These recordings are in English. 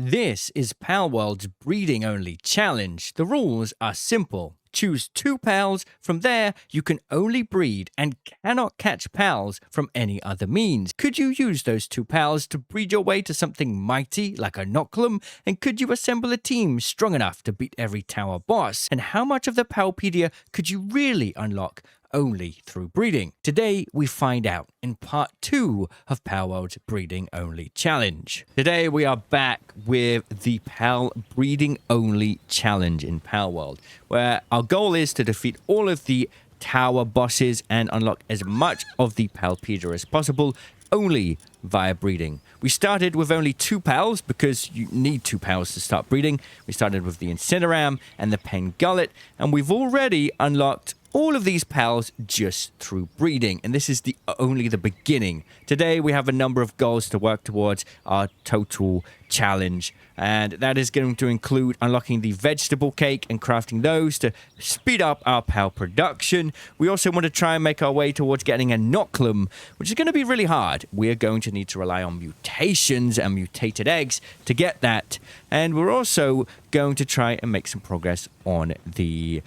This is Palworld's breeding only challenge. The rules are simple. Choose 2 pals. From there, you can only breed and cannot catch pals from any other means. Could you use those 2 pals to breed your way to something mighty like a Noclum? And could you assemble a team strong enough to beat every tower boss? And how much of the Palpedia could you really unlock only through breeding? Today, we find out in part 2 of Palworld's breeding only challenge. Today, we are back with the Pal breeding only challenge in Palworld, where our goal is to defeat all of the tower bosses and unlock as much of the Palpedia as possible only via breeding. We started with only 2 pals because you need 2 pals to start breeding. We started with the Incineram and the Pen Gullet, and we've already unlocked all of these pals just through breeding, and this is only the beginning. Today we have a number of goals to work towards our total challenge, and that is going to include unlocking the vegetable cake and crafting those to speed up our pal production. We also want to try and make our way towards getting a Noclum, which is going to be really hard. We are going to need to rely on mutations and mutated eggs to get that, and we're also going to try and make some progress on the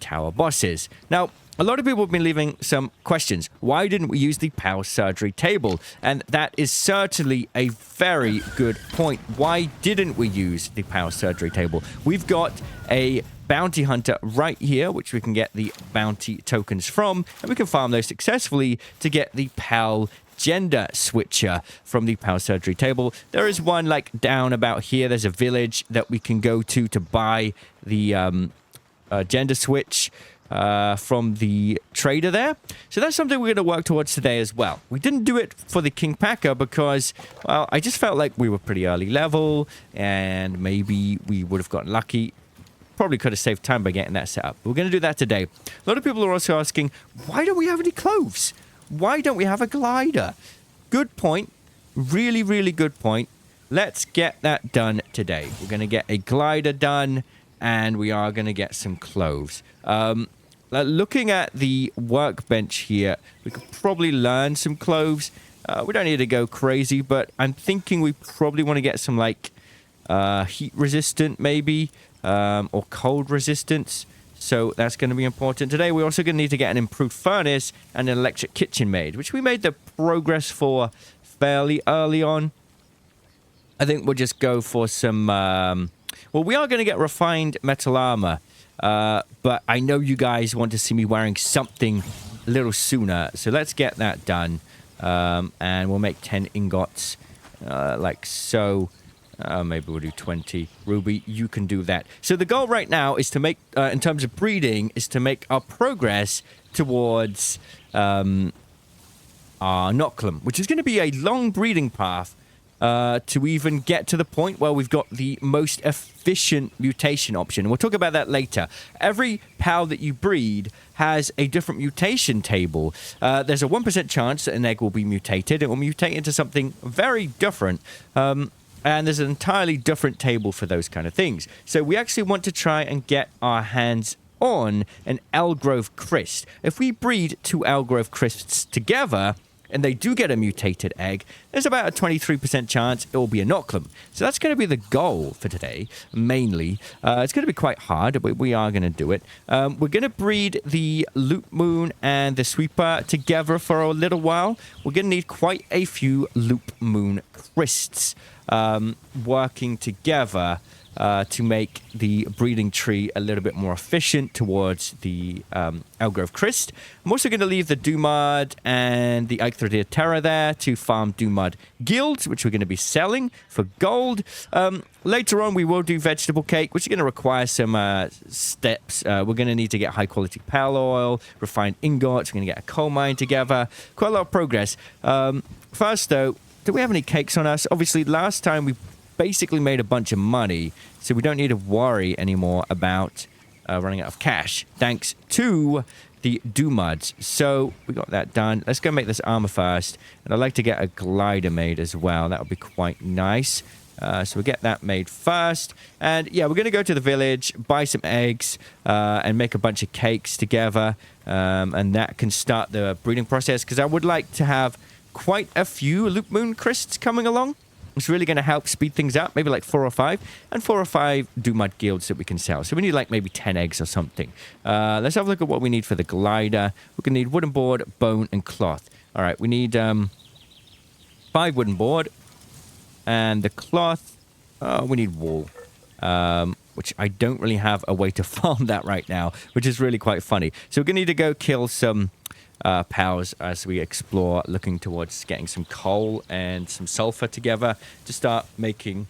tower bosses. Now, a lot of people have been leaving some questions. Why didn't we use the Pal Surgery table? And that is certainly a very good point. Why didn't we use the Pal Surgery table? We've got a bounty hunter right here, which we can get the bounty tokens from, and we can farm those successfully to get the Pal gender switcher from the Pal Surgery table. There is one like down about here. There's a village that we can go to buy the gender switch from the trader there. So that's something we're going to work towards today as well. We didn't do it for the King Packer because, well, I just felt like we were pretty early level and maybe we would have gotten lucky. Probably could have saved time by getting that set up. We're going to do that today. A lot of people are also asking, why don't we have any cloves? Why don't we have a glider? Good point. Really, really good point. Let's get that done today. We're going to get a glider done, and we are going to get some cloves. Looking at the workbench here, we could probably learn some cloves. We don't need to go crazy, but I'm thinking we probably want to get some like heat resistant maybe, or cold resistance. So that's going to be important. Today, we're also going to need to get an improved furnace and an electric kitchen made, which we made the progress for fairly early on. I think we'll just go for some... well, we are going to get refined metal armor, but I know you guys want to see me wearing something a little sooner. So let's get that done, and we'll make 10 ingots like so. Maybe we'll do 20. Ruby, you can do that. So the goal right now is to make, in terms of breeding, is to make our progress towards our Noclum, which is going to be a long breeding path to even get to the point where we've got the most efficient mutation option. We'll talk about that later. Every pal that you breed has a different mutation table. There's a 1% chance that an egg will be mutated. It will mutate into something very different. And there's an entirely different table for those kind of things. So we actually want to try and get our hands on an Elgrove Crest. If we breed 2 Elgrove Crests together, and they do get a mutated egg, there's about a 23% chance it will be a Noclum. So that's going to be the goal for today, mainly. It's going to be quite hard, but we are going to do it. We're going to breed the Loop Moon and the Sweeper together for a little while. We're going to need quite a few Loop Moon Crests working together to make the breeding tree a little bit more efficient towards the Elgrove Crest. I'm also going to leave the Dumad and the Eichthrodia Terra there to farm Dumad Guilds, which we're going to be selling for gold. Later on, we will do vegetable cake, which is going to require some steps. We're going to need to get high-quality pal oil, refined ingots. We're going to get a coal mine together. Quite a lot of progress. First, though, do we have any cakes on us? Obviously, last time we basically made a bunch of money, so we don't need to worry anymore about running out of cash, thanks to the Dumads. So we got that done. Let's go make this armor first, and I'd like to get a glider made as well. That would be quite nice. So we'll get that made first. And yeah, we're going to go to the village, buy some eggs, and make a bunch of cakes together, and that can start the breeding process, because I would like to have quite a few Loop Moon Crests coming along. It's really going to help speed things up, maybe like 4 or 5, and 4 or 5 do-mud guilds that we can sell. So we need like maybe 10 eggs or something. Let's have a look at what we need for the glider. We're going to need wooden board, bone, and cloth. All right, we need 5 wooden board, and the cloth, we need wool, which I don't really have a way to farm that right now, which is really quite funny. So we're going to need to go kill some pals as we explore, looking towards getting some coal and some sulfur together to start making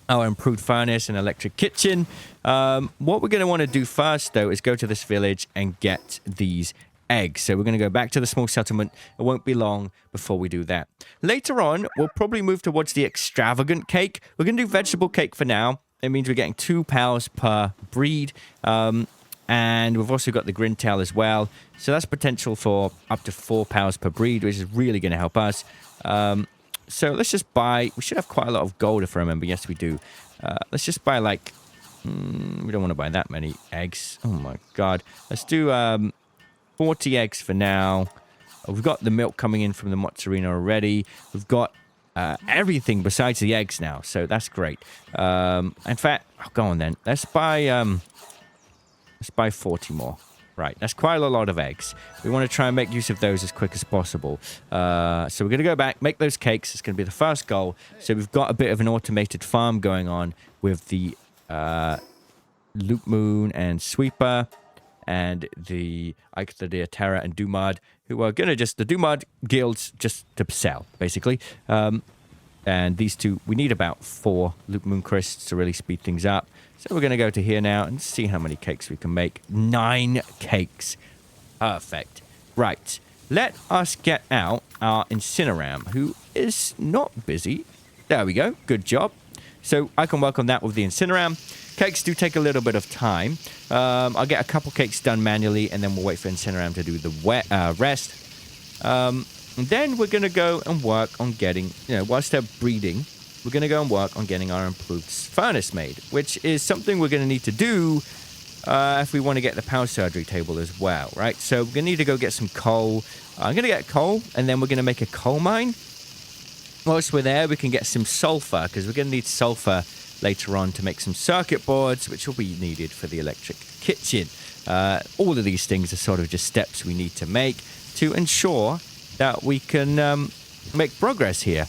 our improved furnace and electric kitchen. What we're going to want to do first, though, is go to this village and get these eggs. So we're going to go back to the small settlement. It won't be long before we do that. Later on, we'll probably move towards the extravagant cake. We're going to do vegetable cake for now. It means we're getting 2 pals per breed. And we've also got the Grintail as well. So that's potential for up to 4 pals per breed, which is really going to help us. So let's just buy... We should have quite a lot of gold, if I remember. Yes, we do. Let's just buy, like... we don't want to buy that many eggs. Oh, my God. Let's do 40 eggs for now. We've got the milk coming in from the Mozzarella already. We've got everything besides the eggs now. So that's great. In fact, go on then. Let's buy 40 more. Right, that's quite a lot of eggs. We want to try and make use of those as quick as possible. So we're going to go back, make those cakes. It's going to be the first goal. So we've got a bit of an automated farm going on with the Loop Moon and Sweeper and the Ike Terra and Dumad, who are going to just, the Dumad guilds just to sell, basically. And these two, we need about 4 Loop Moon crisps to really speed things up. So we're going to go to here now and see how many cakes we can make. 9 cakes. Perfect. Right. Let us get out our Incineram, who is not busy. There we go. Good job. So I can work on that with the Incineram. Cakes do take a little bit of time. I'll get a couple cakes done manually, and then we'll wait for Incineram to do the rest. And then we're going to go and work on getting, whilst they're breeding, we're going to go and work on getting our improved furnace made, which is something we're going to need to do if we want to get the power surgery table as well, right? So we're going to need to go get some coal. I'm going to get coal, and then we're going to make a coal mine. Whilst we're there, we can get some sulfur, because we're going to need sulfur later on to make some circuit boards, which will be needed for the electric kitchen. All of these things are sort of just steps we need to make to ensure that we can make progress here.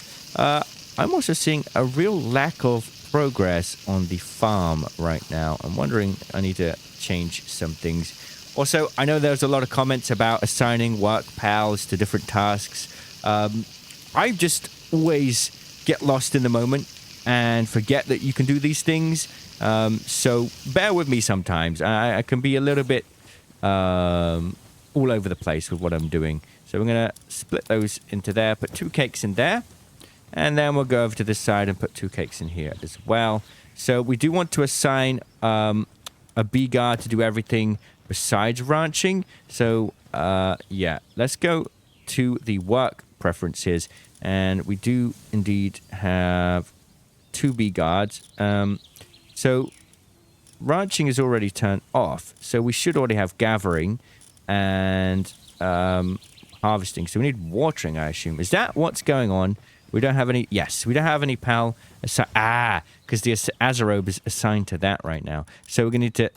I'm also seeing a real lack of progress on the farm right now. I'm wondering, I need to change some things. Also, I know there's a lot of comments about assigning work pals to different tasks. I just always get lost in the moment and forget that you can do these things. So bear with me sometimes. I can be a little bit all over the place with what I'm doing. So we're going to split those into there, put 2 cakes in there. And then we'll go over to this side and put 2 cakes in here as well. So we do want to assign a bee guard to do everything besides ranching. So, yeah, let's go to the work preferences. And we do indeed have 2 bee guards. So ranching is already turned off. So we should already have gathering and harvesting. So we need watering, I assume. Is that what's going on? We don't have any... Yes, we don't have any pal... because the Azarobe is assigned to that right now. So we're going to need to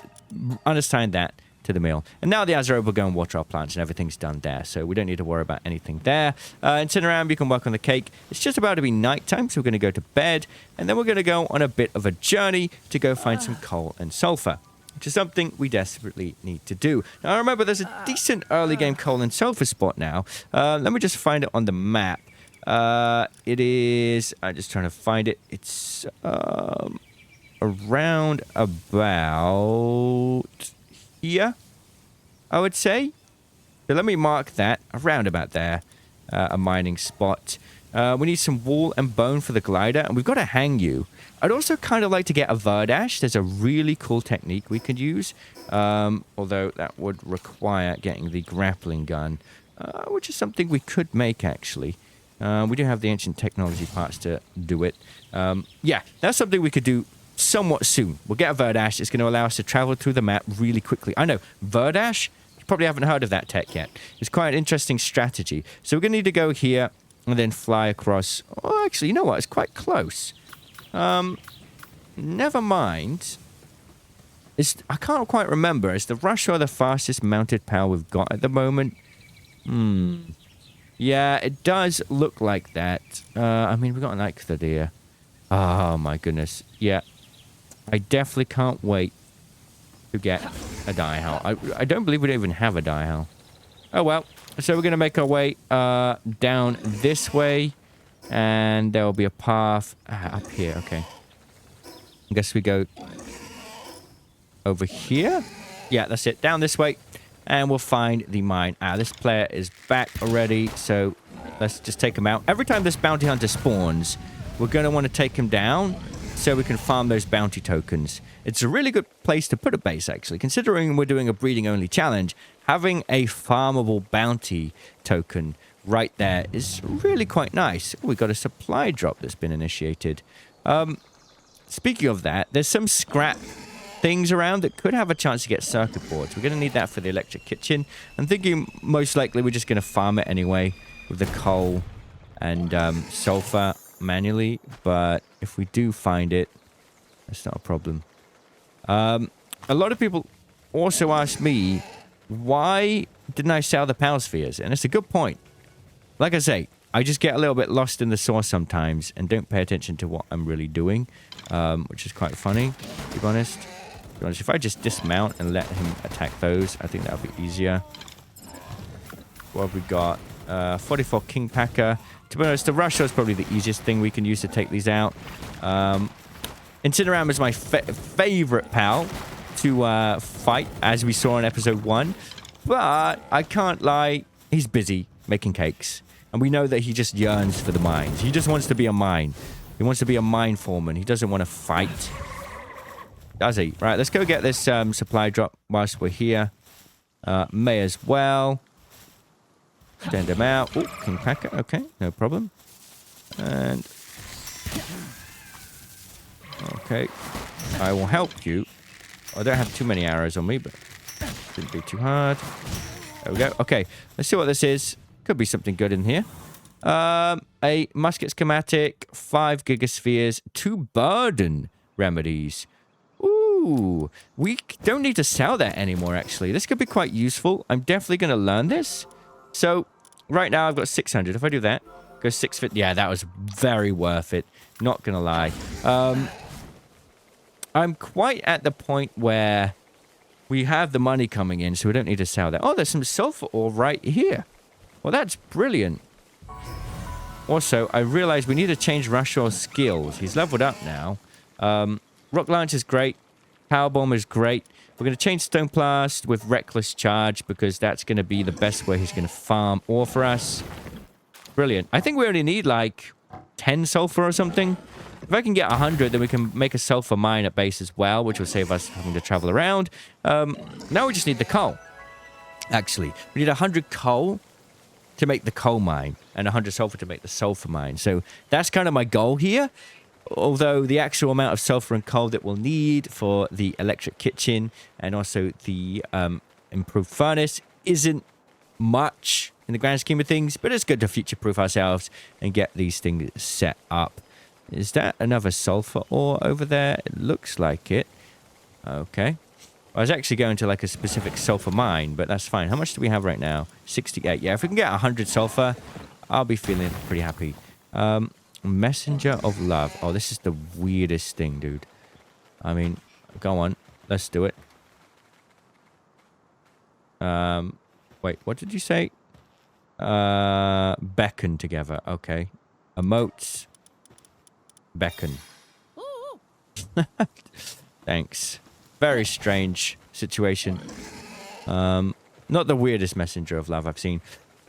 unassign that to the mill. And now the Azarobe will go and water our plants and everything's done there. So we don't need to worry about anything there. Incineram, you can work on the cake. It's just about to be nighttime, so we're going to go to bed. And then we're going to go on a bit of a journey to go find some coal and sulfur, which is something we desperately need to do. Now, remember, there's a decent early game coal and sulfur spot now. Let me just find it on the map. It is... I'm just trying to find it. It's around about here, I would say. So let me mark that. Around about there. A mining spot. We need some wool and bone for the glider. And we've got to hang you. I'd also kind of like to get a Verdash. There's a really cool technique we could use. Although that would require getting the grappling gun. Which is something we could make, actually. We do have the ancient technology parts to do it. Yeah, that's something we could do somewhat soon. We'll get a Verdash. It's going to allow us to travel through the map really quickly. I know, Verdash? You probably haven't heard of that tech yet. It's quite an interesting strategy. So we're going to need to go here and then fly across. Oh, actually, you know what? It's quite close. Never mind. I can't quite remember. Is the Russia the fastest mounted PAL we've got at the moment? Yeah, it does look like that. I mean, we got like the deer. Oh, my goodness. Yeah. I definitely can't wait to get a diehal. I don't believe we don't even have a diehal. Oh, well. So we're going to make our way down this way. And there will be a path up here. Okay. I guess we go over here. Yeah, that's it. Down this way. And we'll find the mine. This player is back already. So let's just take him out. Every time this bounty hunter spawns, we're going to want to take him down so we can farm those bounty tokens. It's a really good place to put a base, actually. Considering we're doing a breeding-only challenge, having a farmable bounty token right there is really quite nice. Oh, we got a supply drop that's been initiated. Speaking of that, there's some scrap things around that could have a chance to get circuit boards. We're going to need that for the electric kitchen. I'm thinking most likely we're just going to farm it anyway with the coal and sulfur manually. But if we do find it, that's not a problem. A lot of people also ask me, why didn't I sell the PAL spheres? And it's a good point. Like I say, I just get a little bit lost in the sauce sometimes and don't pay attention to what I'm really doing, which is quite funny, to be honest. If I just dismount and let him attack those, I think that would be easier. What have we got? 44 King Packer. To be honest, the Russia is probably the easiest thing we can use to take these out. Incineram is my favorite PAL to fight, as we saw in episode 1. But I can't lie, he's busy making cakes. And we know that he just yearns for the mines. He just wants to be a mine. He wants to be a mine foreman. He doesn't want to fight. Does he? Right, let's go get this supply drop whilst we're here. May as well. Send him out. Oh, King Packer. Okay, no problem. And... okay. I will help you. I don't have too many arrows on me, but shouldn't be too hard. There we go. Okay, let's see what this is. Could be something good in here. A musket schematic, 5 gigaspheres, 2 burden remedies. Ooh, we don't need to sell that anymore, actually. This could be quite useful. I'm definitely going to learn this. So, right now I've got 600. If I do that, go 650. Yeah, that was very worth it. Not going to lie. I'm quite at the point where we have the money coming in, so we don't need to sell that. Oh, there's some sulfur ore right here. Well, that's brilliant. Also, I realized we need to change Rashaw's skills. He's leveled up now. Rock Lance is great. Power Bomb is great. We're going to change Stone Blast with Reckless Charge because that's going to be the best way he's going to farm ore for us. Brilliant. I think we only need like 10 sulfur or something. If I can get 100, then we can make a sulfur mine at base as well, which will save us having to travel around. Now we just need the coal. Actually, we need 100 coal to make the coal mine and 100 sulfur to make the sulfur mine. So that's kind of my goal here. Although the actual amount of sulfur and coal that we'll need for the electric kitchen and also the improved furnace isn't much in the grand scheme of things, but it's good to future-proof ourselves and get these things set up. Is that another sulfur ore over there? It looks like it. Okay. I was actually going to like a specific sulfur mine, but that's fine. How much do we have right now? 68. Yeah, if we can get 100 sulfur, I'll be feeling pretty happy. Messenger of Love. Oh, this is the weirdest thing, dude. I mean, go on. Let's do it. Wait, what did you say? Beckon together. Okay. Emotes. Beckon. Thanks. Very strange situation. Not the weirdest messenger of love I've seen.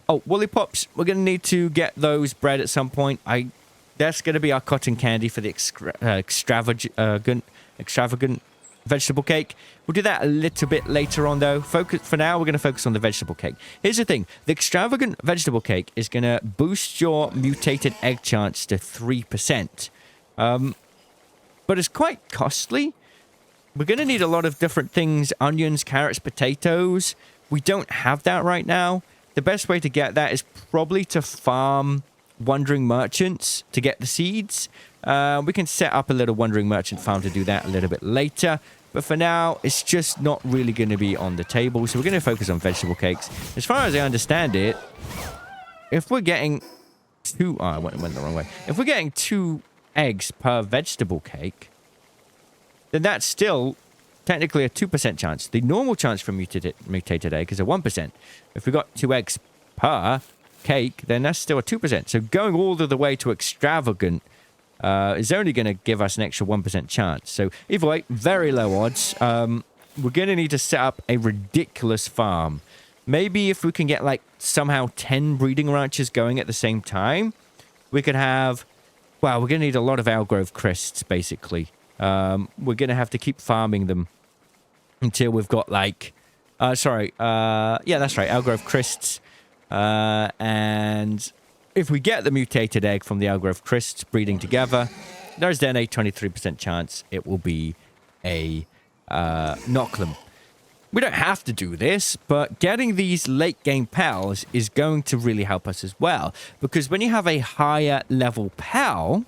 Oh, Woolly Pops. We're going to need to get those bred at some point. That's going to be our cotton candy for the extravagant vegetable cake. We'll do that a little bit later on, though. For now, we're going to focus on the vegetable cake. Here's the thing. The extravagant vegetable cake is going to boost your mutated egg chance to 3%. But it's quite costly. We're going to need a lot of different things. Onions, carrots, potatoes. We don't have that right now. The best way to get that is probably to farm wandering merchants to get the seeds. We can set up a little wandering merchant farm to do that a little bit later. But for now, it's just not really going to be on the table. So we're going to focus on vegetable cakes. As far as I understand it, if we're getting two... Oh, I went the wrong way. If we're getting 2 eggs per vegetable cake, then that's still technically a 2% chance. The normal chance for mutated egg is a 1%. If we got 2 eggs per cake, then that's still a 2%. So going all the way to extravagant is only going to give us an extra 1% chance. So either way, very low odds. We're going to need to set up a ridiculous farm. Maybe if we can get like somehow 10 breeding ranches going at the same time, we could have... Well, we're going to need a lot of outgrowth crests, basically. We're going to have to keep farming them until we've got like... yeah, that's right, outgrowth crests. And if we get the mutated egg from the outgrowth crests breeding together, there's then a 23% chance it will be a Nocklum. We don't have to do this, but getting these late game pals is going to really help us as well. Because when you have a higher level pal,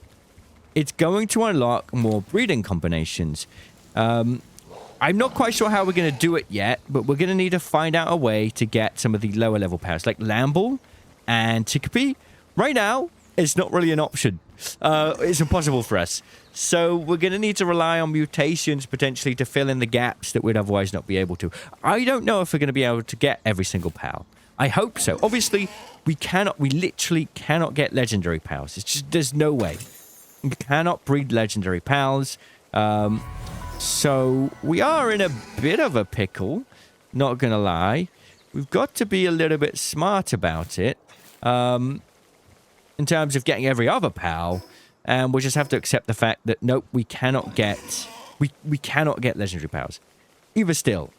it's going to unlock more breeding combinations. I'm not quite sure how we're going to do it yet, but we're going to need to find out a way to get some of the lower level pals, like Lamble and Chickpea. Right now, it's not really an option. It's impossible for us. So we're going to need to rely on mutations potentially to fill in the gaps that we'd otherwise not be able to. I don't know if we're going to be able to get every single pal. I hope so. Obviously, we literally cannot get legendary pals. It's just, there's no way. We cannot breed legendary pals. So we are in a bit of a pickle, not going to lie. We've got to be a little bit smart about it. In terms of getting every other pal, and we'll just have to accept the fact that nope, we cannot get we cannot get legendary pals. Even still,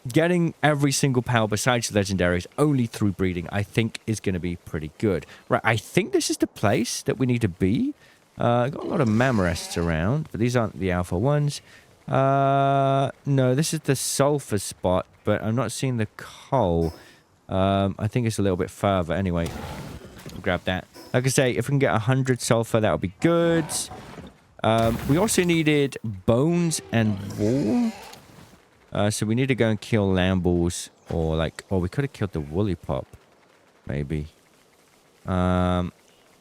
getting every single pal besides the legendaries only through breeding, I think, is going to be pretty good. Right, I think this is the place that we need to be. Got a lot of Mamorests around, but these aren't the alpha ones. No, this is the sulfur spot, but I'm not seeing the coal. I think it's a little bit further. Anyway, we'll grab that. Like I say, if we can get 100 sulfur, that would be good. We also needed bones and wool. So we need to go and kill Lambles, or we could have killed the woolly pop, maybe.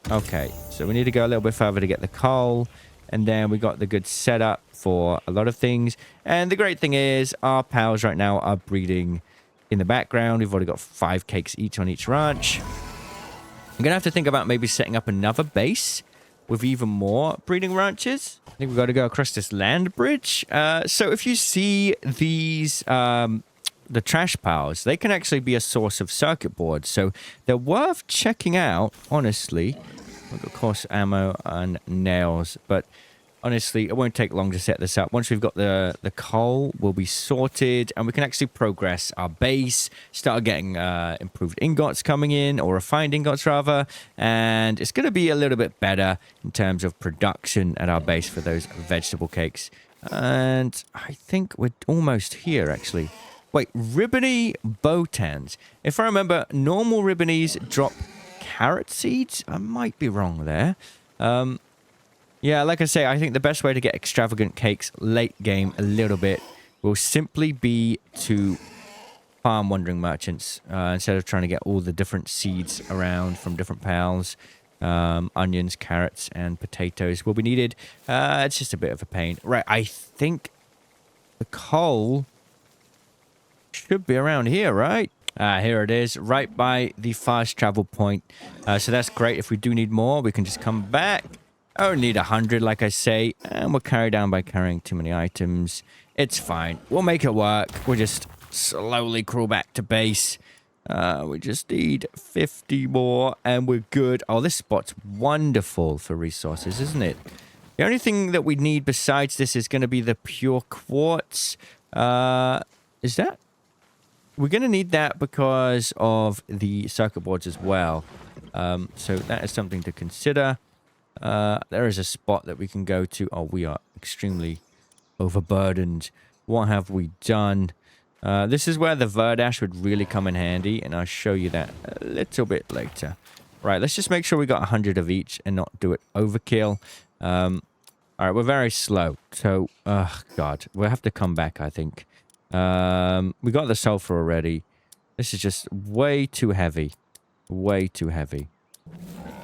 Okay, so we need to go a little bit further to get the coal, and then we got the good setup for a lot of things. And the great thing is, our pals right now are breeding in the background. We've already got 5 cakes each on each ranch. I'm going to have to think about maybe setting up another base with even more breeding ranches. I think we've got to go across this land bridge. So if you see these, the trash piles, they can actually be a source of circuit boards. So they're worth checking out, honestly. We've got, of course, ammo and nails. But honestly, it won't take long to set this up. Once we've got the coal, we'll be sorted. And we can actually progress our base. Start getting improved ingots coming in. Or refined ingots, rather. And it's going to be a little bit better in terms of production at our base for those vegetable cakes. And I think we're almost here, actually. Wait, ribbony botans. If I remember, normal ribbonies drop carrot seeds? I might be wrong there. Yeah, like I say, I think the best way to get extravagant cakes late game a little bit will simply be to farm wandering merchants instead of trying to get all the different seeds around from different pals. Onions, carrots, and potatoes will be needed. It's just a bit of a pain. Right, I think the coal should be around here, right? Here it is, right by the fast travel point. So that's great. If we do need more, we can just come back. Only need 100, like I say, and we'll carry down by carrying too many items. It's fine. We'll make it work. We'll just slowly crawl back to base. We just need 50 more, and we're good. Oh, this spot's wonderful for resources, isn't it? The only thing that we need besides this is going to be the pure quartz. Is that? We're going to need that because of the circuit boards as well. So that is something to consider. There is a spot that we can go to. Oh, we are extremely overburdened. What have we done? This is where the Verdash would really come in handy, and I'll show you that a little bit later. Right, let's just make sure we got 100 of each and not do it overkill. All right, we're very slow. So, God, we'll have to come back, I think. We got the sulfur already. This is just way too heavy. Way too heavy.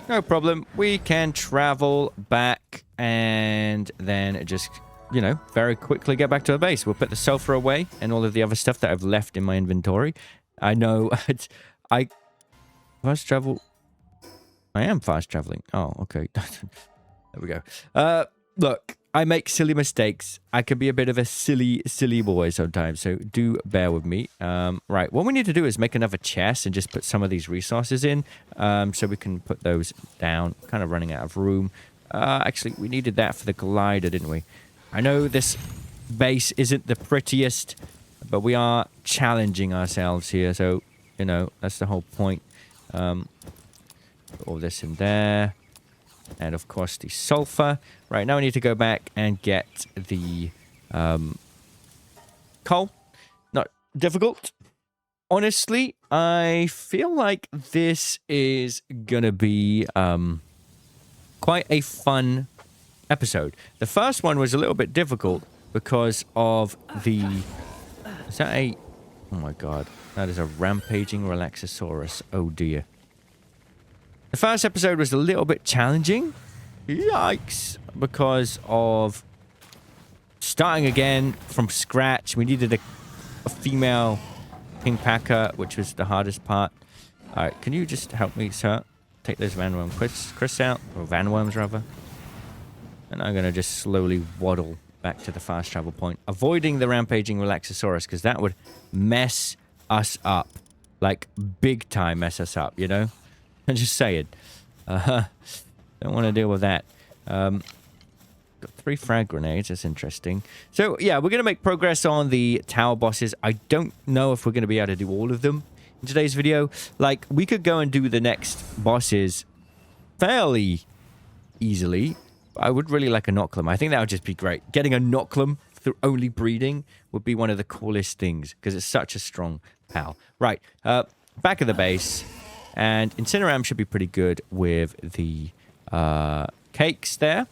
No problem. We can travel back and then just, you know, very quickly get back to the base. We'll put the sulfur away and all of the other stuff that I've left in my inventory. I know I fast travel. I am fast traveling. Oh, okay. There we go. Look, I make silly mistakes. I can be a bit of a silly boy sometimes, so do bear with me. Right, what we need to do is make another chest and just put some of these resources in, so we can put those down. Kind of running out of room. Actually, we needed that for the glider, didn't we? I know this base isn't the prettiest, but we are challenging ourselves here, so, you know, that's the whole point. Put all this in there. And, of course, the sulfur. Right, now we need to go back and get the coal. Not difficult. Honestly, I feel like this is going to be quite a fun episode. The first one was a little bit difficult because of the... Is that a... Oh, my God. That is a rampaging Relaxosaurus. Oh, dear. The first episode was a little bit challenging. Yikes. Because of starting again from scratch. We needed a female king packer, which was the hardest part. Alright, can you just help me, sir? Take those vanworm crisps out. Or vanworms, rather. And I'm going to just slowly waddle back to the fast travel point. Avoiding the rampaging Relaxosaurus, because that would mess us up. Like, big time mess us up, you know? I'm just saying. Don't want to deal with that. Got 3 frag grenades. That's interesting. So, yeah, we're going to make progress on the tower bosses. I don't know if we're going to be able to do all of them in today's video. Like, we could go and do the next bosses fairly easily. I would really like a Noclum. I think that would just be great. Getting a Noclum through only breeding would be one of the coolest things because it's such a strong pal. Right. Back of the base. And Incineram should be pretty good with the cakes there.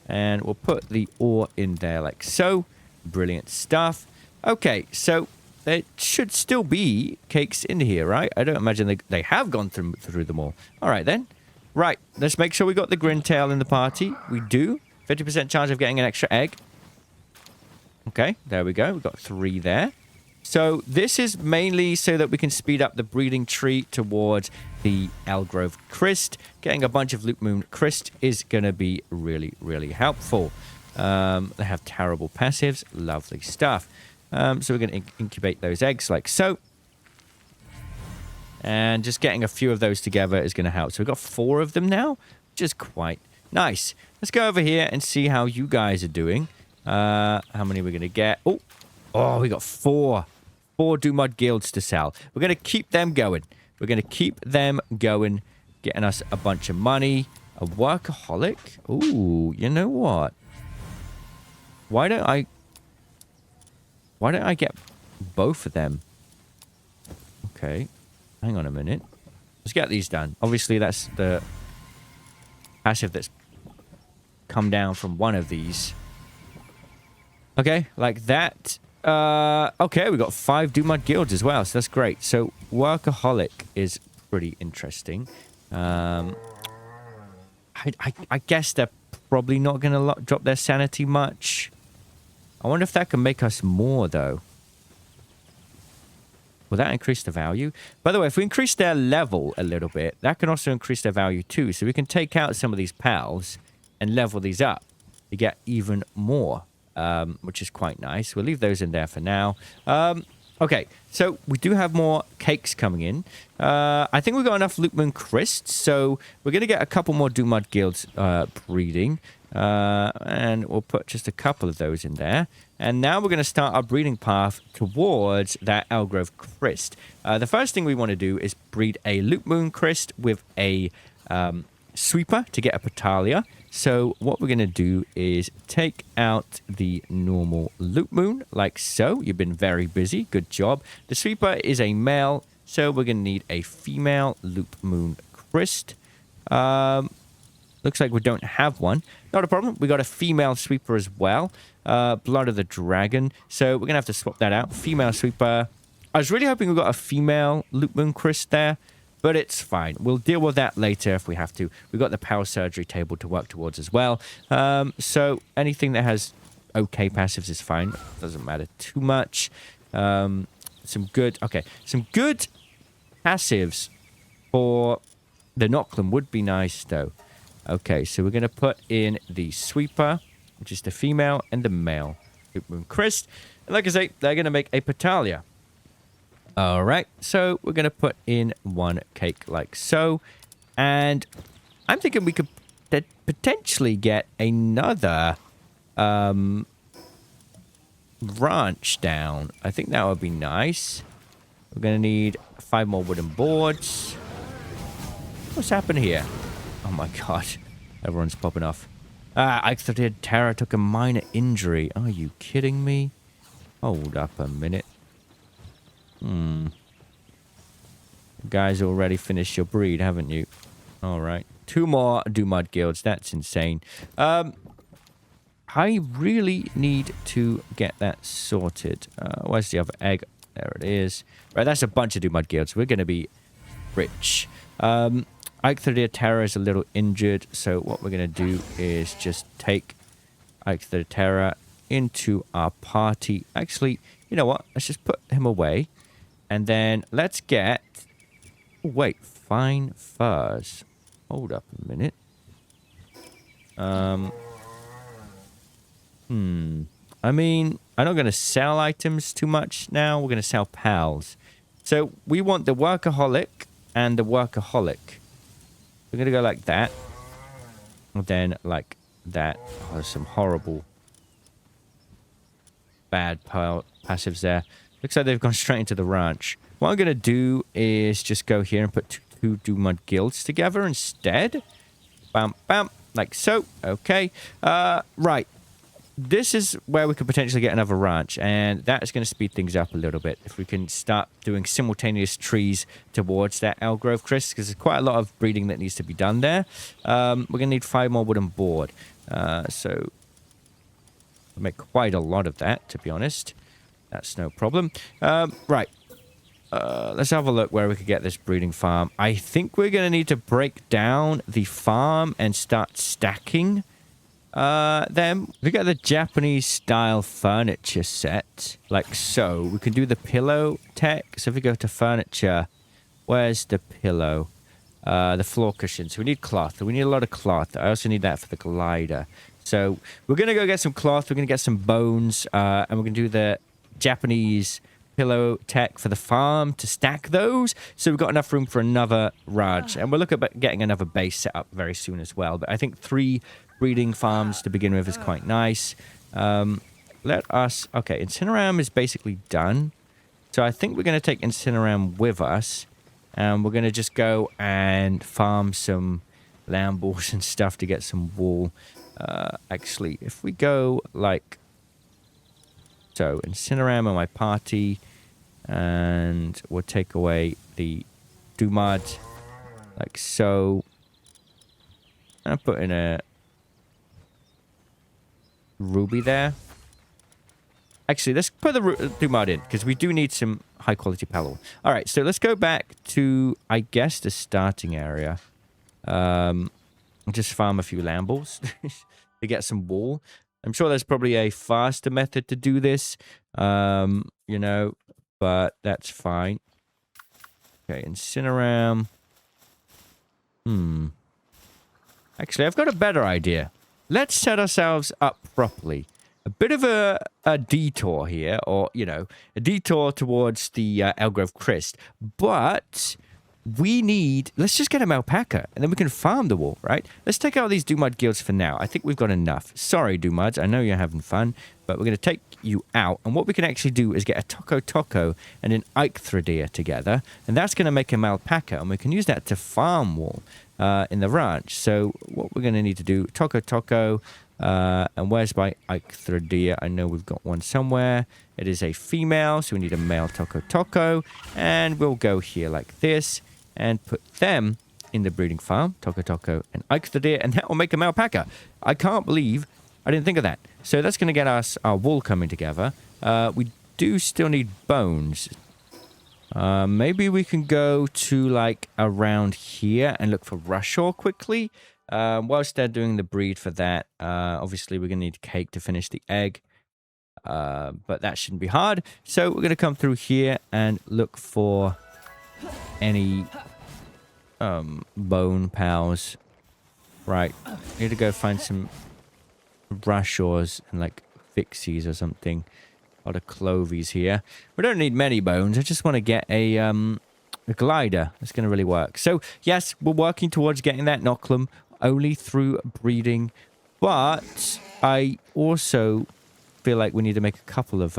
And we'll put the ore in there like so. Brilliant stuff. Okay, so there should still be cakes in here, right? I don't imagine they have gone through them all. All right, then. Right, let's make sure we got the Grintail in the party. We do. 50% chance of getting an extra egg. Okay, there we go. We've got 3 there. So this is mainly so that we can speed up the breeding tree towards the Elgrove Crest. Getting a bunch of Loop Moon Crest is going to be really, really helpful. They have terrible passives. Lovely stuff. So we're going to incubate those eggs like so. And just getting a few of those together is going to help. So we've got 4 of them now, which is quite nice. Let's go over here and see how you guys are doing. How many we're going to get? Oh, we got 4 Doomud Guilds to sell. We're going to keep them going. We're going to keep them going, getting us a bunch of money. A workaholic? Ooh, you know what? Why don't I get both of them? Okay. Hang on a minute. Let's get these done. Obviously, that's the passive that's come down from one of these. Okay, like that. Okay, we got 5 Doomud Guilds as well, so that's great. So, Workaholic is pretty interesting. I guess they're probably not going to drop their sanity much. I wonder if that can make us more, though. Will that increase the value? By the way, if we increase their level a little bit, that can also increase their value too. So we can take out some of these pals and level these up to get even more. Which is quite nice. We'll leave those in there for now. Okay, so we do have more cakes coming in. I think we've got enough Loop Moon Crisps, so we're going to get a couple more Doomud Guilds breeding. And we'll put just a couple of those in there. And now we're going to start our breeding path towards that Elgrove Crest. The first thing we want to do is breed a Loop Moon Crest with a Sweeper to get a Petalia. So what we're going to do is take out the normal Loop Moon, like so. You've been very busy. Good job. The Sweeper is a male, so we're going to need a female Loop Moon Crest. Looks like we don't have one. Not a problem. We got a female sweeper as well. Blood of the Dragon. So we're going to have to swap that out. Female sweeper. I was really hoping we got a female Loop Moon Chris there, but it's fine. We'll deal with that later if we have to. We've got the power surgery table to work towards as well. So anything that has okay passives is fine. Doesn't matter too much. Some good passives for the Nocklam would be nice, though. Okay, so we're going to put in the sweeper, which is the female, and the male. Loop Moon Chris. And like I say, they're going to make a Petalia. All right, so we're going to put in one cake like so. And I'm thinking we could potentially get another ranch down. I think that would be nice. We're going to need 5 more wooden boards. What's happened here? Oh my god. Everyone's popping off. Ixorid Terror took a minor injury. Are you kidding me? Hold up a minute. You guys already finished your breed, haven't you? Alright. 2 more Dumud guilds. That's insane. I really need to get that sorted. Where's the other egg? There it is. Right, that's a bunch of Dumud guilds. We're going to be rich. Ixorid Terror is a little injured, so what we're going to do is just take Ixorid Terror into our party. Actually, you know what? Let's just put him away. And then let's get... Oh, wait, fine furs. Hold up a minute. I mean, I'm not going to sell items too much now. We're going to sell pals. So we want the Workaholic and the Workaholic. We're going to go like that. And then like that. Oh, there's some horrible bad passives there. Looks like they've gone straight into the ranch. What I'm going to do is just go here and put two Dumud guilds together instead. Bam, bam. Like so. Okay. Right. This is where we could potentially get another ranch, and that's going to speed things up a little bit if we can start doing simultaneous trees towards that Elgrove Crest, because there's quite a lot of breeding that needs to be done there. We're going to need 5 more wooden board. So we'll make quite a lot of that, to be honest. That's no problem. Right. Let's have a look where we could get this breeding farm. I think we're going to need to break down the farm and start stacking them. We got the Japanese style furniture set, like so. We can do the pillow tech. So if we go to furniture, where's the pillow? The floor cushions. We need cloth. We need a lot of cloth. I also need that for the glider. So we're going to go get some cloth. We're going to get some bones. And we're going to do the Japanese pillow tech for the farm to stack those. So we've got enough room for another ranch. And we'll look at getting another base set up very soon as well. But I think 3 breeding farms to begin with is quite nice. Let us... Okay, Incineram is basically done. So I think we're going to take Incineram with us. And we're going to just go and farm some lamb balls and stuff to get some wool. Actually, if we go like... So, Incineram on my party. And we'll take away the Dumud. Like so. I'll put in a... ruby there. Actually, let's put the Dumud in, because we do need some high-quality Palworld. All right, so let's go back to, I guess, the starting area. Just farm a few lamb balls to get some wool. I'm sure there's probably a faster method to do this, you know, but that's fine. Okay, Incineram. Actually, I've got a better idea. Let's set ourselves up properly. A bit of a detour here, or, you know, a detour towards the Elgrove Crest. But we need... Let's just get an alpaca, and then we can farm the wool, right? Let's take out these Dumud guilds for now. I think we've got enough. Sorry, Dumuds. I know you're having fun, but we're going to take you out. And what we can actually do is get a Toko and an Eichthridia together, and that's going to make an alpaca, and we can use that to farm wool in the ranch. So what we're going to need to do... Toko... and where's my Eichthridia? I know we've got one somewhere. It is a female, so we need a male Toko. And we'll go here like this and put them in the breeding farm. Toko and Ike the deer. And that will make a alpaca. I can't believe I didn't think of that. So that's going to get us our wool coming together. We do still need bones. Maybe we can go to like around here and look for Rushore quickly. Whilst they're doing the breed for that, obviously we're going to need cake to finish the egg. But that shouldn't be hard. So we're going to come through here and look for any bone pals. Right. Need to go find some Rushores and like Vixies or something. A lot of Clovies here. We don't need many bones. I just want to get a glider. That's going to really work. So, yes, we're working towards getting that Nocklum only through breeding. But I also feel like we need to make a couple of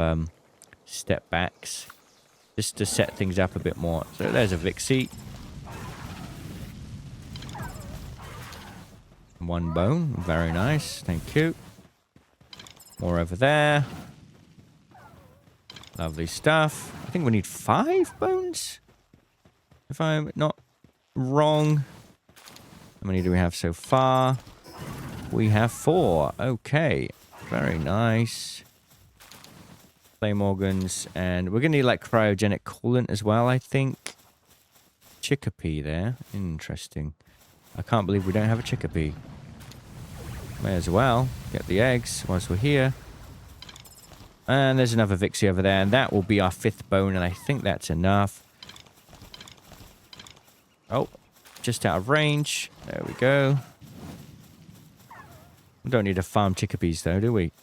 step backs just to set things up a bit more. So there's a Vixie. One bone. Very nice. Thank you. More over there. Lovely stuff. I think we need 5 bones. If I'm not wrong. How many do we have so far? We have 4. Okay. Very nice. Flame organs. And we're going to need like cryogenic coolant as well, I think. Chickpea there. Interesting. I can't believe we don't have a chickpea. May as well get the eggs whilst we're here. And there's another Vixie over there. And that will be our 5th bone. And I think that's enough. Oh, just out of range. There we go. We don't need to farm chickpeas though, do we?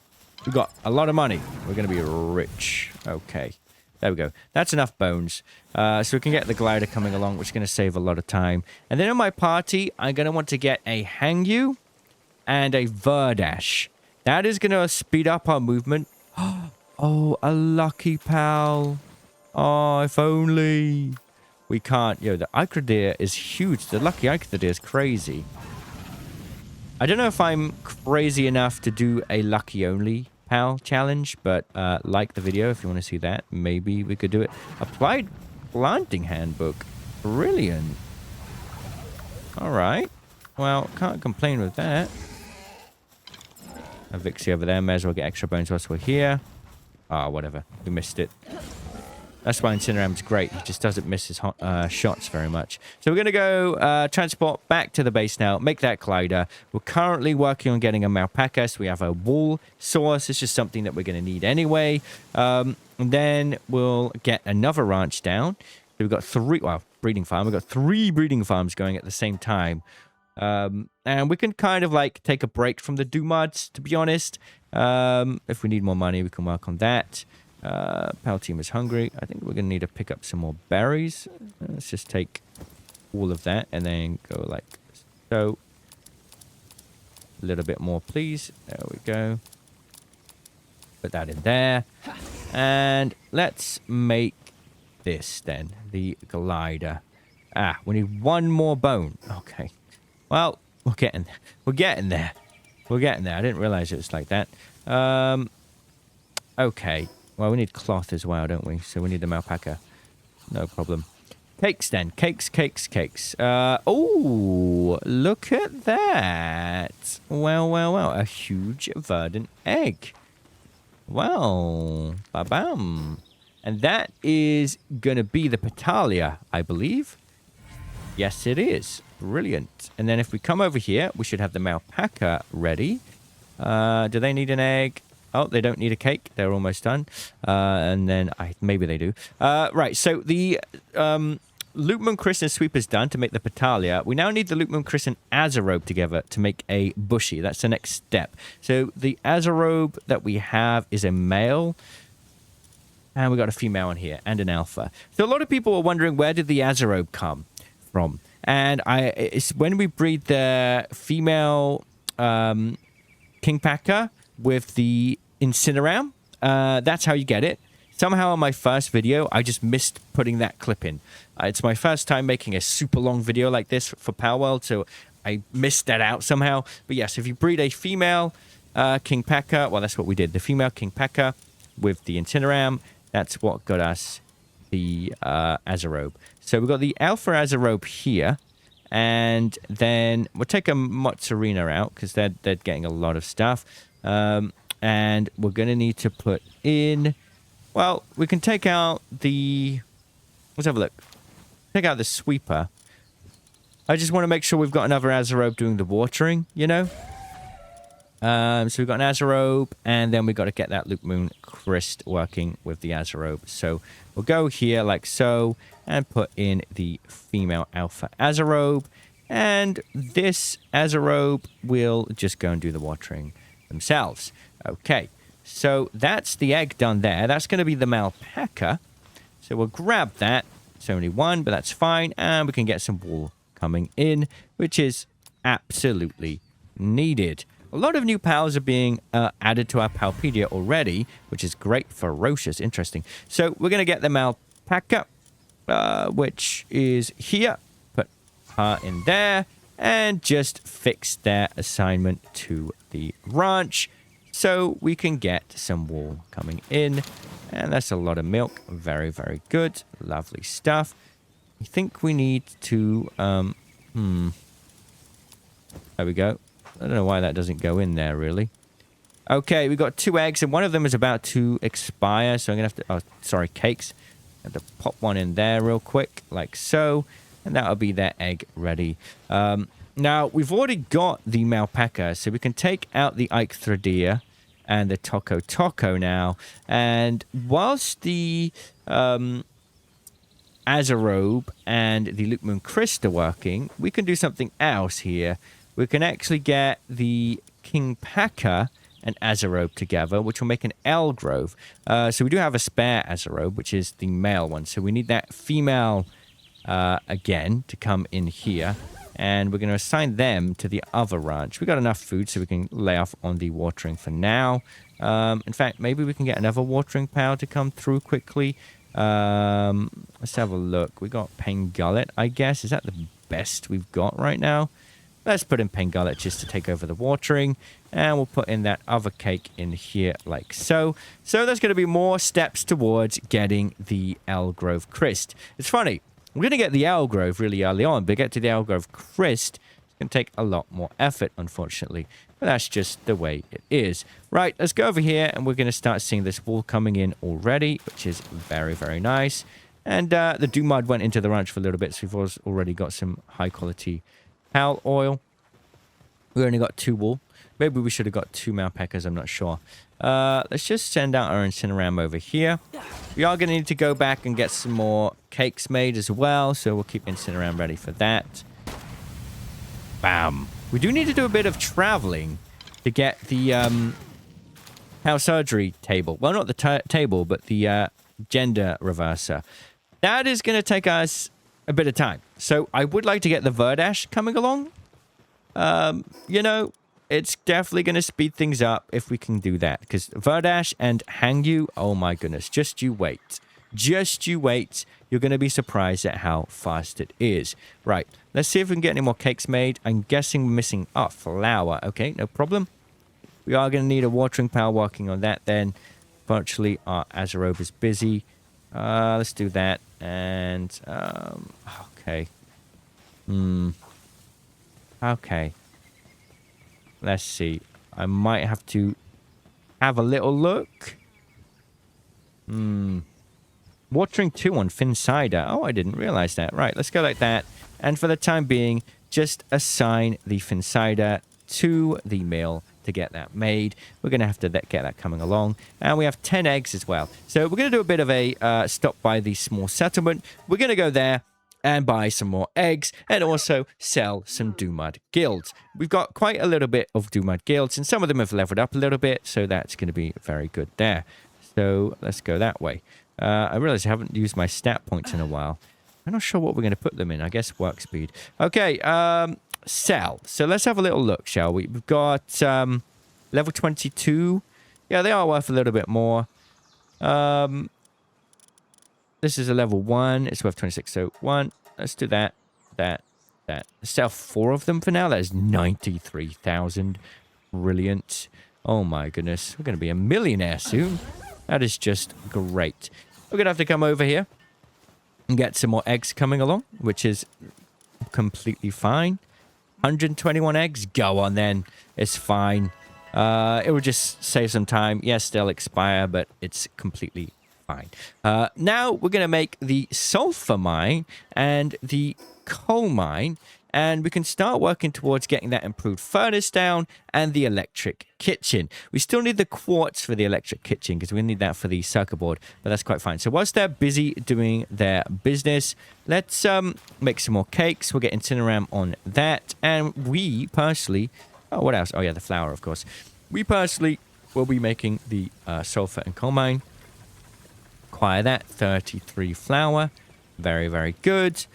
We've got a lot of money. We're going to be rich. Okay. There we go. That's enough bones. So we can get the glider coming along, which is going to save a lot of time. And then on my party, I'm going to want to get a Hangyu and a Verdash. That is going to speed up our movement. Oh, a lucky pal. Oh, if only. We can't. Yo, the Eikradir is huge. The lucky Eikradir is crazy. I don't know if I'm crazy enough to do a lucky only pal challenge, but like the video if you want to see that. Maybe we could do it. Applied planting handbook. Brilliant. All right. Well, can't complain with that. A Vixie over there. May as well get extra bones whilst we're here. Ah, whatever. We missed it. That's why Incineram's great. He just doesn't miss his shots very much. So we're going to go transport back to the base now. Make that glider. We're currently working on getting a Malpaca. So we have a wool source. It's just something that we're going to need anyway. And then we'll get another ranch down. So we've got 3... Well, breeding farm. We've got 3 breeding farms going at the same time. And we can kind of like take a break from the Doomads, to be honest. If we need more money, we can work on that. Pal team is hungry. I think we're going to need to pick up some more berries. Let's just take all of that and then go like so. A little bit more, please. There we go. Put that in there. And let's make this then. The glider. Ah, we need 1 more bone. Okay. Well, we're getting there. We're getting there. We're getting there. I didn't realize it was like that. Okay. Well, we need cloth as well, don't we? So we need the Malpaca. No problem. Cakes then. Cakes, cakes, cakes. Oh, look at that. Well, well, well. A huge verdant egg. Well, ba-bam. And that is going to be the Petalia, I believe. Yes, it is. Brilliant. And then if we come over here, we should have the Malpaca ready. Do they need an egg? Oh, they don't need a cake. They're almost done. And then maybe they do. Right, so the Lootmoon Chris and Sweep is done to make the Petalia. We now need the Lootmoon Chris and Azarobe together to make a Bushy. That's the next step. So the Azarobe that we have is a male. And we got a female in here and an alpha. So a lot of people are wondering, where did the Azarobe come from? And it's when we breed the female Kingpaca with the Incineram. That's how you get it. Somehow on my first video, I just missed putting that clip in. It's my first time making a super long video like this for Palworld, so I missed that out somehow. But yes, if you breed a female Kingpaca, well, that's what we did. The female Kingpaca with the Incineram, that's what got us the Azarobe. So we've got the Alpha Azarobe here. And then we'll take a mozzarella out because they're getting a lot of stuff. And we're going to need to put in... Well, we can take out the... Let's have a look. Take out the sweeper. I just want to make sure we've got another azarobe doing the watering, you know? So we've got an azarobe, and then we've got to get that Loop Moon Crest working with the azarobe. So we'll go here like so, and put in the female alpha azarobe. And this azarobe will just go and do the watering themselves. Okay, so that's the egg done there. That's going to be the alpaca. So we'll grab that. It's only one, but that's fine. And we can get some wool coming in, which is absolutely needed. A lot of new pals are being added to our Palpedia already, which is great. Ferocious. Interesting. So we're going to get the alpaca, which is here. Put her in there and just fix their assignment to the ranch so we can get some wool coming in. And that's a lot of milk. Very, very good. Lovely stuff. I think we need to... There we go. I don't know why that doesn't go in there, really. Okay, we've got 2 eggs, and one of them is about to expire, so I'm going to have to... Oh, sorry, cakes. I have to pop one in there real quick, like so, and that'll be their egg ready. Now, we've already got the alpaca, so we can take out the Eichthrodia and the Toco now, and whilst the... azarobe and the Loop Moon Crest are working, we can do something else here. We can actually get the King Packer and azarobe together, which will make an Elgrove. So we do have a spare azarobe, which is the male one. So we need that female again to come in here. And we're going to assign them to the other ranch. We've got enough food so we can lay off on the watering for now. In fact, maybe we can get another watering pal to come through quickly. Let's have a look. We got Pengullet, I guess. Is that the best we've got right now? Let's put in Pengullet just to take over the watering. And we'll put in that other cake in here like so. So there's going to be more steps towards getting the Elgrove Crest. It's funny. We're going to get the Elgrove really early on, but to get to the Elgrove Crest, it's going to take a lot more effort, unfortunately. But that's just the way it is. Right, let's go over here, and we're going to start seeing this wool coming in already, which is very, very nice. And the Doomud went into the ranch for a little bit, so we've already got some high-quality pal oil. We only got 2 wool. Maybe we should have got 2 alpacas, I'm not sure. Let's just send out our Incineram over here. We are going to need to go back and get some more cakes made as well, so we'll keep Incineram ready for that. Bam. We do need to do a bit of traveling to get the house surgery table. Well, not the table, but the gender reverser. That is going to take us a bit of time. So I would like to get the Verdash coming along. You know, it's definitely going to speed things up if we can do that. Because Verdash and Hangyu, oh my goodness, just you wait. Just you wait. You're going to be surprised at how fast it is. Right, let's see if we can get any more cakes made. I'm guessing we're missing flour. Okay, no problem. We are going to need a watering pal working on that then. Virtually, our azarobe is busy. Let's do that. And, okay. Okay. Let's see. I might have to have a little look. Watering 2 on Fin Cider. Oh, I didn't realize that. Right, let's go like that. And for the time being, just assign the Fin Cider to the mill to get that made. We're going to have to get that coming along. And we have 10 eggs as well. So we're going to do a bit of a stop by the small settlement. We're going to go there and buy some more eggs and also sell some Doomud guilds. We've got quite a little bit of Doomud guilds, and some of them have leveled up a little bit, so that's going to be very good there. So let's go that way. I realize I haven't used my stat points in a while. I'm not sure what we're going to put them in. I guess work speed. Okay, sell. So let's have a little look, shall we? We've got level 22. Yeah, they are worth a little bit more. This is a level 1. It's worth 26. So 1. Let's do that. Let's sell 4 of them for now. That is 93,000. Brilliant. Oh my goodness. We're going to be a millionaire soon. That is just great. We're going to have to come over here and get some more eggs coming along, which is completely fine. 121 eggs? Go on then. It's fine. It will just save some time. Yes, they'll expire, but it's completely fine. Now we're going to make the sulfur mine and the coal mine, and we can start working towards getting that improved furnace down and the electric kitchen. We still need the quartz for the electric kitchen because we need that for the circuit board, but that's quite fine. So whilst they're busy doing their business, let's make some more cakes. We'll get Incineram on that, and we personally... Oh, what else? Oh, yeah, the flour, of course. We personally will be making the sulfur and coal mine. Acquire that. 33 flour. Very, very good.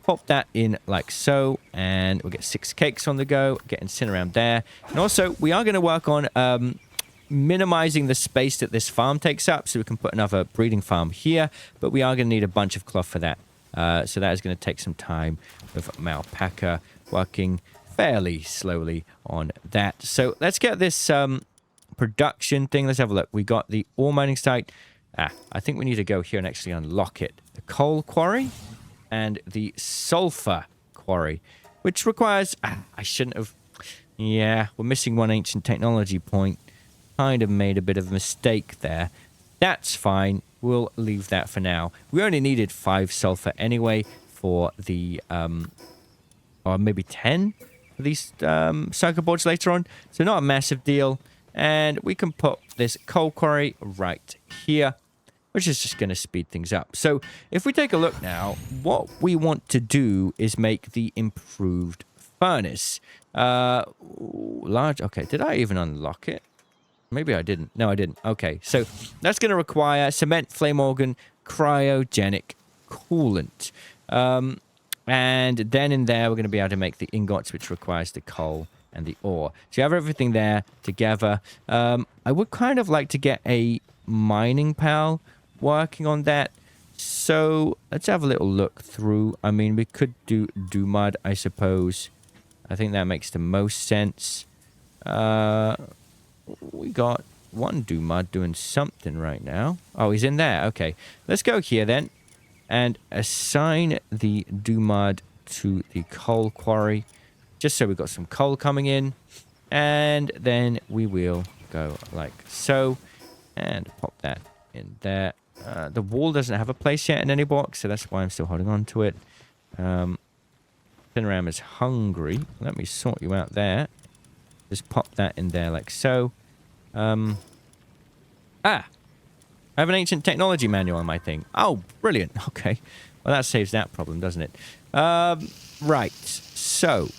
Pop that in like so, and we'll get 6 cakes on the go. Get Incineram there. And also, we are going to work on minimizing the space that this farm takes up, so we can put another breeding farm here, but we are going to need a bunch of cloth for that. So that is going to take some time with Malpaca working fairly slowly on that. So let's get this production thing. Let's have a look. We got the ore mining site. I think we need to go here and actually unlock it. The coal quarry and the sulfur quarry, which requires... I shouldn't have... Yeah, we're missing one ancient technology point. Kind of made a bit of a mistake there. That's fine. We'll leave that for now. We only needed 5 sulfur anyway for the... or maybe 10 for these circuit boards later on. So not a massive deal. And we can put this coal quarry right here, which is just going to speed things up. So if we take a look now, what we want to do is make the improved furnace. Large. Okay, did I even unlock it? Maybe I didn't. No, I didn't. Okay, so that's going to require cement, flame organ, cryogenic coolant. And then in there, we're going to be able to make the ingots, which requires the coal and the ore. So you have everything there together. I would kind of like to get a mining pal working on that. So let's have a little look through. I mean, we could do mud, I suppose. I think that makes the most sense. We got one mud doing something right now. Oh, he's in there. Okay, let's go here then and assign the mud to the coal quarry, just so we've got some coal coming in. And then we will go like so and pop that in there. The wall doesn't have a place yet in any box, so that's why I'm still holding on to it. Incineram is hungry. Let me sort you out there. Just pop that in there like so. I have an ancient technology manual on my thing. Oh, brilliant. Okay. Well, that saves that problem, doesn't it? Right. So,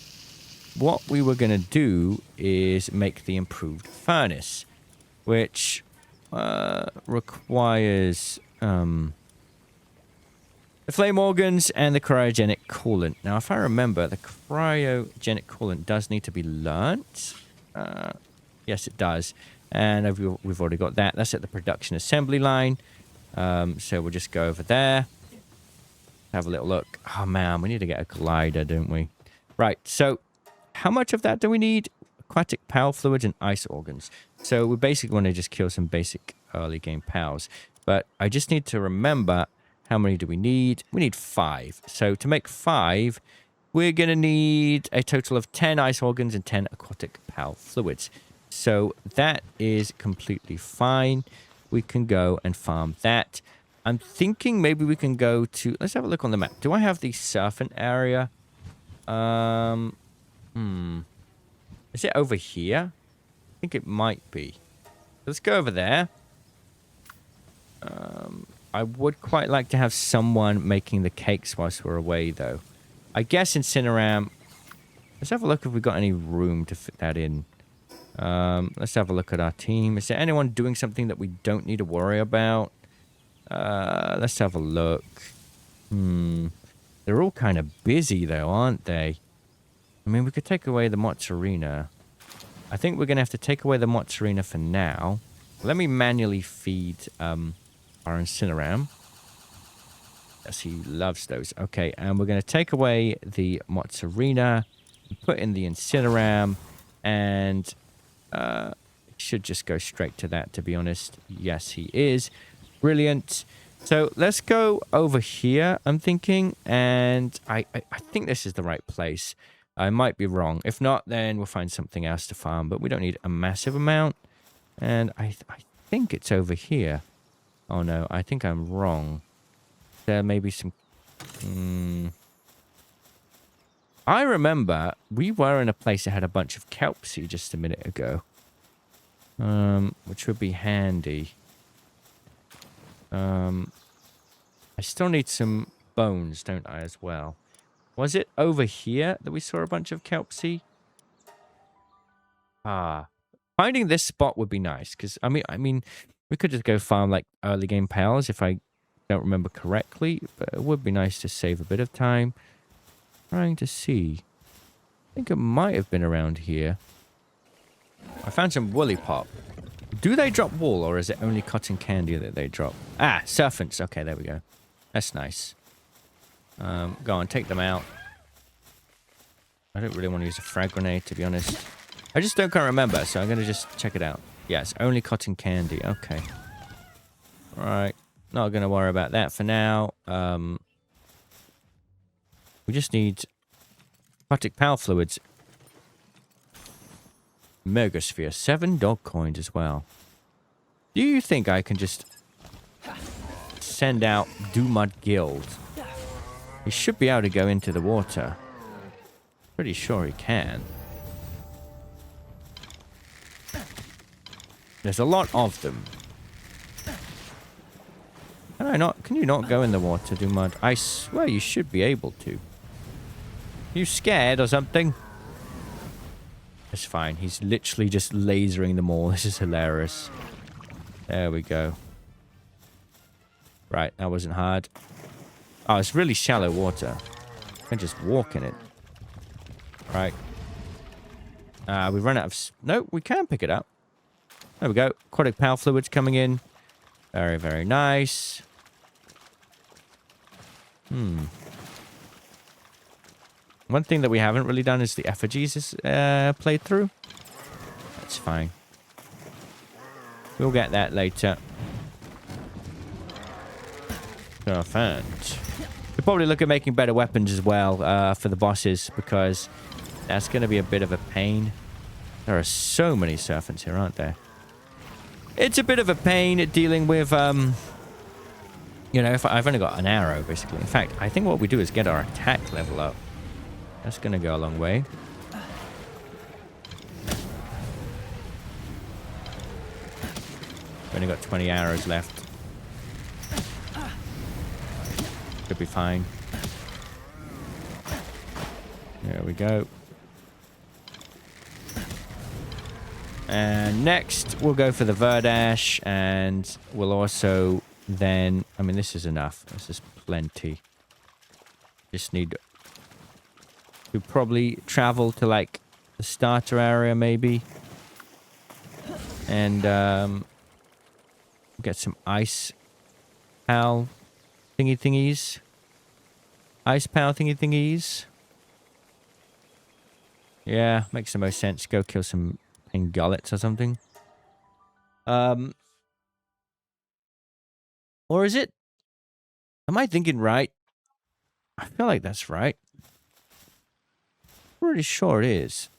what we were going to do is make the improved furnace, which requires the flame organs and the cryogenic coolant. Now, if I remember, the cryogenic coolant does need to be learnt. Yes, it does. And we've already got that. That's at the production assembly line. So we'll just go over there. Have a little look. Oh, man, we need to get a glider, don't we? Right, so how much of that do we need? Aquatic power fluids and ice organs. So we basically want to just kill some basic early game pals. But I just need to remember, how many do we need? We need 5. So to make 5, we're going to need a total of 10 ice organs and 10 aquatic power fluids. So that is completely fine. We can go and farm that. I'm thinking maybe we can go to... Let's have a look on the map. Do I have the surfing area? Is it over here? I think it might be. Let's go over there. I would quite like to have someone making the cakes whilst we're away, though. I guess Incineram... Let's have a look if we've got any room to fit that in. Let's have a look at our team. Is there anyone doing something that we don't need to worry about? Let's have a look. They're all kind of busy, though, aren't they? I mean, we could take away the Mozzarina. I think we're going to have to take away the Mozzarina for now. Let me manually feed our Incineram. Yes, he loves those. Okay, and we're going to take away the Mozzarina, put in the Incineram, and should just go straight to that, to be honest. Yes, he is. Brilliant. So let's go over here, I'm thinking, and I think this is the right place. I might be wrong. If not, then we'll find something else to farm, but we don't need a massive amount. And I think it's over here. Oh no, I think I'm wrong. There may be some... I remember we were in a place that had a bunch of kelpsie just a minute ago. Which would be handy. I still need some bones, don't I, as well? Was it over here that we saw a bunch of kelpsie? Ah. Finding this spot would be nice, because, I mean, we could just go farm, like, early game pals if I don't remember correctly, but it would be nice to save a bit of time. Trying to see. I think it might have been around here. I found some woolly pop. Do they drop wool, or is it only cotton candy that they drop? Ah, serpents. Okay, there we go. That's nice. Go on, take them out. I don't really want to use a frag grenade, to be honest. I just can't remember, so I'm going to just check it out. Yes, only cotton candy. Okay. Alright. Not going to worry about that for now. We just need aquatic power fluids. Megasphere. 7 dog coins as well. Do you think I can just send out Dumud Guild? He should be able to go into the water. Pretty sure he can. There's a lot of them. Can you not go in the water, Dumud? I swear you should be able to. You scared or something? It's fine. He's literally just lasering them all. This is hilarious. There we go. Right, that wasn't hard. Oh, it's really shallow water. I can just walk in it. Right. We've run out of... No, we can pick it up. There we go. Aquatic power fluids coming in. Very, very nice. One thing that we haven't really done is the effigies playthrough. That's fine. We'll get that later. Perfect. We'll probably look at making better weapons as well for the bosses, because that's going to be a bit of a pain. There are so many serpents here, aren't there? It's a bit of a pain dealing with, you know, if I've only got an arrow, basically. In fact, I think what we do is get our attack level up. That's going to go a long way. We've only got 20 arrows left. Should be fine. There we go. And next, we'll go for the Verdash, and we'll also then... I mean, this is enough. This is plenty. Just need to probably travel to, like, the starter area, maybe. And get some ice pal thingies. Ice pal thingies. Yeah, makes the most sense. Go kill some gullets or something. Or is it? Am I thinking right? I feel like that's right. Pretty sure it is.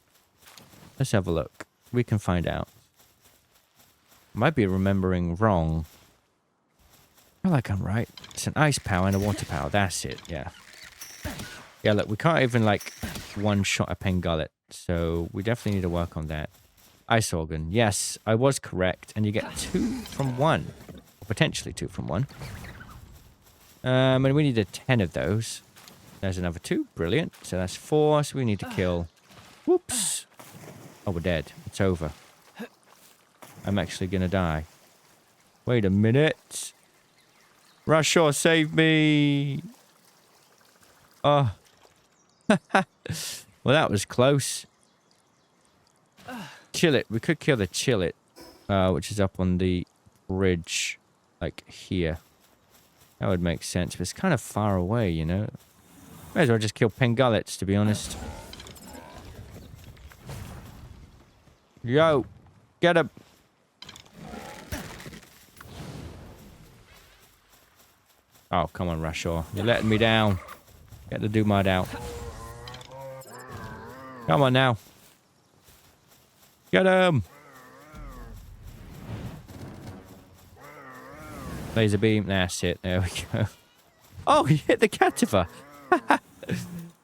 Let's have a look. We can find out. Might be remembering wrong. I feel like I'm right. It's an ice power and a water power. That's it. Yeah. Yeah, look, we can't even, like, one-shot a Pengullet. So we definitely need to work on that. Ice Organ. Yes, I was correct. And you get 2 from 1. Or potentially 2 from 1. And we needed 10 of those. There's another 2. Brilliant. So that's 4. So we need to kill... Whoops. Oh, we're dead. It's over. I'm actually going to die. Wait a minute. Rushor, save me. Oh. Well, that was close. Chillet. We could kill the Chillet, which is up on the bridge, like here. That would make sense, but it's kind of far away, you know. May as well just kill Pengullets, to be honest. Yo, get him. Oh, come on, Rashor. You're letting me down. Get the Dumad out. Come on now. Get him! Laser beam. That's it. There we go. Oh, he hit the Cativar.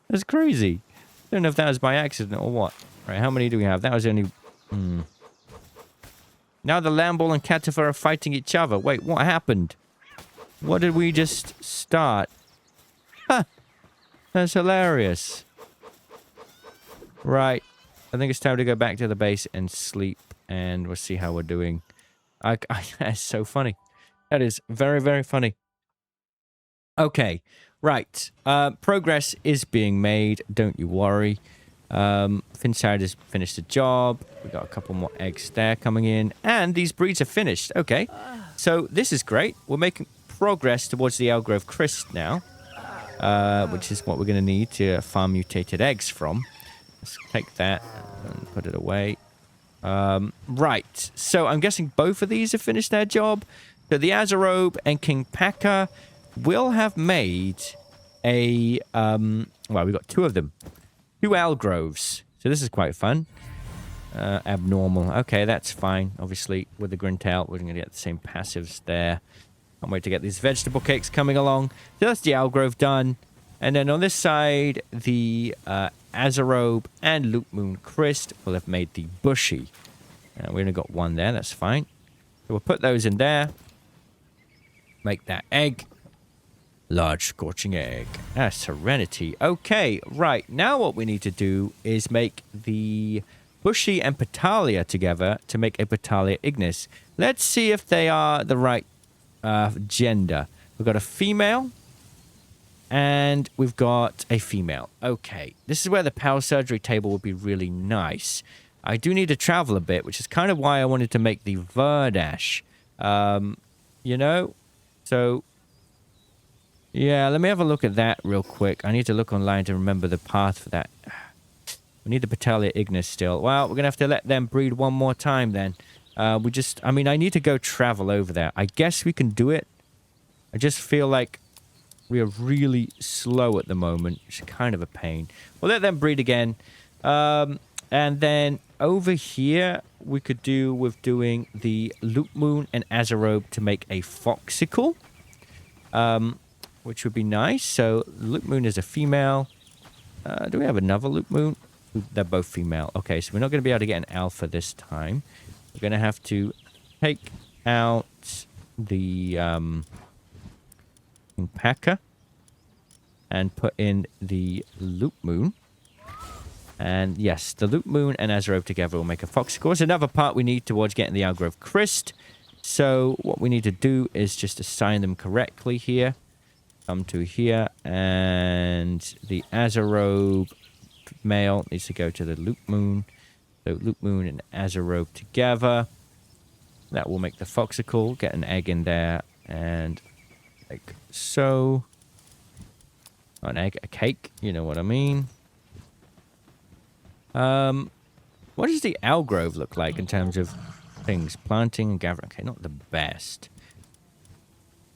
That's crazy. Don't know if that was by accident or what. Right, how many do we have? That was only... Now the Lamball and Cativar are fighting each other. Wait, what happened? What did we just start? Ha! That's hilarious. Right. I think it's time to go back to the base and sleep. And we'll see how we're doing. That's so funny. That is very, very funny. Okay. Right. Progress is being made. Don't you worry. Finside has finished the job. We got a couple more eggs there coming in. And these breeds are finished. Okay. So this is great. We're making progress towards the Elgrove Crest now. Which is what we're going to need to farm mutated eggs from. Let's take that and put it away. Right. So I'm guessing both of these have finished their job. So the Azarobe and King Paka will have made a... well, we've got two of them. 2 Algroves. So this is quite fun. Abnormal. Okay, that's fine. Obviously, with the Grintail, we're going to get the same passives there. Can't wait to get these vegetable cakes coming along. So that's the Algrove done. And then on this side, the Azarobe and Loop Moon Christ will have made the Bushy. We only got one there. That's fine. So we'll put those in there. Make that egg. Large scorching egg. Ah, Serenity. Okay, right. Now what we need to do is make the Bushy and Petalia together to make a Petalia Ignis. Let's see if they are the right gender. We've got a female and we've got a female. Okay, this is where the power surgery table would be really nice. I do need to travel a bit, which is kind of why I wanted to make the Verdash. You know? So... yeah, let me have a look at that real quick. I need to look online to remember the path for that. We need the Petalia Ignis still. Well, we're going to have to let them breed one more time then. I need to go travel over there. I guess we can do it. I just feel like we are really slow at the moment. It's kind of a pain. We'll let them breed again. And then over here, we could do with doing the Loop Moon and Azarobe to make a Foxicle. Which would be nice. So, Loop Moon is a female. Do we have another Loop Moon? They're both female. Okay, so we're not going to be able to get an alpha this time. We're going to have to take out the Packer and put in the Loop Moon. And yes, the Loop Moon and Azarobe together will make a Foxicle. There's another part we need towards getting the Algrove Christ. So, what we need to do is just assign them correctly here. Come to here, and the Azarobe male needs to go to the Loop Moon. So Loop Moon and Azarobe together. That will make the Foxicle. Get an egg in there, and like so. Not an egg, a cake. You know what I mean. What does the Algrove look like in terms of things? Planting and gathering. Okay, not the best.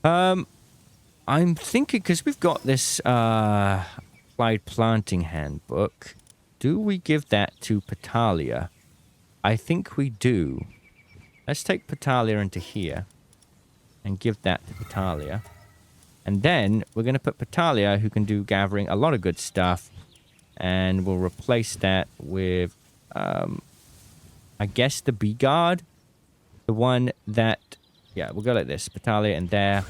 I'm thinking, because we've got this applied planting handbook, do we give that to Petalia? I think we do. Let's take Petalia into here and give that to Petalia. And then we're going to put Petalia, who can do gathering, a lot of good stuff. And we'll replace that with, I guess, the Bee Guard. The one that, yeah, we'll go like this. Petalia in there.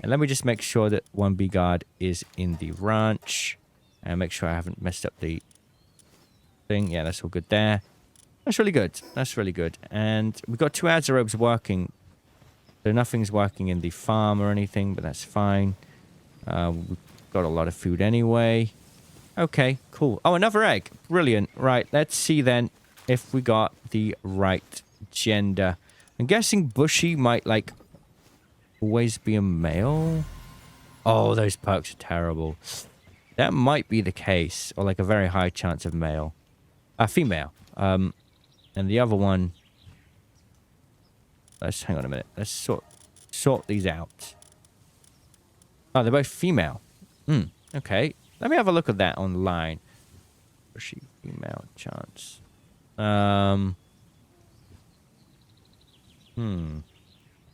And let me just make sure that one Bee Guard is in the ranch. And make sure I haven't messed up the thing. Yeah, that's all good there. That's really good. That's really good. And we've got 2 Azarobes working. So nothing's working in the farm or anything, but that's fine. We've got a lot of food anyway. Okay, cool. Oh, another egg. Brilliant. Right, let's see then if we got the right gender. I'm guessing Bushy might, like, always be a male. Oh, those perks are terrible. That might be the case, or like a very high chance of male. Female. And the other one... let's hang on a minute. Let's sort these out. Oh, they're both female. Hmm. Okay. Let me have a look at that online. Bushy female chance.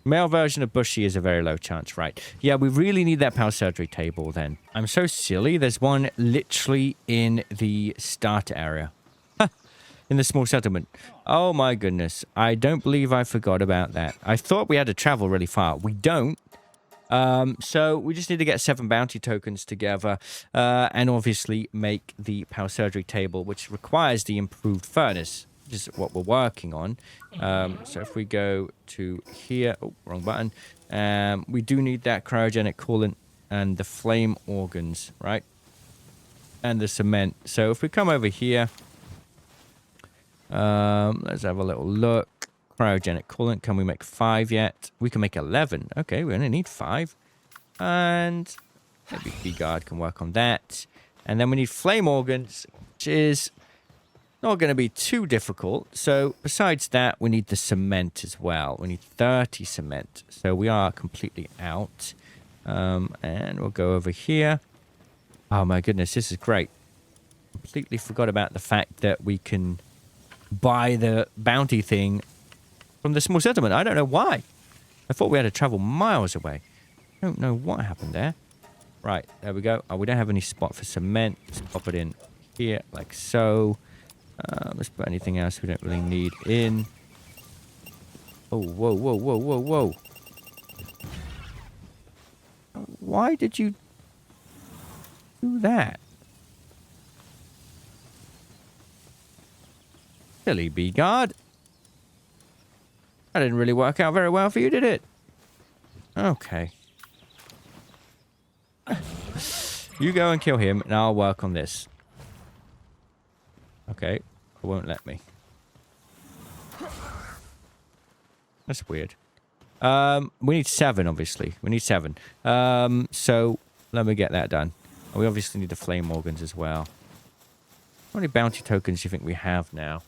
Male version of Bushy is a very low chance, right? Yeah, we really need that power surgery table then. I'm so silly. There's one literally in the starter area. In the small settlement. Oh my goodness. I don't believe I forgot about that. I thought we had to travel really far. We don't. So we just need to get 7 bounty tokens together and obviously make the power surgery table, which requires the improved furnace, which is what we're working on. So if we go to here, oh, wrong button. We do need that cryogenic coolant and the flame organs, right? And the cement. So if we come over here, let's have a little look. Cryogenic coolant. Can we make 5 yet? We can make 11. Okay, we only need 5. And maybe B-Guard can work on that. And then we need flame organs, which is not going to be too difficult. So besides that, we need the cement as well. We need 30 cement. So we are completely out. And we'll go over here. Oh my goodness, this is great. Completely forgot about the fact that we can buy the bounty thing from the small settlement. I don't know why. I thought we had to travel miles away. I don't know what happened there. Right, there we go. Oh, we don't have any spot for cement. Let's pop it in here, like so. Let's put anything else we don't really need in. Oh, whoa, whoa, whoa, whoa, whoa. Why did you do that? Silly B-Guard. That didn't really work out very well for you, did it? Okay. You go and kill him, and I'll work on this. Okay. It won't let me. That's weird. We need 7, obviously. We need 7. So, let me get that done. And we obviously need the flame organs as well. How many bounty tokens do you think we have now?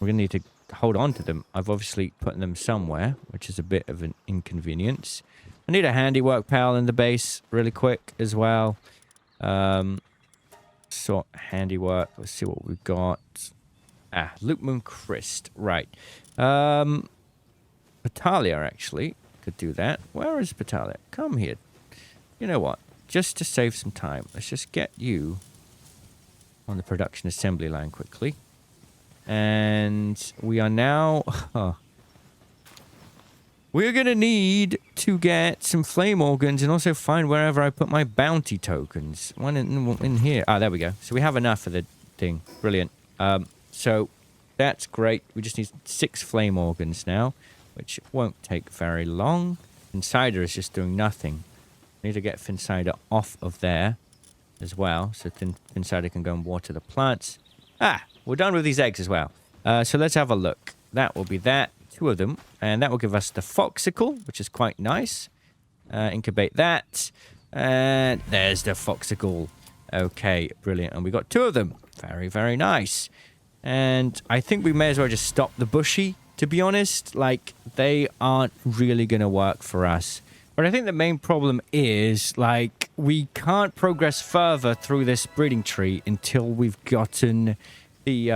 We're going to need to hold on to them. I've obviously put them somewhere, which is a bit of an inconvenience. I need a handiwork pal in the base really quick as well. Sort handiwork. Let's see what we've got. Loop Moon Christ. Right. Patalia actually could do that. Where is Patalia? Come here. You know what? Just to save some time, let's just get you on the production assembly line quickly. And we are now... we are going to need to get some flame organs and also find wherever I put my bounty tokens. One in here. There we go. So we have enough for the thing. Brilliant. So that's great. We just need 6 flame organs now, which won't take very long. Insider is just doing nothing. I need to get Finsider off of there as well, so Finsider can go and water the plants. We're done with these eggs as well. So let's have a look. That will be that. 2 of them. And that will give us the foxicle, which is quite nice. Incubate that. And there's the foxicle. Okay, brilliant. And we got 2 of them. Very, very nice. And I think we may as well just stop the bushy, to be honest. Like, they aren't really going to work for us. But I think the main problem is, like, we can't progress further through this breeding tree until we've gotten the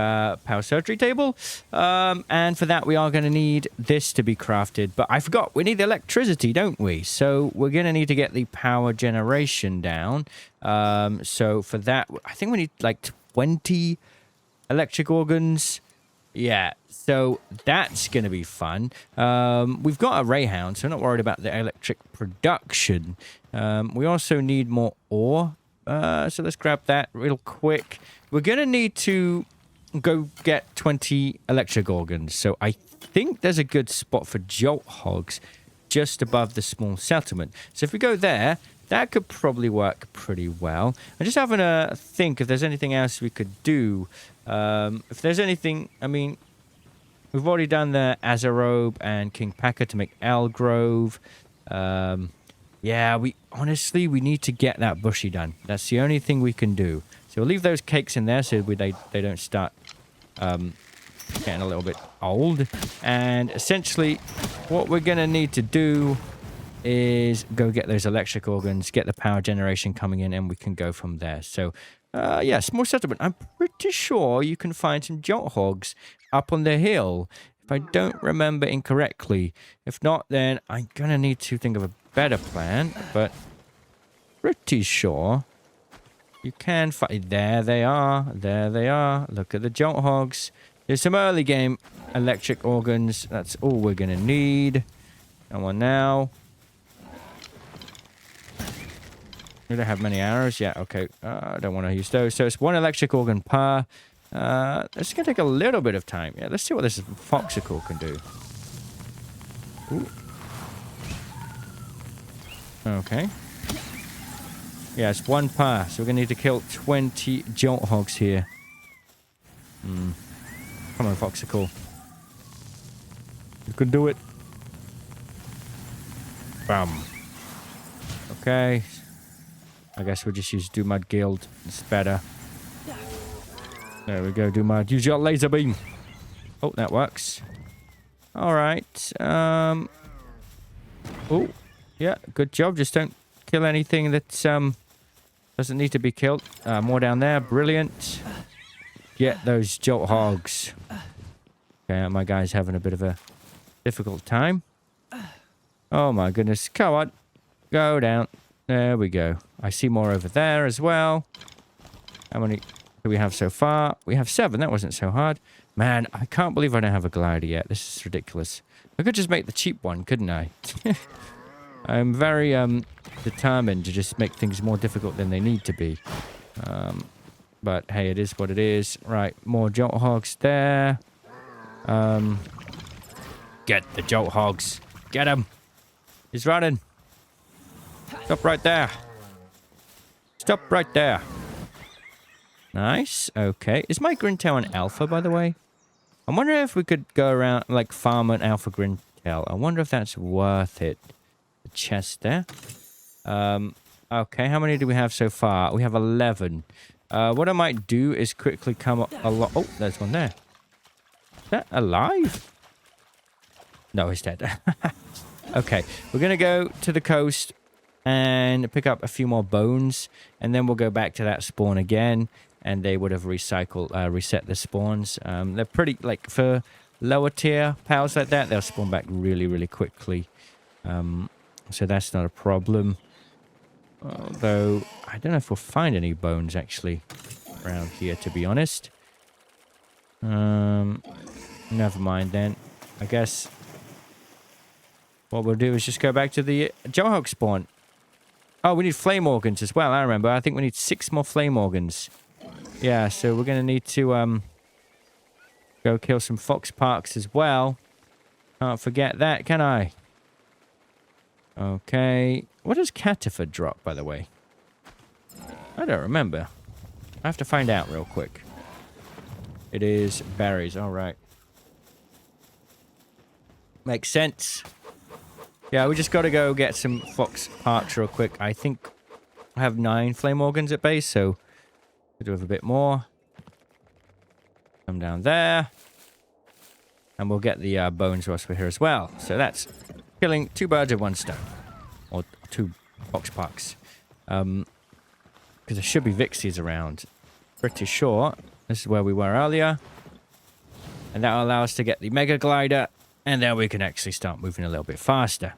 power surgery table. And for that, we are going to need this to be crafted. But I forgot, we need the electricity, don't we? So we're going to need to get the power generation down. So for that, I think we need like 20 electric organs. Yeah, so that's going to be fun. We've got a Rayhound, so I'm not worried about the electric production. We also need more ore. So let's grab that real quick. We're going to need to go get 20 electric organs. So I think there's a good spot for jolt hogs just above the small settlement. So if we go there, that could probably work pretty well. I'm just having a think if there's anything else we could do. If there's anything, I mean, we've already done the Azarobe and King Packer to make Elgrove. Yeah, we need to get that bushy done. That's the only thing we can do. So we'll leave those cakes in there so they don't start getting a little bit old. And essentially, what we're going to need to do is go get those electric organs, get the power generation coming in, and we can go from there. So, yeah, small settlement. I'm pretty sure you can find some jolt hogs up on the hill, if I don't remember incorrectly. If not, then I'm going to need to think of a better plan, but pretty sure you can find... There they are. There they are. Look at the jolt hogs. There's some early game electric organs. That's all we're going to need. Come on now. We don't have many arrows. Yeah, okay. I don't want to use those. So it's one electric organ per. It's going to take a little bit of time. Yeah, let's see what this foxicle can do. Ooh. Okay. Yeah, it's one per. So we're going to need to kill 20 jolt hogs here. Come on, foxicle. You can do it. Bam. Okay. I guess we'll just use Dumud Guild. It's better. There we go, Dumud. Use your laser beam. Oh, that works. Alright. Oh, yeah, good job. Just don't kill anything that doesn't need to be killed. More down there. Brilliant. Get those jolt hogs. Okay, my guy's having a bit of a difficult time. Oh my goodness. Come on. Go down. There we go. I see more over there as well. How many do we have so far? We have 7. That wasn't so hard. Man, I can't believe I don't have a glider yet. This is ridiculous. I could just make the cheap one, couldn't I? I'm very determined to just make things more difficult than they need to be. But hey, it is what it is. Right, more jolt hogs there. Get the jolt hogs. Get him. He's running. Stop right there. Stop right there. Nice. Okay. Is my Grintail an alpha, by the way? I wonder if we could go around, like, farm an alpha Grintail. I wonder if that's worth it. The chest there. Okay. How many do we have so far? We have 11. What I might do is quickly come up a lot. Oh, there's one there. Is that alive? No, it's dead. Okay. We're going to go to the coast and pick up a few more bones, and then we'll go back to that spawn again, and they would have reset the spawns. They're pretty, like, for lower tier pals like that, they'll spawn back really, really quickly. So that's not a problem. Although, I don't know if we'll find any bones, actually, around here, to be honest. Never mind, then. I guess what we'll do is just go back to the jolt hog spawn. Oh, we need flame organs as well, I remember. I think we need 6 more flame organs. Yeah, so we're going to need to go kill some fox parks as well. Can't forget that, can I? Okay. What does Catifa drop, by the way? I don't remember. I have to find out real quick. It is berries, alright. Makes sense. Yeah, we just got to go get some fox parks real quick. I think I have 9 flame organs at base, so we'll do with a bit more. Come down there. And we'll get the bones whilst we're here as well. So that's killing 2 birds with 1 stone. Or 2 fox parks. Because there should be Vixies around. Pretty sure. This is where we were earlier. And that will allow us to get the Mega Glider. And then we can actually start moving a little bit faster.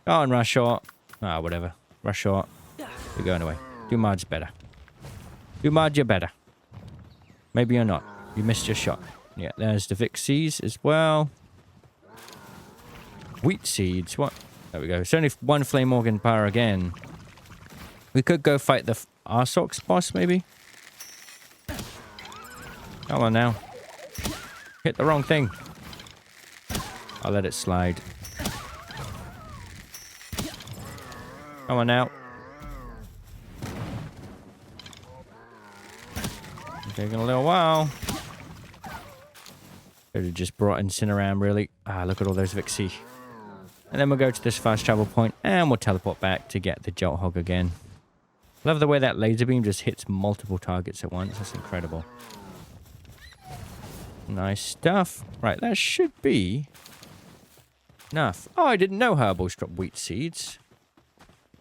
Go on, rush short. Ah, whatever. Rush short. You're going away. Dumud's better. Dumud, you're better. Maybe you're not. You missed your shot. Yeah, there's the Vixies as well. Wheat seeds. What? There we go. It's only 1 flame organ power again. We could go fight the Arsox boss, maybe. Come on now. Hit the wrong thing. I'll let it slide. Come on now. Taking a little while. Could have just brought Incineram, really. Ah, look at all those Vixie. And then we'll go to this fast travel point, and we'll teleport back to get the Jolt Hog again. Love the way that laser beam just hits multiple targets at once. That's incredible. Nice stuff. Right, that should be enough. Oh, I didn't know herbals drop wheat seeds.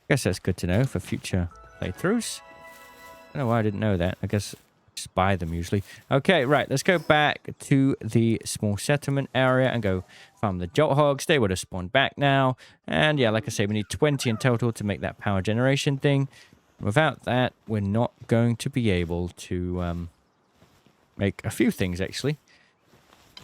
Guess that's good to know for future playthroughs. I don't know why I didn't know that. I guess just buy them usually. Okay, right. Let's go back to the small settlement area and go farm the jolt hogs. They would have spawned back now. And yeah, like I say, we need 20 in total to make that power generation thing. Without that, we're not going to be able to make a few things, actually.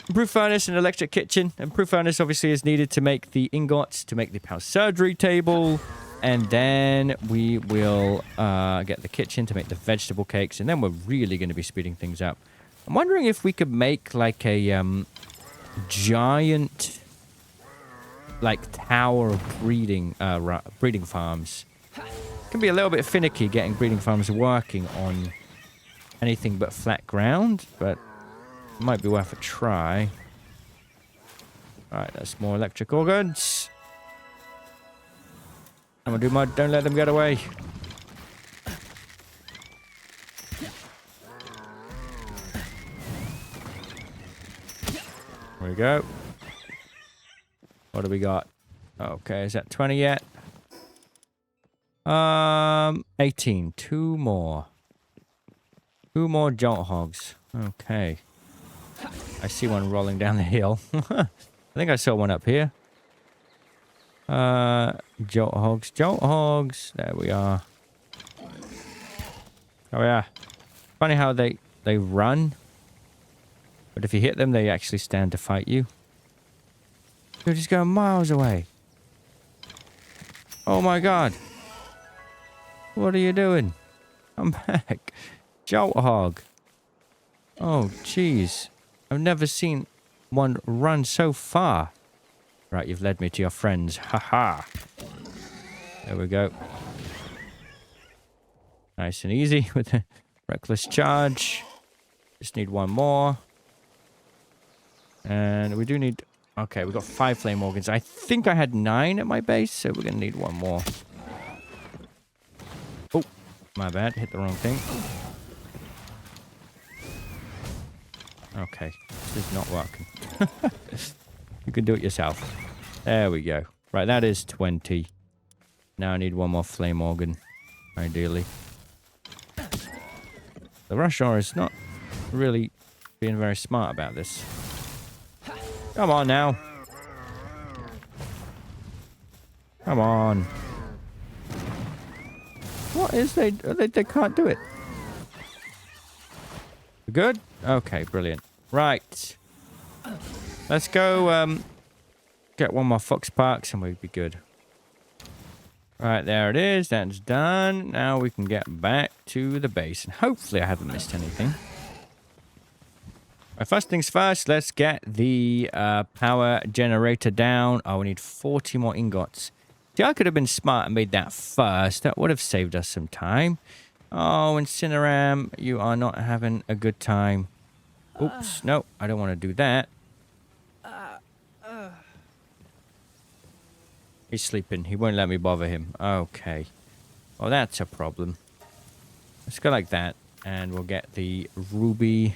Improved furnace and electric kitchen. Improved furnace obviously is needed to make the ingots, to make the power surgery table. And then we will get the kitchen to make the vegetable cakes. And then we're really going to be speeding things up. I'm wondering if we could make like a giant like tower of breeding farms. It can be a little bit finicky getting breeding farms working on anything but flat ground. But it might be worth a try. Alright, that's more electric organs. I'm gonna do my... Don't let them get away. There we go. What do we got? Okay, is that 20 yet? 18. Two more. Two more jolt hogs. Okay. I see one rolling down the hill. I think I saw one up here. Jolt hogs. Jolt hogs. There we are. Oh yeah. Funny how they run. But if you hit them, they actually stand to fight you. They're just going miles away. Oh my god. What are you doing? I'm back. Jolt hog. Oh jeez. I've never seen one run so far. Right, you've led me to your friends. Haha. There we go. Nice and easy with a reckless charge. Just need one more. And we do need... Okay, we've got 5 flame organs. I think I had 9 at my base, so we're going to need one more. Oh, my bad. Hit the wrong thing. Okay, this is not working. You can do it yourself. There we go. Right, that is 20. Now I need one more flame organ, ideally. The rush hour is not really being very smart about this. Come on now. Come on. What is they can't do it. Good? Okay, brilliant. Right. Let's go get one more fox parks and we'll be good. Right, there it is. That's done. Now we can get back to the base. And hopefully I haven't missed anything. Right, first things first, let's get the power generator down. Oh, we need 40 more ingots. See, I could have been smart and made that first. That would have saved us some time. Oh, Incineram, you are not having a good time. Oops, no, I don't want to do that. He's sleeping. He won't let me bother him. Okay. Well, that's a problem. Let's go like that. And we'll get the ruby.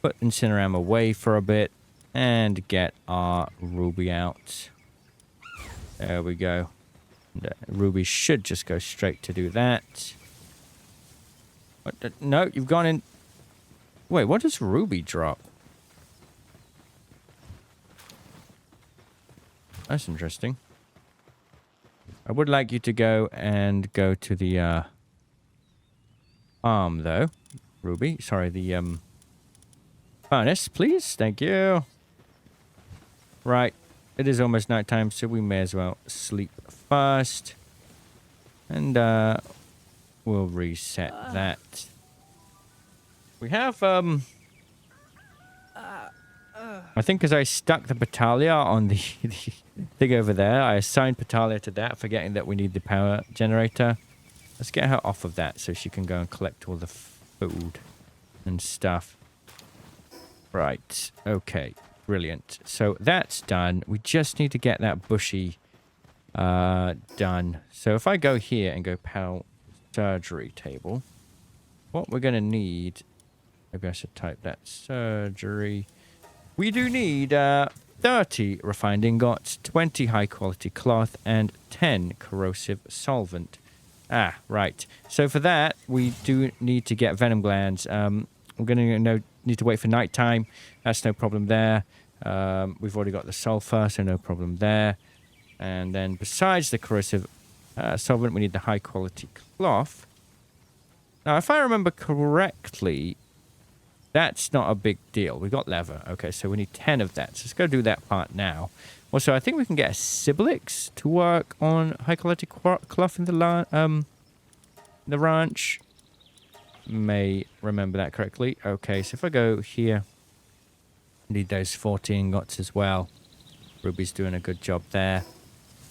Put Incineram away for a bit. And get our ruby out. There we go. And, ruby should just go straight to do that. What, no, you've gone in... Wait, what does ruby drop? That's interesting. I would like you to go to the farm though. Ruby, sorry, the furnace, please. Thank you. Right. It is almost nighttime, so we may as well sleep first. And we'll reset that. We have I think because I stuck the Battalia on the thing over there, I assigned Battalia to that, forgetting that we need the power generator. Let's get her off of that so she can go and collect all the food and stuff. Right. Okay. Brilliant. So that's done. We just need to get that bushy done. So if I go here and go power surgery table, what we're going to need... Maybe I should type that surgery... We do need 30 refined ingots, 20 high-quality cloth, and 10 corrosive solvent. Ah, right. So for that, we do need to get venom glands. We're going to need to wait for nighttime. That's no problem there. We've already got the sulfur, so no problem there. And then besides the corrosive solvent, we need the high-quality cloth. Now, if I remember correctly, that's not a big deal. We got leather. Okay, so we need 10 of that. So let's go do that part now. Also, I think we can get a Siblix to work on high-quality cloth in the ranch. May remember that correctly. Okay, so if I go here, need those 14 ingots as well. Ruby's doing a good job there.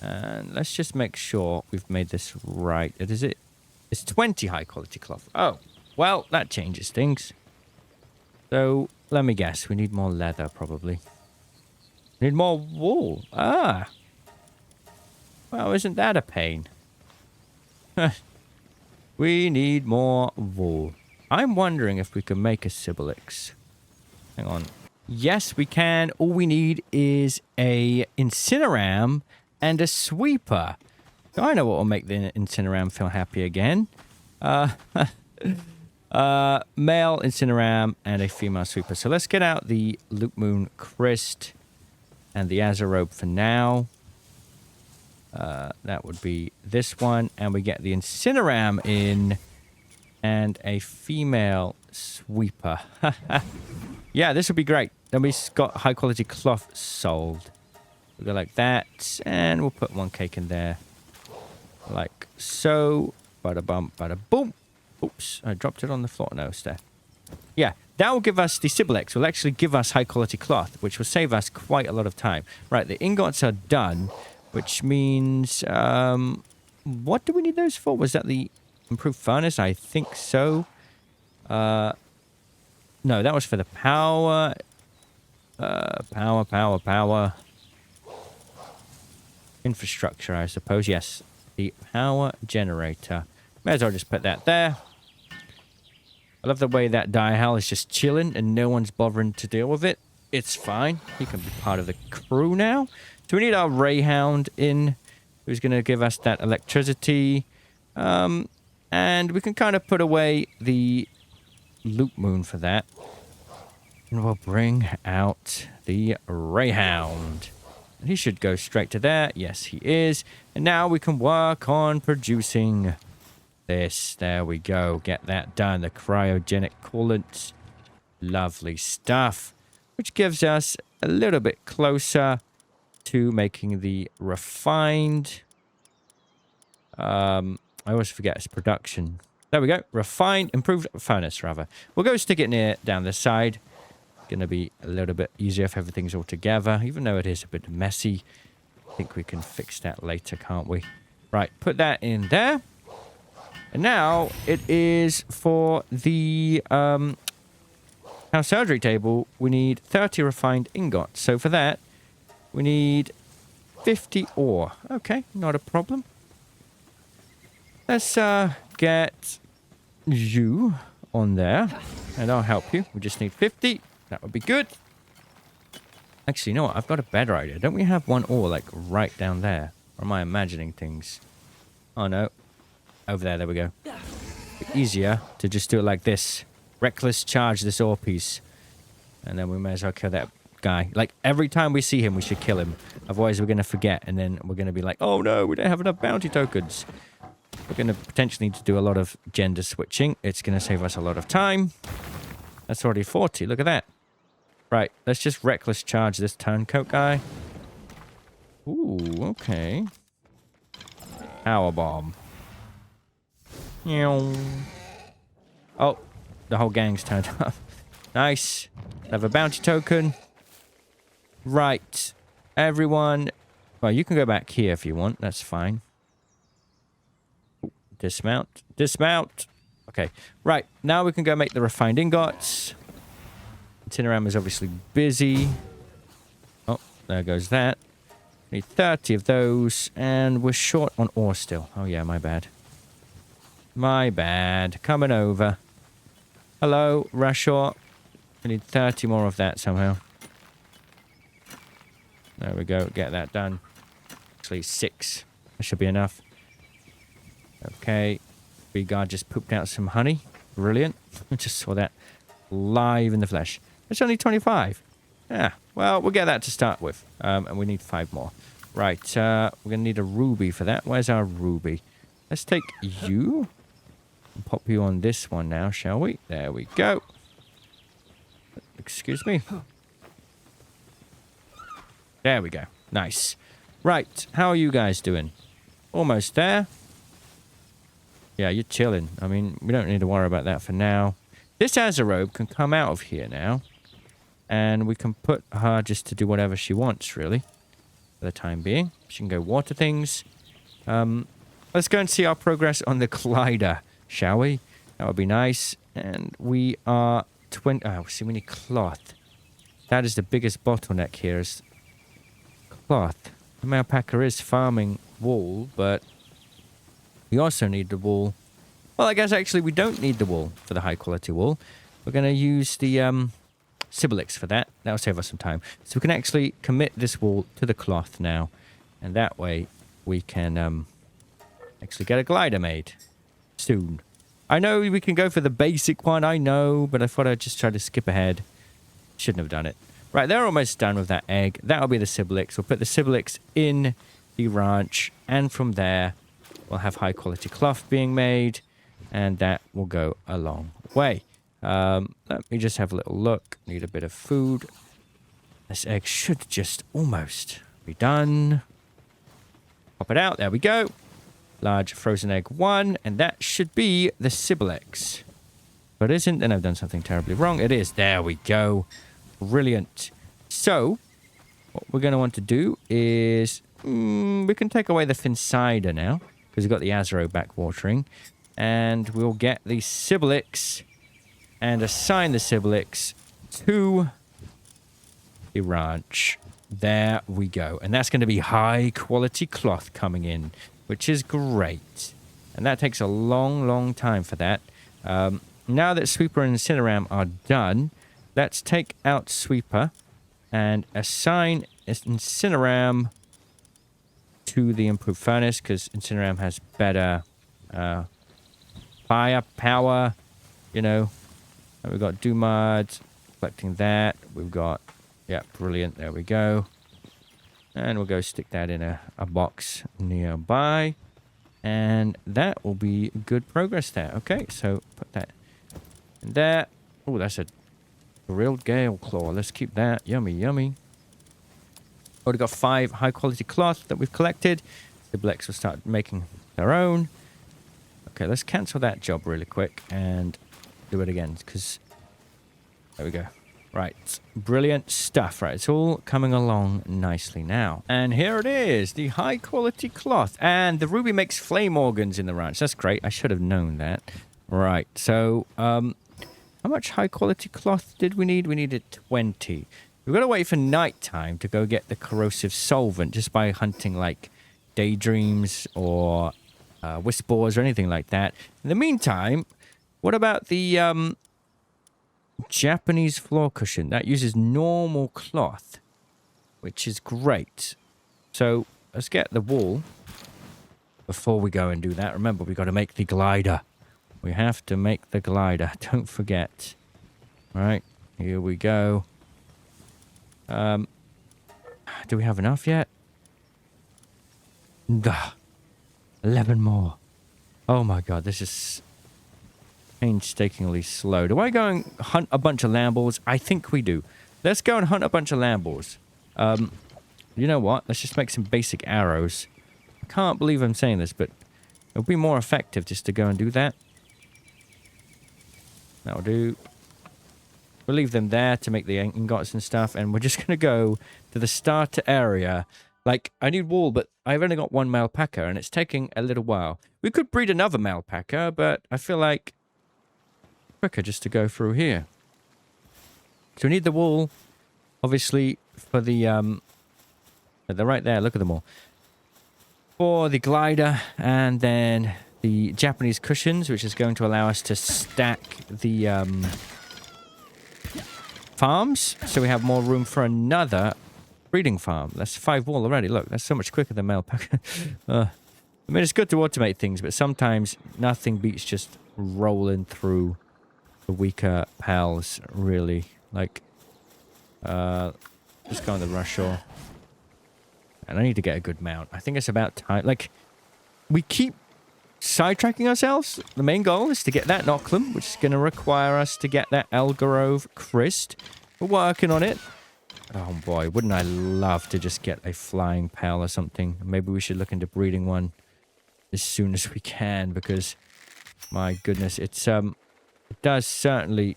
And let's just make sure we've made this right. It's 20 high-quality cloth. Oh, well, that changes things. So, let me guess. We need more leather, probably. Need more wool. Ah. Well, isn't that a pain? We need more wool. I'm wondering if we can make a Sibilix. Hang on. Yes, we can. All we need is a Incineram and a Sweeper. So I know what will make the Incineram feel happy again. Male Incineram and a female Sweeper. So let's get out the Loop Moon Crest and the Azarobe for now. That would be this one. And we get the Incineram in and a female Sweeper. Yeah, this would be great. Then we've got high quality cloth sold. We'll go like that. And we'll put one cake in there. Like so. Bada bump, bada boom. Oops, I dropped it on the floor. No, it's there. Yeah, that will give us the Sibilex. Will actually give us high quality cloth, which will save us quite a lot of time. Right, the ingots are done, which means, what do we need those for? Was that the improved furnace? I think so. No, that was for the power. Power. Infrastructure, I suppose. Yes, the power generator. May as well just put that there. I love the way that Diahal is just chilling and no one's bothering to deal with it. It's fine. He can be part of the crew now. So we need our Rayhound in, who's going to give us that electricity. And we can kind of put away the Loop Moon for that. And we'll bring out the Rayhound. He should go straight to there. Yes, he is. And now we can work on producing this. There we go. Get that done. The cryogenic coolant. Lovely stuff. Which gives us a little bit closer to making the refined. I always forget its production. There we go. Refined, improved furnace, rather. We'll go stick it near down the side. Going to be a little bit easier if everything's all together, even though it is a bit messy. I think we can fix that later, can't we? Right, put that in there. And now it is for the our surgery table. We need 30 refined ingots. So for that, we need 50 ore. Okay, not a problem. Let's get you on there, and I'll help you. We just need 50. That would be good. Actually, you know what? I've got a better idea. Don't we have one ore, like, right down there? Or am I imagining things? Oh, no. Over there. There we go. Easier to just do it like this. Reckless charge this ore piece. And then we may as well kill that guy. Like, every time we see him, we should kill him. Otherwise, we're going to forget. And then we're going to be like, oh, no, we don't have enough bounty tokens. We're going to potentially need to do a lot of gender switching. It's going to save us a lot of time. That's already 40. Look at that. Right, let's just reckless charge this turncoat guy. Ooh, okay. Power bomb. Oh, the whole gang's turned up. Nice. Have a bounty token. Right. Everyone. Well, you can go back here if you want. That's fine. Ooh, dismount. Dismount. Okay. Right. Now we can go make the refined ingots. Incineram is obviously busy. Oh, there goes that. Need 30 of those. And we're short on ore still. Oh, yeah, my bad. My bad. Coming over. Hello, Rashor. I need 30 more of that somehow. There we go. Get that done. Actually, 6. That should be enough. Okay. Bee guard just pooped out some honey. Brilliant. I just saw that live in the flesh. It's only 25. Yeah. Well, we'll get that to start with. And we need 5 more. Right. We're going to need a ruby for that. Where's our ruby? Let's take you. And pop you on this one now, shall we? There we go. Excuse me. There we go. Nice. Right. How are you guys doing? Almost there. Yeah, you're chilling. I mean, we don't need to worry about that for now. This Azarobe can come out of here now. And we can put her just to do whatever she wants, really. For the time being. She can go water things. Let's go and see our progress on the glider, shall we? That would be nice. And we are 20... Oh, see, we need cloth. That is the biggest bottleneck here is cloth. The alpaca is farming wool, but we also need the wool. Well, I guess actually we don't need the wool for the high quality wool. We're going to use the Sibilix for that. That'll save us some time. So we can actually commit this wool to the cloth now. And that way we can actually get a glider made soon. I know we can go for the basic one, I know, but I thought I'd just try to skip ahead. Shouldn't have done it. Right, they're almost done with that egg. That'll be the Sibilix. We'll put the Sibilix in the ranch, and from there, we'll have high-quality cloth being made, and that will go a long way. Let me just have a little look. Need a bit of food. This egg should just almost be done. Pop it out. There we go. Large frozen egg 1, and that should be the Sibilix. But it isn't, then I've done something terribly wrong. It is. There we go. Brilliant. So, what we're going to want to do is... we can take away the Fin cider now, because we've got the Azaro back watering. And we'll get the Sibilix and assign the Sibilix to the ranch. There we go. And that's going to be high quality cloth coming in, which is great. And that takes a long, long time for that. Now that Sweeper and Incineram are done, let's take out Sweeper and assign Incineram to the improved furnace, because Incineram has better fire power, you know. And we've got Dumad collecting that. We've got, yeah, brilliant. There we go. And we'll go stick that in a box nearby. And that will be good progress there. Okay, so put that in there. Oh, that's a grilled gale claw. Let's keep that. Yummy, yummy. Already got 5 high-quality cloth that we've collected. The Blex will start making their own. Okay, let's cancel that job really quick and do it again, because... There we go. Right. Brilliant stuff. Right, it's all coming along nicely now. And here it is, the high-quality cloth. And the Ruby makes flame organs in the ranch. That's great. I should have known that. Right, so... how much high-quality cloth did we need? We needed 20. We've got to wait for nighttime to go get the corrosive solvent just by hunting, like, daydreams or whispers or anything like that. In the meantime, what about the Japanese floor cushion? That uses normal cloth, which is great. So let's get the wool before we go and do that. Remember, we've got to make the glider. We have to make the glider. Don't forget. All right, here we go. Do we have enough yet? 11 more. Oh my god, this is painstakingly slow. Do I go and hunt a bunch of lambles? I think we do. Let's go and hunt a bunch of lambles. You know what? Let's just make some basic arrows. I can't believe I'm saying this, but it'll be more effective just to go and do that. That'll do. We'll leave them there to make the ingots and stuff, and we're just going to go to the starter area. Like, I need wool, but I've only got 1 alpaca, and it's taking a little while. We could breed another alpaca, but I feel like quicker just to go through here. So we need the wool, obviously, for the, they're right there, look at them all. For the glider, and then the Japanese cushions, which is going to allow us to stack the, farms, so we have more room for another breeding farm. That's 5 wool already. Look, that's so much quicker than mail pack. I mean, it's good to automate things, but sometimes nothing beats just rolling through the weaker pals, really. Like, let's go on the Rushall. And I need to get a good mount. I think it's about time. Like, we keep sidetracking ourselves. The main goal is to get that Nocklum, which is going to require us to get that Elgarove Christ. We're working on it. Oh boy, wouldn't I love to just get a flying pal or something. Maybe we should look into breeding one as soon as we can, because my goodness, it does certainly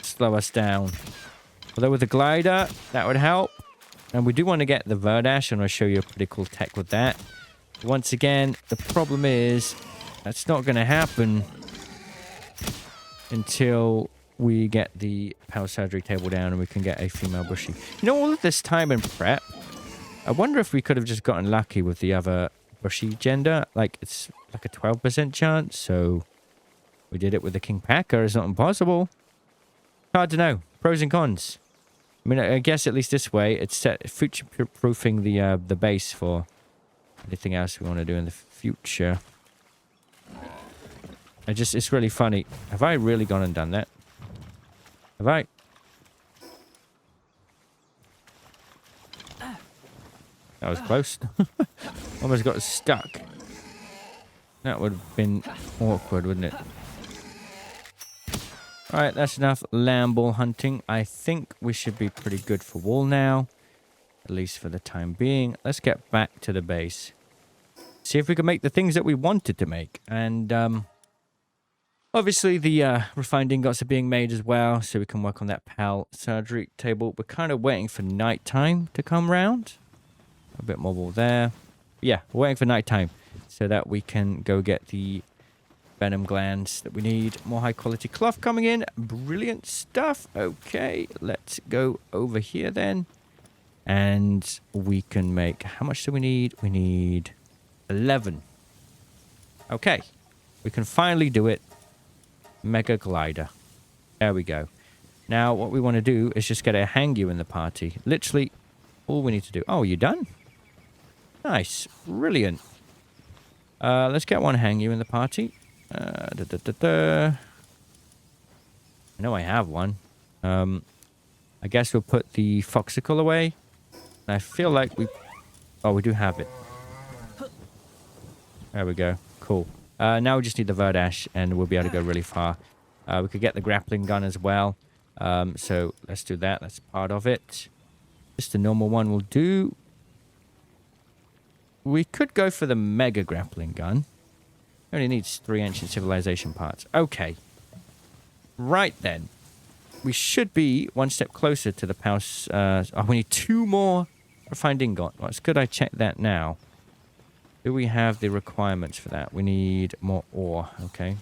slow us down. Although with the glider, that would help. And we do want to get the Verdash, and I'll show you a pretty cool tech with that. Once again, the problem is that's not going to happen until we get the power surgery table down and we can get a female bushy. You know, all of this time and prep, I wonder if we could have just gotten lucky with the other bushy gender. Like, it's like a 12% chance, so we did it with the King Packer. It's not impossible. Hard to know. Pros and cons. I mean, I guess at least this way, it's set future-proofing the base for anything else we want to do in the future. It's really funny. Have I really gone and done that? Have I? That was close. Almost got stuck. That would have been awkward, wouldn't it? Alright, that's enough lamb ball hunting. I think we should be pretty good for wool now. At least for the time being. Let's get back to the base. See if we can make the things that we wanted to make. And, obviously the refined ingots are being made as well, so we can work on that PAL surgery table. We're kind of waiting for nighttime to come round. A bit more wool there. Yeah, we're waiting for nighttime so that we can go get the venom glands that we need. More high quality cloth coming in. Brilliant stuff. Okay, let's go over here then. And we can make... How much do we need? We need 11. Okay. We can finally do it. Mega glider. There we go. Now, what we want to do is just get a hang you in the party. Literally, all we need to do... Oh, you done? Nice. Brilliant. Let's get one hang you in the party. I know I have one. I guess we'll put the foxicle away. I feel like we... Oh, we do have it. There we go. Cool. Now we just need the Verdash, and we'll be able to go really far. We could get the grappling gun as well. So let's do that. That's part of it. Just a normal one will do. We could go for the mega grappling gun. Only needs 3 ancient civilization parts. Okay. Right then. We should be one step closer to the house. We need 2 more refined ingot. Well, it's good I checked that now. Do we have the requirements for that? We need more ore. Okay.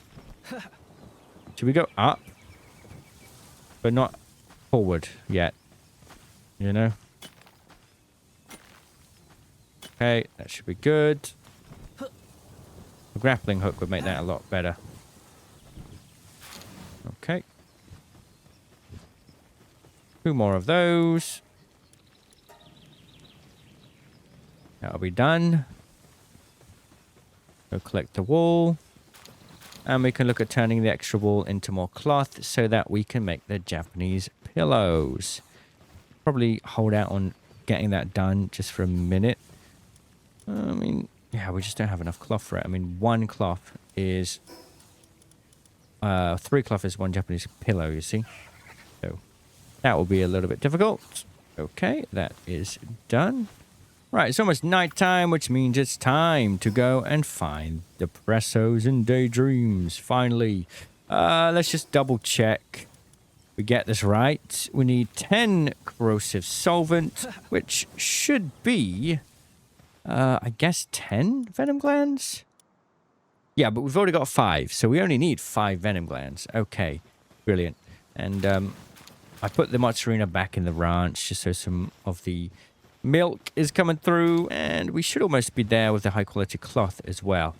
Should we go up? But not forward yet. You know? Okay, that should be good. A grappling hook would make that a lot better. Okay. 2 more of those. That'll be done. Go collect the wool. And we can look at turning the extra wool into more cloth so that we can make the Japanese pillows. Probably hold out on getting that done just for a minute. I mean, yeah, we just don't have enough cloth for it. I mean, 1 cloth is... 3 cloth is 1 Japanese pillow, you see. So, that will be a little bit difficult. Okay, that is done. Right, it's almost nighttime, which means it's time to go and find the Pressos and Daydreams, finally. Let's just double check we get this right. We need 10 corrosive solvent, which should be... I guess 10 venom glands? Yeah, but we've already got 5, so we only need 5 venom glands. Okay, brilliant. And I put the mozzarella back in the ranch just so some of the milk is coming through, and we should almost be there with the high quality cloth as well.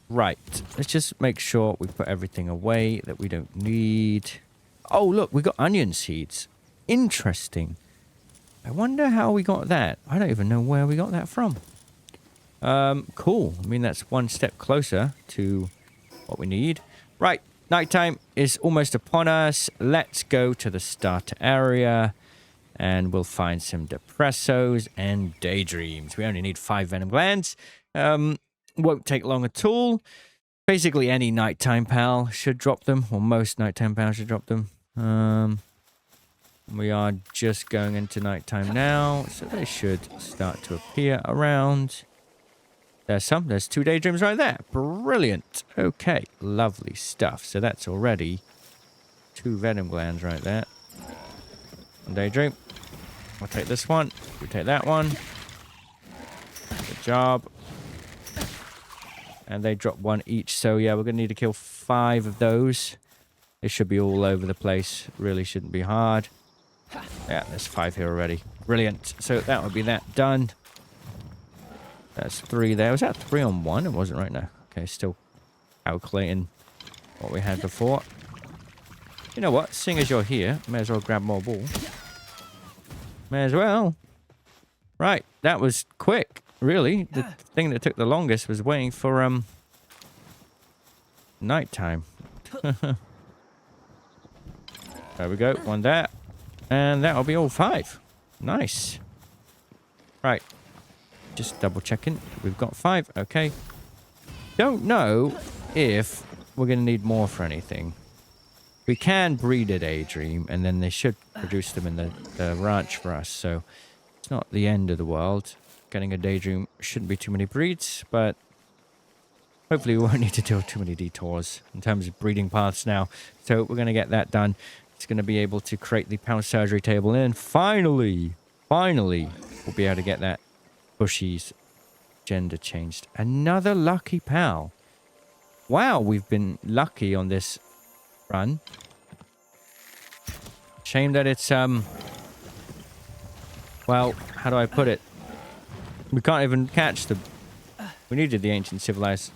Right, let's just make sure we put everything away that we don't need. Oh, look, we got onion seeds. Interesting. I wonder how we got that. I don't even know where we got that from. Cool. I mean, that's one step closer to what we need. Right. Nighttime is almost upon us. Let's go to the starter area. And we'll find some depressos and daydreams. We only need 5 venom glands. Won't take long at all. Basically, any nighttime pal should drop them, or most nighttime pals should drop them. We are just going into nighttime now, so they should start to appear around. There's 2 daydreams right there. Brilliant. Okay, lovely stuff. So that's already 2 venom glands right there. One daydream. I'll take this one. You take that one. Good job. And they drop 1 each. So yeah, we're going to need to kill 5 of those. They should be all over the place. Really shouldn't be hard. Yeah, there's 5 here already. Brilliant. So that would be that done. That's 3 there. Was that 3 on 1? It wasn't right now. Okay, still calculating what we had before. You know what? Seeing as you're here, may as well grab more ball. May as well. Right, that was quick, really. The thing that took the longest was waiting for nighttime. There we go, 1 there. And that'll be all 5. Nice. Right. Just double checking. We've got 5. Okay. Don't know if we're going to need more for anything. We can breed a daydream, and then they should produce them in the ranch for us. So it's not the end of the world. Getting a daydream shouldn't be too many breeds, but hopefully we won't need to do too many detours in terms of breeding paths now. So we're going to get that done. It's going to be able to create the power surgery table, and finally, we'll be able to get that Bushy's gender changed. Another lucky pal. Wow, we've been lucky on this run. Shame that it's well, how do I put it? We can't even catch the. We needed the ancient civilized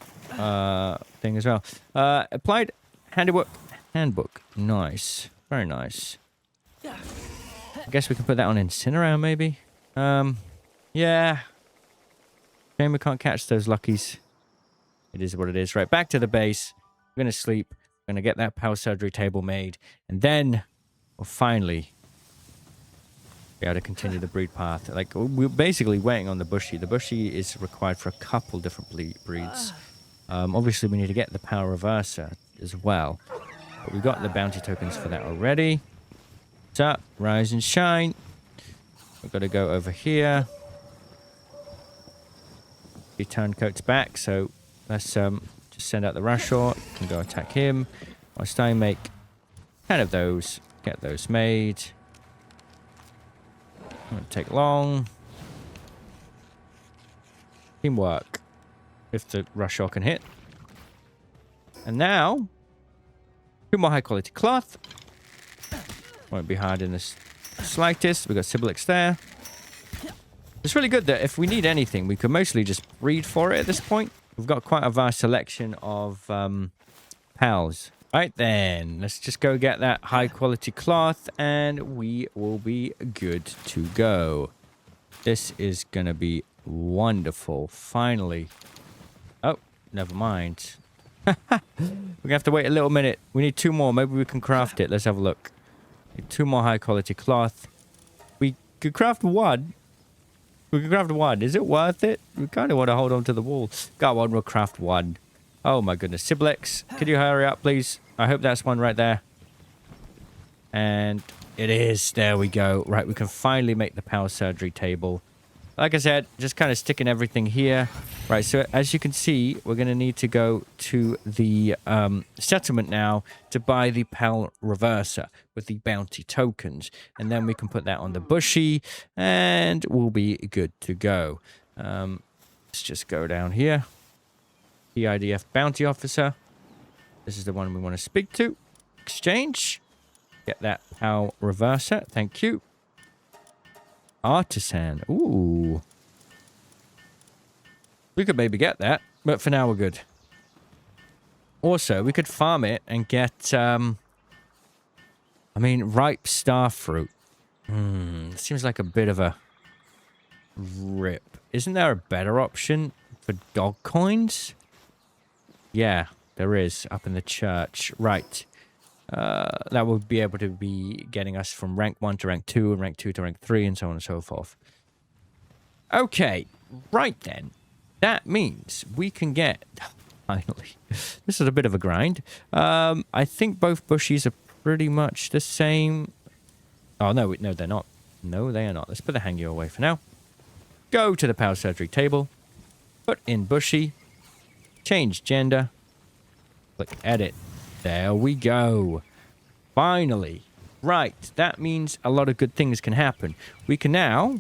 thing as well. Applied handiwork handbook. Nice, very nice. I guess we can put that on Incineround maybe. Yeah. Shame we can't catch those luckies. It is what it is. Right, back to the base. We're gonna sleep. We're gonna get that power surgery table made, and then we'll finally be able to continue the breed path. Like, we're basically waiting on the Bushy. The Bushy is required for a couple different breeds. Obviously, we need to get the power reverser as well. But we've got the bounty tokens for that already. What's up? Rise and shine. We've got to go over here. He turncoat's back, so let's just send out the Rashor and go attack him. Whilst I make 10 of those. Get those made. Won't take long. Teamwork. If the Rashor can hit. And now, 2 more high quality cloth. Won't be hard in the slightest. We've got Sibilix there. It's really good that if we need anything, we could mostly just breed for it at this point. We've got quite a vast selection of pals. Right then, let's just go get that high quality cloth and we will be good to go. This is going to be wonderful. Finally. Oh, never mind. We're going to have to wait a little minute. We need 2 more. Maybe we can craft it. Let's have a look. Need 2 more high quality cloth. We could craft 1. We can craft 1. Is it worth it? We kind of want to hold on to the wall. Go on, we'll craft 1. Oh my goodness. Sibilix, could you hurry up, please? I hope that's 1 right there. And it is. There we go. Right, we can finally make the power surgery table. Like I said, just kind of sticking everything here. Right, so as you can see, we're going to need to go to the settlement now to buy the Pal Reverser with the bounty tokens. And then we can put that on the Bushy and we'll be good to go. Let's just go down here. PIDF Bounty Officer. This is the one we want to speak to. Exchange. Get that Pal Reverser. Thank you. Artisan. Ooh. We could maybe get that, but for now we're good. Also, we could farm it and get, ripe star fruit. Seems like a bit of a rip. Isn't there a better option for dog coins? Yeah, there is up in the church. Right. That would be able to be getting us from rank 1 to rank 2 and rank 2 to rank 3 and so on and so forth. Okay, right then. That means we can get... Finally. This is a bit of a grind. I think both bushies are pretty much the same. Oh, no, no, they're not. No, they are not. Let's put the hangio away for now. Go to the power surgery table. Put in bushy. Change gender. Click edit. There we go. Finally. Right. That means a lot of good things can happen. We can now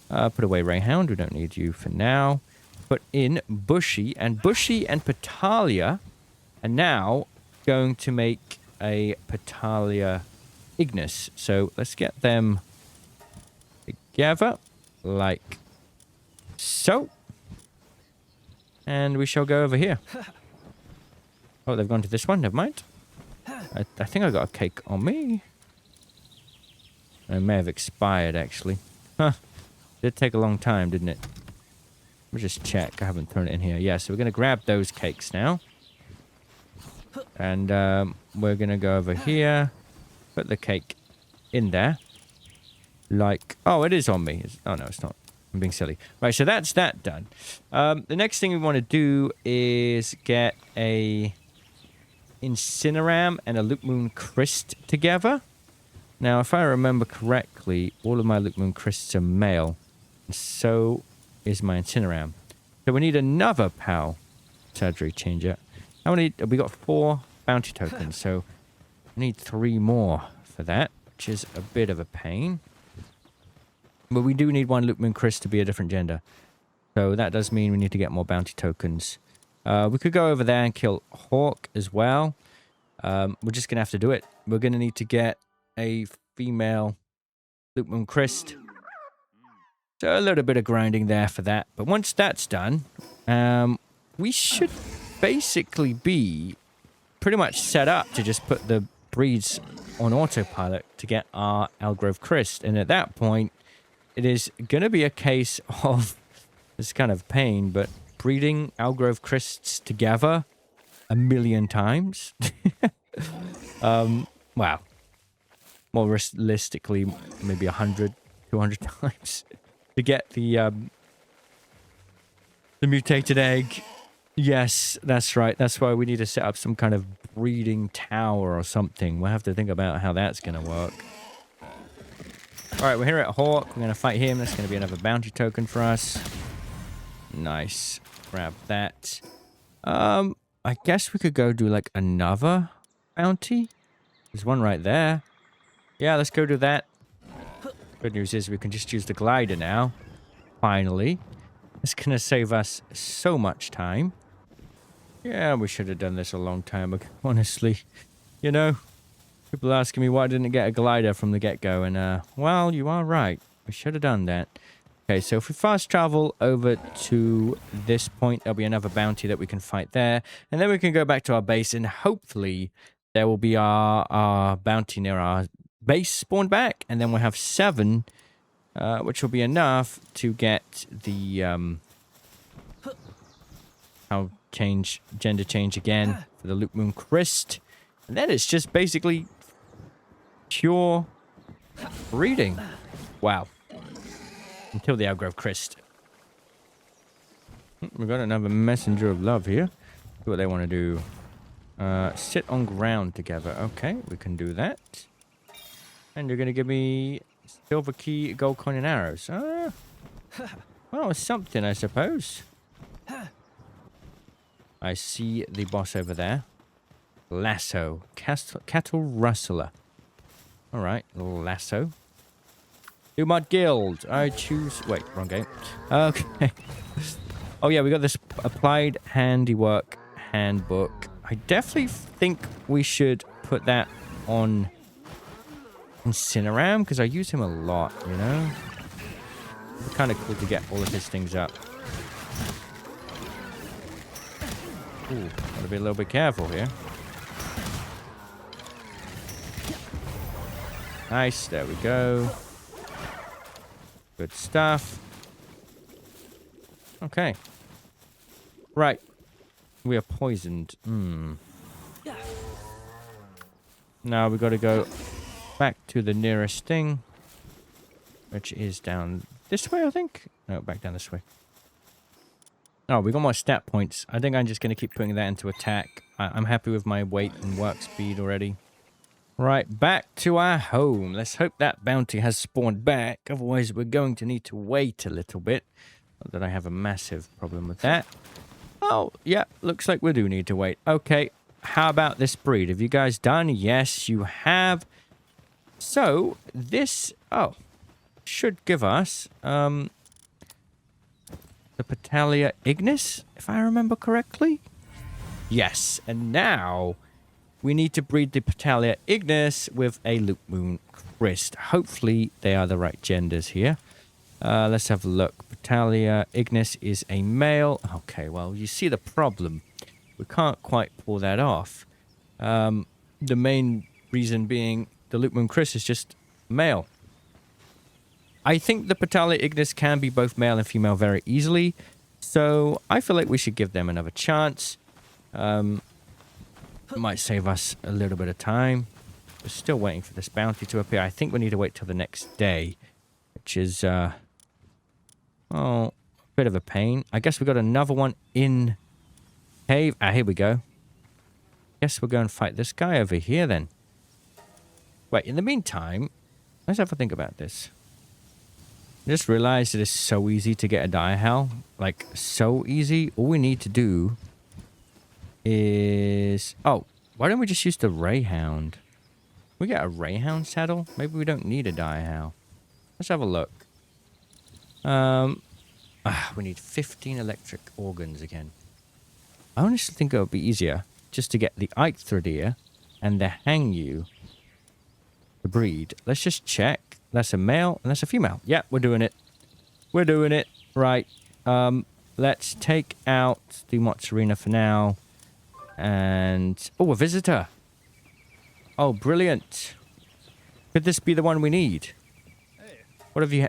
put away Rayhound. We don't need you for now. Put in Bushy. And Bushy and Petalia are now going to make a Petalia Ignis. So let's get them together like so. And we shall go over here. Oh, they've gone to this one. Never mind. I think I got a cake on me. It may have expired, actually. Huh. Did take a long time, didn't it? Let me just check. I haven't thrown it in here. Yeah, so we're going to grab those cakes now. And we're going to go over here. Put the cake in there. Like... Oh, it is on me. Oh, no, it's not. I'm being silly. Right, so that's that done. The next thing we want to do is get a Incineram and a Loop Moon Crest together. Now, if I remember correctly, all of my Loop Moon Crests are male. And so is my Incineram. So we need another PAL surgery changer. How many? We got 4 bounty tokens, so we need 3 more for that, which is a bit of a pain. But we do need one Loop Moon Crest to be a different gender. So that does mean we need to get more bounty tokens. We could go over there and kill Hawk as well. We're just going to have to do it. We're going to need to get a female Loop Moon Crest. So a little bit of grinding there for that. But once that's done, we should basically be pretty much set up to just put the breeds on autopilot to get our Algrove Crest. And at that point, it is going to be a case of, it's kind of pain, but breeding Algrove Crests together 1,000,000 times. Wow. More realistically, maybe 100, 200 times to get the mutated egg. Yes, that's right. That's why we need to set up some kind of breeding tower or something. We'll have to think about how that's going to work. All right, we're here at Hawk. We're going to fight him. That's going to be another bounty token for us. Nice. Grab that. I guess we could go do like another bounty. There's one right there. Yeah, let's go do that. Good news is we can just use the glider now. Finally. It's going to save us so much time. Yeah, we should have done this a long time ago, honestly. You know, people asking me why I didn't get a glider from the get-go. And, well, you are right. We should have done that. Okay, so if we fast travel over to this point, there'll be another bounty that we can fight there. And then we can go back to our base and hopefully there will be our bounty near our base spawned back. And then we'll have 7, which will be enough to get the, I'll change, gender change again for the Loop Moon Crest. And then it's just basically pure breeding. Wow. Until the Algrove Crest. We've got another messenger of love here. See what they want to do. Sit on ground together. Okay, we can do that. And you're going to give me silver key, gold coin, and arrows. Well, it's something, I suppose. I see the boss over there. Lasso. Cattle rustler. Alright, lasso. Umad Guild. I choose... Wait, wrong game. Okay. Oh, yeah, we got this Applied Handiwork Handbook. I definitely think we should put that on Incineram, because I use him a lot, you know? It's kind of cool to get all of his things up. Ooh, gotta be a little bit careful here. Nice, there we go. Good stuff. Okay. Right. We are poisoned. Now we got to go back to the nearest thing, which is down this way, I think. No, back down this way. Oh, we got more stat points. I think I'm just going to keep putting that into attack. I'm happy with my weight and work speed already. Right, back to our home. Let's hope that bounty has spawned back. Otherwise, we're going to need to wait a little bit. Not that I have a massive problem with that. Oh, yeah, looks like we do need to wait. Okay, how about this breed? Have you guys done? Yes, you have. So, this, should give us, the Petalia Ignis, if I remember correctly. Yes, and now we need to breed the Petalia Ignis with a Loop Moon Crest. Hopefully, they are the right genders here. Let's have a look. Petalia Ignis is a male. Okay, well, you see the problem. We can't quite pull that off. The main reason being the Loop Moon Crest is just male. I think the Petalia Ignis can be both male and female very easily. So I feel like we should give them another chance. It might save us a little bit of time. We're still waiting for this bounty to appear. I think we need to wait till the next day, which is, a bit of a pain. I guess we got another one in cave. Ah, here we go. Guess we'll go and fight this guy over here then. Wait, in the meantime, let's have a think about this. I just realized it is so easy to get a Direhell. Like, so easy. All we need to do is... Oh, why don't we just use the Rayhound? We get a Rayhound saddle? Maybe we don't need a Direhell. Let's have a look. We need 15 electric organs again. I honestly think it would be easier just to get the Eichthridia and the Hangyu to breed. Let's just check. That's a male and that's a female. Yeah, we're doing it. We're doing it. Right. Let's take out the Mozzarina for now. And... Oh, a visitor. Oh, brilliant. Could this be the one we need? What have you...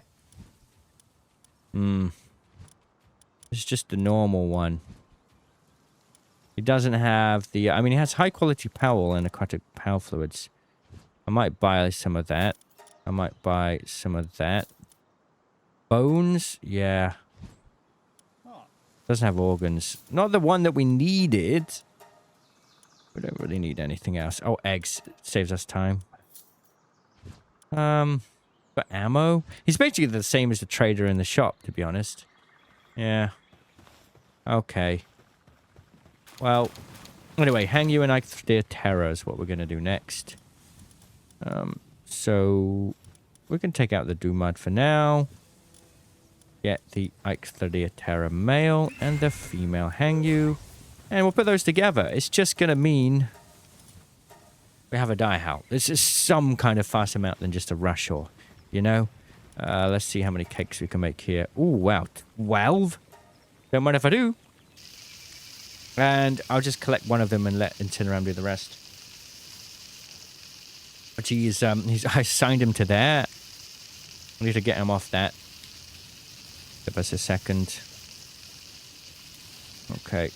It's just the normal one. He doesn't have the... I mean, he has high-quality Palworld and aquatic power fluids. I might buy some of that. I might buy some of that. Bones? Yeah. Doesn't have organs. Not the one that we needed. We don't really need anything else. Oh, eggs. Saves us time. But ammo? He's basically the same as the trader in the shop, to be honest. Yeah. Okay. Well, anyway, hang you and Eichthridia Terror is what we're going to do next. So we can take out the Dumad for now. Get the Eichthridia Terror male and the female Hangyu. And we'll put those together. It's just going to mean we have a Direhell. This is some kind of fast amount than just a Rushor, you know? Let's see how many cakes we can make here. Ooh, wow. 12? Don't mind if I do. And I'll just collect one of them and let Incineram do the rest. But I signed him to there. I need to get him off that. Give us a second. Okay.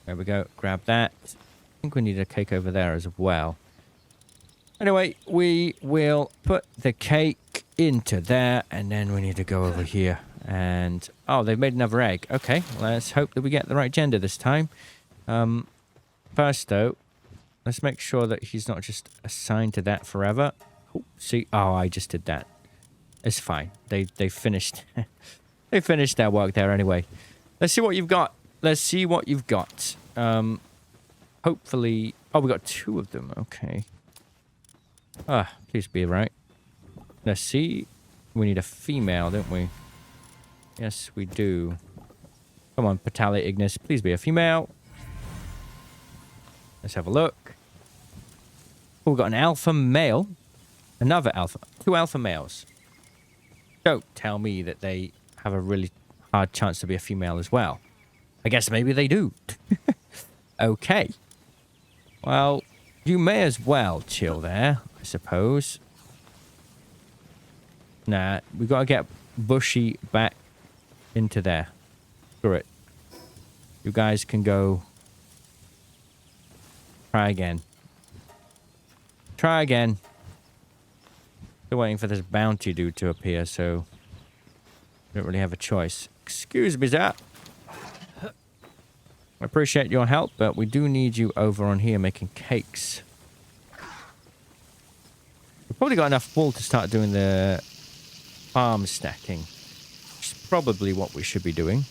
There we go. Grab that. I think we need a cake over there as well. Anyway, we will put the cake into there, and then we need to go over here. And, oh, they've made another egg. Okay, let's hope that we get the right gender this time. First, though, let's make sure that he's not just assigned to that forever. Oh, see, oh, I just did that. It's fine. They finished. They finished their work there anyway. Let's see what you've got. Let's see what you've got. Hopefully... Oh, we got 2 of them. Okay. Ah, please be right. Let's see. We need a female, don't we? Yes, we do. Come on, Petalia Ignis. Please be a female. Let's have a look. Oh, we've got an alpha male. Another alpha. 2 alpha males. Don't tell me that they have a really hard chance to be a female as well. I guess maybe they do. Okay. Well, you may as well chill there, I suppose. Nah, we got to get bushy back into there. Screw it. You guys can go. Try again. Try again. Still waiting for this bounty dude to appear, so I don't really have a choice. Excuse me, sir. I appreciate your help, but we do need you over on here making cakes. We've probably got enough wool to start doing the farm stacking. Which is probably what we should be doing.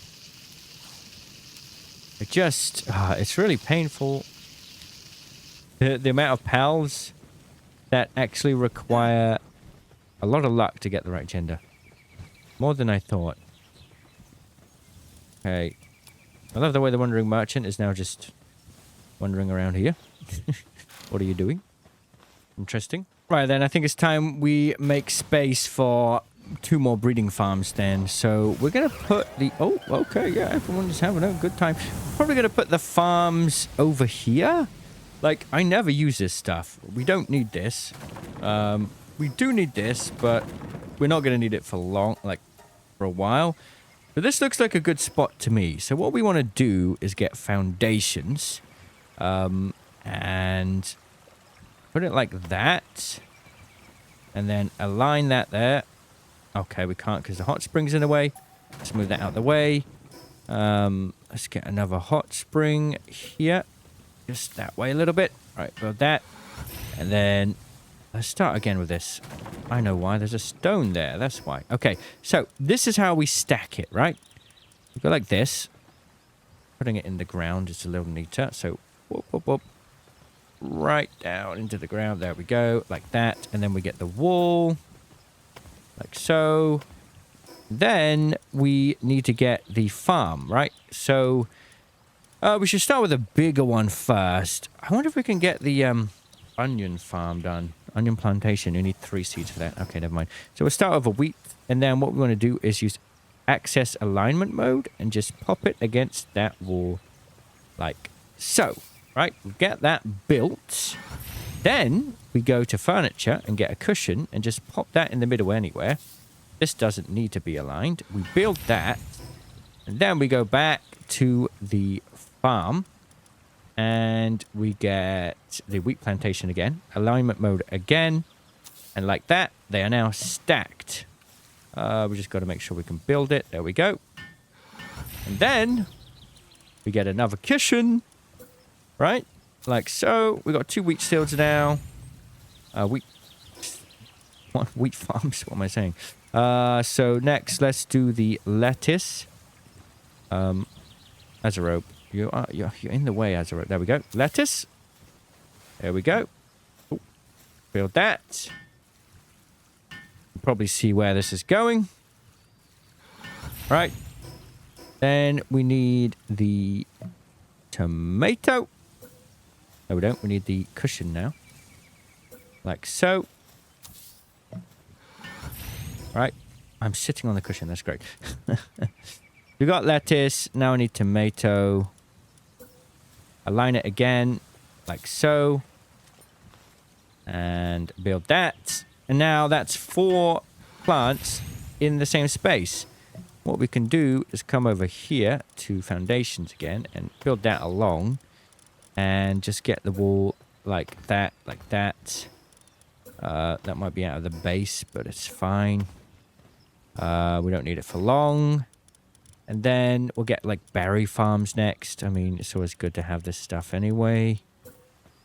It just... it's really painful. The amount of pals that actually require a lot of luck to get the right gender. More than I thought. Okay. I love the way the Wandering Merchant is now just wandering around here. What are you doing? Interesting. Right then, I think it's time we make space for 2 more breeding farms then. So we're going to put the... Oh, okay, yeah, everyone's having a good time. Probably going to put the farms over here. Like, I never use this stuff. We don't need this. We do need this, but we're not going to need it for long, like, for a while. But this looks like a good spot to me. So what we want to do is get foundations and put it like that. And then align that there. Okay, we can't because the hot spring's in the way. Let's move that out of the way. Let's get another hot spring here. Just that way a little bit. All right, build that. And then let's start again with this. I know why. There's a stone there. That's why. Okay, so this is how we stack it, right? We go like this. Putting it in the ground is a little neater. So, whoop, whoop, whoop. Right down into the ground. There we go. Like that. And then we get the wall. Like so. Then we need to get the farm, right? So, we should start with a bigger one first. I wonder if we can get the onion farm done. Onion plantation, you need 3 seeds for that. Okay, never mind. So we'll start with a wheat, and then what we want to do is use access alignment mode and just pop it against that wall like so. Right, we get that built. Then we go to furniture and get a cushion and just pop that in the middle anywhere. This doesn't need to be aligned. We build that, and then we go back to the farm. And we get the wheat plantation again. Alignment mode again. And like that, they are now stacked. We just got to make sure we can build it. There we go. And then we get another cushion. Right? Like so. We got 2 wheat fields now. Wheat farms. What am I saying? So next, let's do the lettuce. As a rope. You're in the way, Azura. There we go. Lettuce. There we go. Ooh. Build that. You'll probably see where this is going. Right. Then we need the tomato. No, we don't. We need the cushion now. Like so. Right. I'm sitting on the cushion. That's great. We got lettuce. Now I need tomato. Align it again, like so. And build that. And now that's 4 plants in the same space. What we can do is come over here to foundations again and build that along. And just get the wall like that, like that. That might be out of the base, but it's fine. We don't need it for long. And then we'll get, like, berry farms next. I mean, it's always good to have this stuff anyway.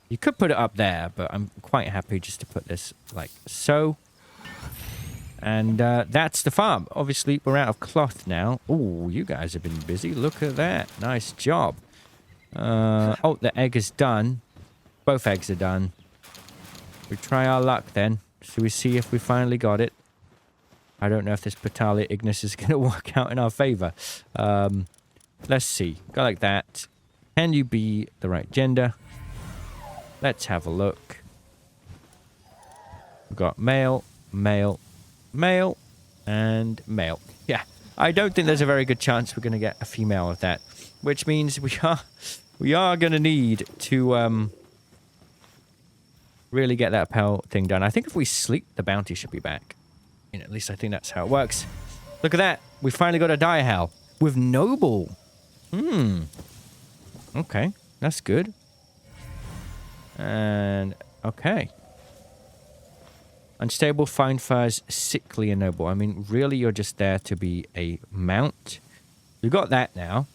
You could put it up there, but I'm quite happy just to put this like so. And that's the farm. Obviously, we're out of cloth now. Oh, you guys have been busy. Look at that. Nice job. Oh, the egg is done. Both eggs are done. We try our luck then. So we see if we finally got it. I don't know if this Petalia Ignis is going to work out in our favor. Let's see. Go like that. Can you be the right gender? Let's have a look. We've got male, male, male, and male. Yeah, I don't think there's a very good chance we're going to get a female of that. Which means we are going to need to really get that pal thing done. I think if we sleep, the bounty should be back. At least I think that's how it works. Look at that. We finally got a dire hell with noble. Okay, that's good. And okay. Unstable, fine furs, sickly, and noble. I mean, really, you're just there to be a mount. You got that now,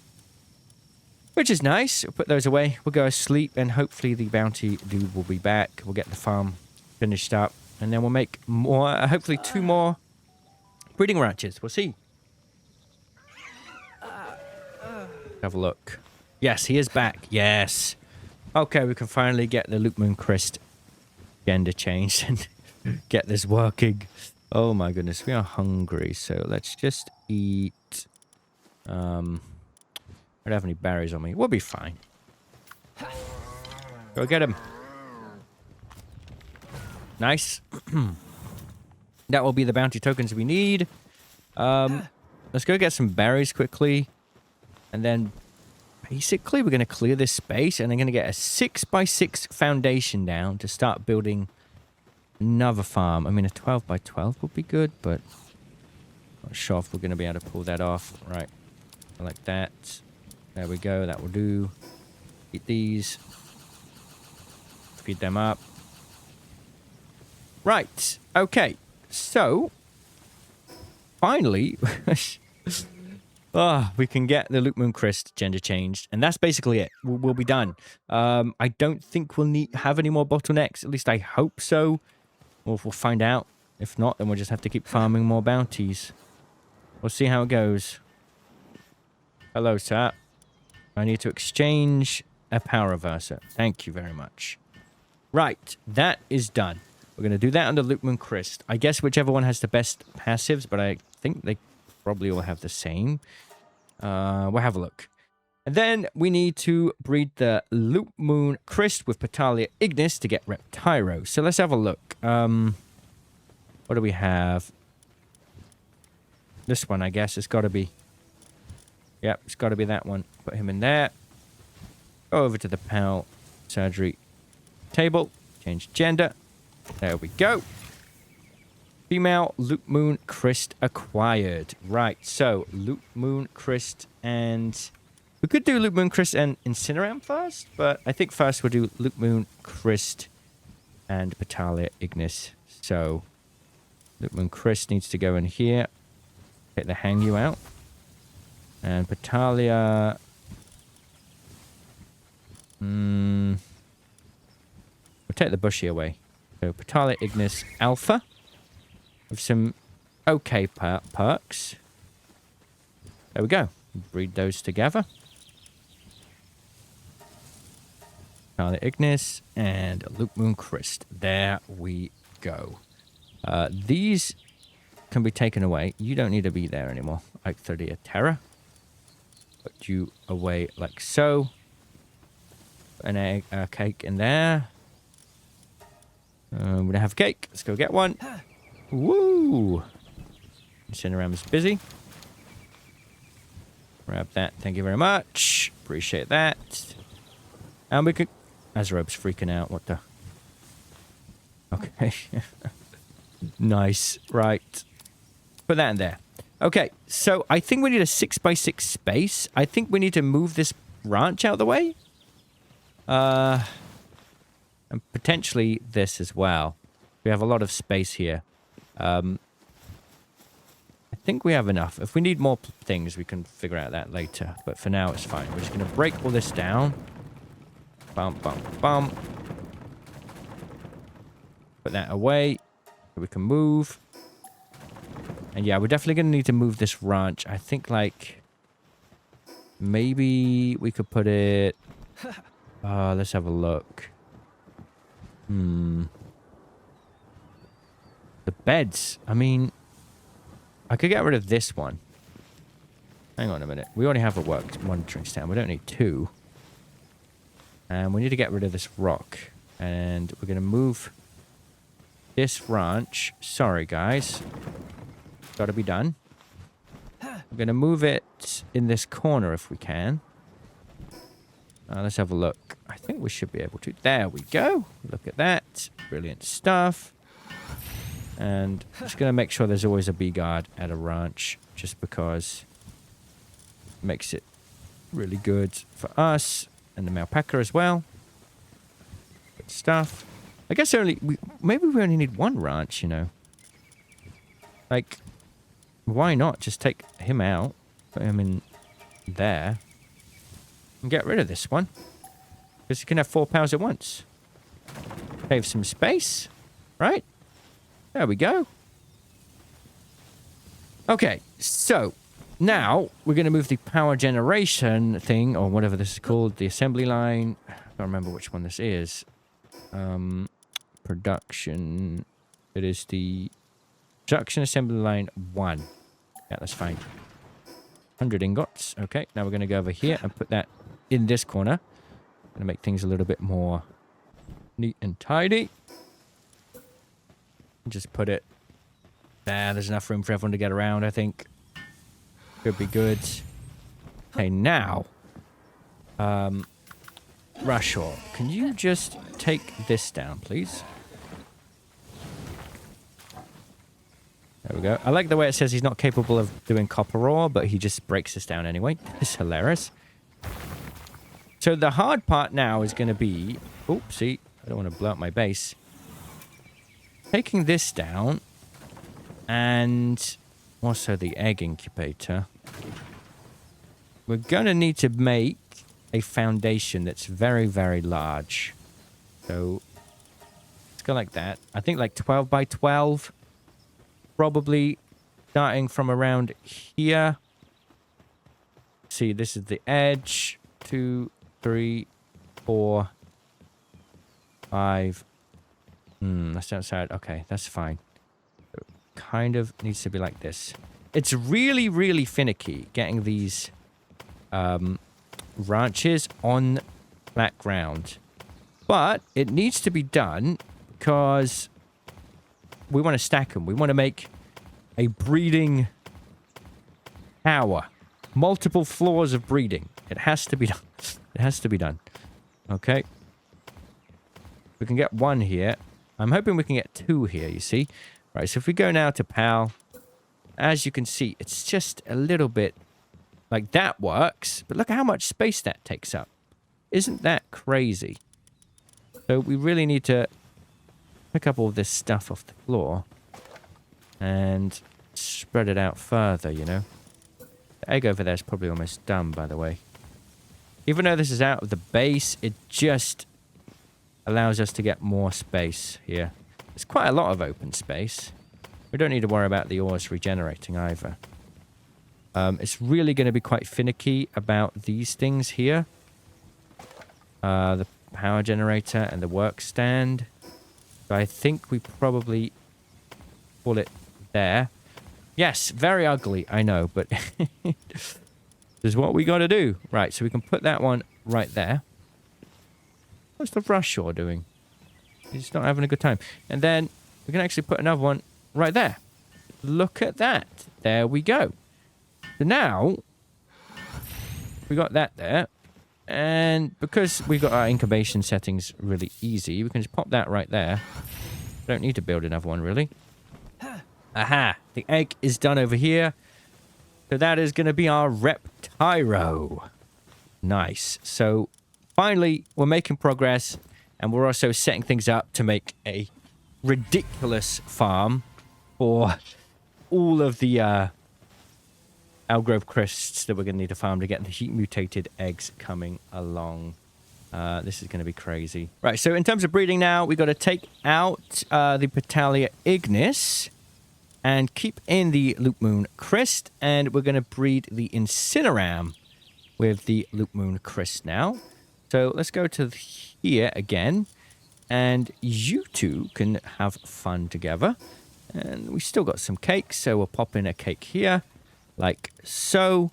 which is nice. We'll put those away. We'll go asleep, and hopefully the bounty dude will be back. We'll get the farm finished up, and then we'll make more. Hopefully, 2 more breeding ranches. We'll see. Have a look. Yes, he is back. Yes. Okay, we can finally get the Luke Moon Crest gender changed and get this working. Oh my goodness, we are hungry. So let's just eat. I don't have any berries on me. We'll be fine. Go get him. Nice. That will be the bounty tokens we need. Let's go get some berries quickly. And then basically we're going to clear this space and I'm going to get a 6x6 foundation down to start building another farm. I mean, a 12x12 would be good, but not sure if we're going to be able to pull that off. Right. Like that. There we go. That will do. Eat these. Feed them up. Right. Okay. So, finally, we can get the Luke Moon Crest gender changed. And that's basically it. We'll be done. I don't think we'll have any more bottlenecks. At least I hope so. Or we'll find out. If not, then we'll just have to keep farming more bounties. We'll see how it goes. Hello, sir. I need to exchange a power reverser. Thank you very much. Right. That is done. We're going to do that under Luke Moon Crest. I guess whichever one has the best passives, but I think they probably all have the same. We'll have a look. And then we need to breed the Luke Moon Crest with Petalia Ignis to get Reptyro. So let's have a look. What do we have? This one, I guess. It's got to be. Yep, it's got to be that one. Put him in there. Go over to the PAL surgery table. Change gender. There we go. Female Luke Moon Crest acquired. Right, so Luke Moon Crest and... We could do Luke Moon Crest and Incineram first, but I think first we'll do Luke Moon Crest and Petalia Ignis. So, Luke Moon Crest needs to go in here. Take the hang you out. And Petalia... We'll take the bushy away. So, Petalia Ignis Alpha. With some okay perks. There we go. Breed those together. Petalia Ignis and Luke Moon Crest. There we go. These can be taken away. You don't need to be there anymore. Icthodia Terra. Put you away like so. An egg, cake in there. We're going to have cake. Let's go get one. Woo! Incineram is busy. Grab that. Thank you very much. Appreciate that. And we could... Azerobe's freaking out. What the... Okay. Nice. Right. Put that in there. Okay. So, I think we need a 6x6 space. I think we need to move this ranch out of the way. And potentially this as well. We have a lot of space here. I think we have enough. If we need more things, we can figure out that later. But for now, it's fine. We're just going to break all this down. Bump, bump, bump. Put that away. So we can move. And yeah, we're definitely going to need to move this ranch. I think, like, maybe we could put it... let's have a look. The beds. I mean, I could get rid of this one. Hang on a minute. We already have one drink stand. We don't need 2. And we need to get rid of this rock. And we're going to move this ranch. Sorry, guys. Got to be done. We're going to move it in this corner if we can. Let's have a look. I think we should be able to. There we go. Look at that. Brilliant stuff. And I'm just going to make sure there's always a bee guard at a ranch. just because it makes it really good for us and the alpaca as well. Good stuff. I guess maybe we only need one ranch, you know. Like, why not just take him out, put him in there, and get rid of this one? Because you can have 4 pals at once. Save some space, right? There we go. Okay, so now we're going to move the power generation thing, or whatever this is called, the assembly line. I don't remember which one this is. Production. It is the production assembly line 1. Yeah, that's fine. 100 ingots. Okay, now we're going to go over here and put that in this corner. Going to make things a little bit more neat and tidy. Just put it there. There's enough room for everyone to get around, I think. Could be good. Okay, now. Rashor, can you just take this down, please? There we go. I like the way it says he's not capable of doing copper ore, but he just breaks this down anyway. It's hilarious. So the hard part now is going to be... Oopsie. I don't want to blow up my base. Taking this down. And also the egg incubator. We're going to need to make a foundation that's very, very large. So let's go like that. I think like 12 by 12. Probably starting from around here. See, this is the edge. 2, 3, 4, 5. That's outside. Okay, that's fine. It kind of needs to be like this. It's really, really finicky getting these ranches on flat ground. But it needs to be done because we want to stack them. We want to make a breeding tower. Multiple floors of breeding. It has to be done. It has to be done. Okay. We can get 1 here. I'm hoping we can get 2 here, you see. Right, so if we go now to PAL, as you can see, it's just a little bit like that works. But look at how much space that takes up. Isn't that crazy? So we really need to pick up all this stuff off the floor and spread it out further, you know. The egg over there is probably almost done, by the way. Even though this is out of the base, it just allows us to get more space here. There's quite a lot of open space. We don't need to worry about the ores regenerating either. It's really going to be quite finicky about these things here. The power generator and the work stand. So I think we probably pull it there. Yes, very ugly, I know, but this is what we got to do. Right, so we can put that one right there. What's the Rushore doing? He's not having a good time. And then we can actually put another one right there. Look at that. There we go. So now we got that there. And because we got our incubation settings really easy, we can just pop that right there. Don't need to build another one, really. Aha! The egg is done over here. So that is going to be our Reptyro. Nice. So finally, we're making progress. And we're also setting things up to make a ridiculous farm for all of the Algrove crysts that we're going to need to farm to get the heat-mutated eggs coming along. This is going to be crazy. Right, so in terms of breeding now, we've got to take out the Petalia ignis and keep in the Loop Moon Crest. And we're going to breed the Incineram with the Loop Moon Crest now. So let's go to here again. And you two can have fun together. And we still got some cakes, so we'll pop in a cake here. Like so.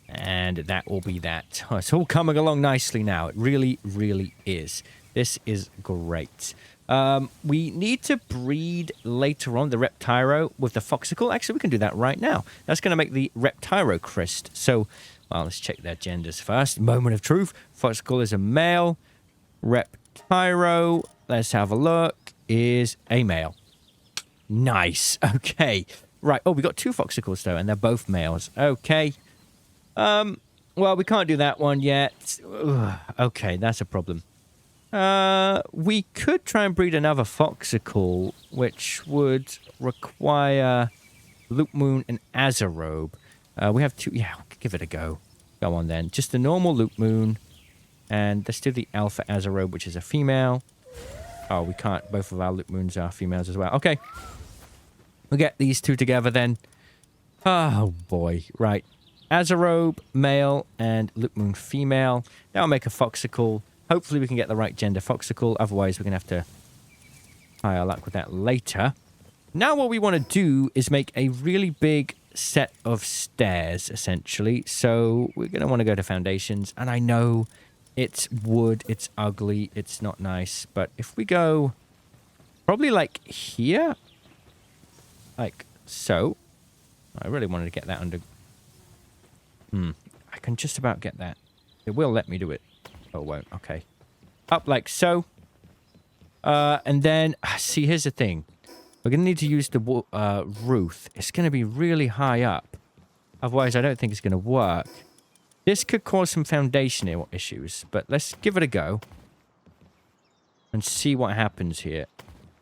And that will be that. Oh, it's all coming along nicely now. It really, really is. This is great. We need to breed later on the Reptyro with the Foxicle. Actually, we can do that right now. That's going to make the Reptyro crest. So, well, let's check their genders first. Moment of truth. Foxicle is a male. Reptyro, let's have a look, is a male. Nice. Okay. Right. Oh, we got 2 foxicles, though, and they're both males. Okay. Well, we can't do that one yet. Ugh, okay, that's a problem. We could try and breed another foxicle, which would require Loop Moon and Azarobe. We have 2. Yeah, we'll give it a go. Go on, then. Just the normal Loop Moon. And let's do the Alpha Azarobe, which is a female. Oh, we can't. Both of our Loop Moons are females as well. Okay. We'll get these 2 together, then. Oh, boy. Right. Azarobe, male, and Loop Moon, female. That'll make a foxicle. Hopefully we can get the right gender foxicle. Otherwise, we're going to have to try our luck with that later. Now what we want to do is make a really big set of stairs, essentially. So we're going to want to go to foundations. And I know it's wood, it's ugly, it's not nice. But if we go probably like here, like so. I really wanted to get that under... I can just about get that. It will let me do it. Oh, it won't. Okay. Up like so. And then, see, here's the thing. We're going to need to use the roof. It's going to be really high up. Otherwise, I don't think it's going to work. This could cause some foundation issues, but let's give it a go. And see what happens here.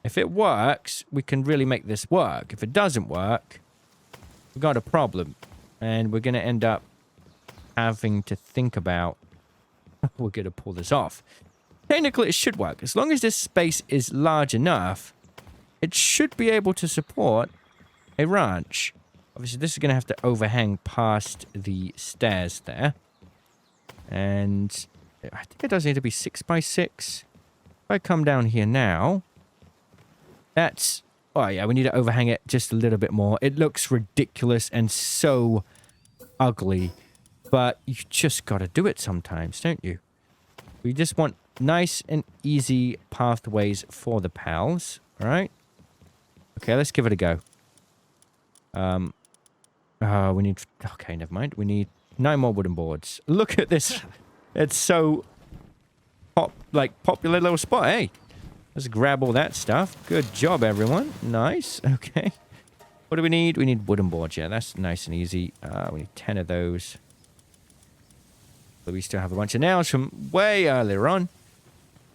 If it works, we can really make this work. If it doesn't work, we've got a problem. And we're going to end up having to think about we're going to pull this off. Technically, it should work. As long as this space is large enough, it should be able to support a ranch. Obviously, this is going to have to overhang past the stairs there. And I think it does need to be 6 by 6. If I come down here now, that's... Oh, yeah, we need to overhang it just a little bit more. It looks ridiculous and so ugly. But you just got to do it sometimes, don't you? We just want nice and easy pathways for the pals. All right? Okay, let's give it a go. We need... Okay, never mind. We need 9 more wooden boards. Look at this. It's so... popular little spot, hey? Let's grab all that stuff. Good job, everyone. Nice. Okay. What do we need? We need wooden boards. Yeah, that's nice and easy. We need 10 of those. But we still have a bunch of nails from way earlier on.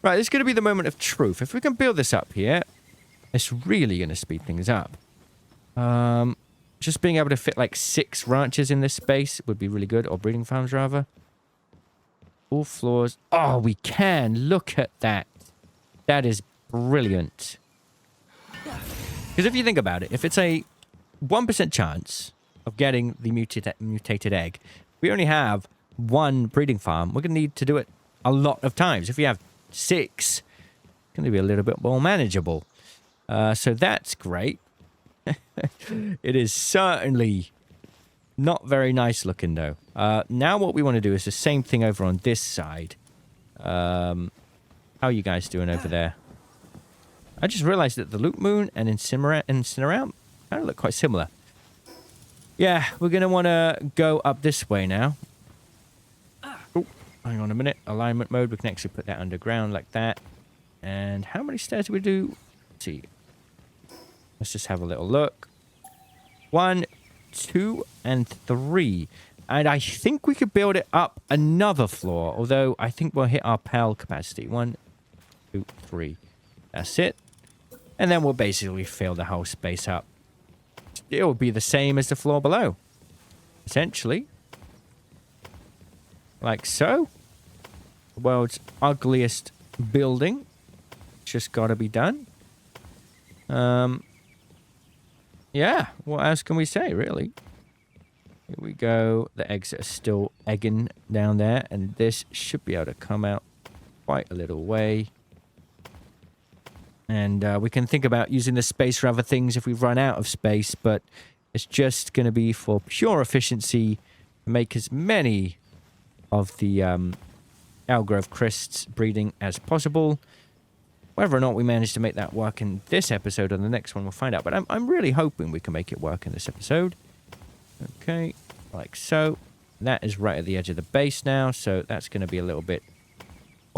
Right, this is going to be the moment of truth. If we can build this up here, it's really going to speed things up. Just being able to fit like 6 ranches in this space would be really good. Or breeding farms, rather. All floors. Oh, we can. Look at that. That is brilliant. Because if you think about it, if it's a 1% chance of getting the mutated egg, we only have 1 breeding farm. We're going to need to do it a lot of times. If we have 6, it's going to be a little bit more manageable. So that's great. It is certainly not very nice looking, though. Now what we want to do is the same thing over on this side. How are you guys doing over there? I just realized that the Loop Moon and Incineround kind of look quite similar. Yeah, we're going to want to go up this way now. Oh, hang on a minute. Alignment mode. We can actually put that underground like that. And how many stairs do we do? Let's see. Let's just have a little look. 1, 2, and 3. And I think we could build it up another floor. Although I think we'll hit our pal capacity. 1, 2, 3. That's it. And then we'll basically fill the whole space up. It will be the same as the floor below. Essentially. Like so. The world's ugliest building. Just got to be done. Yeah, what else can we say, really? Here we go. The eggs are still egging down there. And this should be able to come out quite a little way. And we can think about using the space for other things if we run out of space. But it's just going to be for pure efficiency to make as many of the Algrove Crysts breeding as possible. Whether or not we manage to make that work in this episode or the next one, we'll find out. But I'm really hoping we can make it work in this episode. Okay, like so. That is right at the edge of the base now, so that's going to be a little bit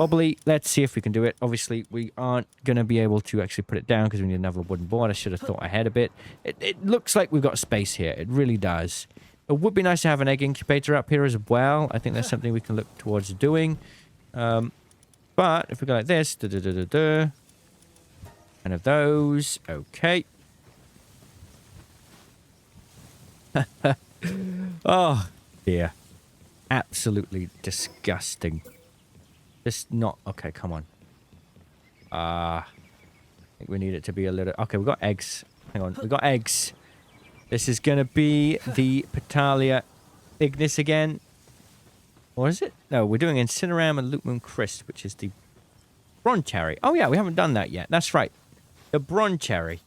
wobbly. Let's see if we can do it. Obviously, we aren't going to be able to actually put it down because we need another wooden board. I should have thought ahead a bit. It looks like we've got space here. It really does. It would be nice to have an egg incubator up here as well. I think that's something we can look towards doing. But if we go like this, and of those, okay. Oh, dear. Absolutely disgusting. Just not... Okay, come on. I think we need it to be a little... Okay, we've got eggs. Hang on. We've got eggs. This is going to be the Petalia Ignis again. Or is it? No, we're doing Incineram and Loop Moon Crystal, which is the Bronze Cherry. Oh, yeah, we haven't done that yet. That's right. The Bronze Cherry.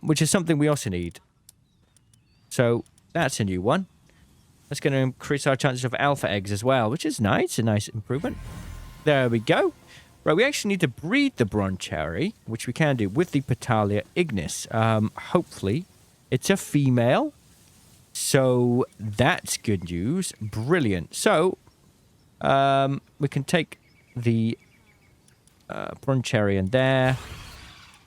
Which is something we also need. So, that's a new one. That's going to increase our chances of alpha eggs as well, which is nice. A nice improvement. There we go. Right, we actually need to breed the Bronze Cherry, which we can do with the Petalia Ignis. Hopefully, it's a female. So, that's good news. Brilliant. So, we can take the Bronze Cherry in there.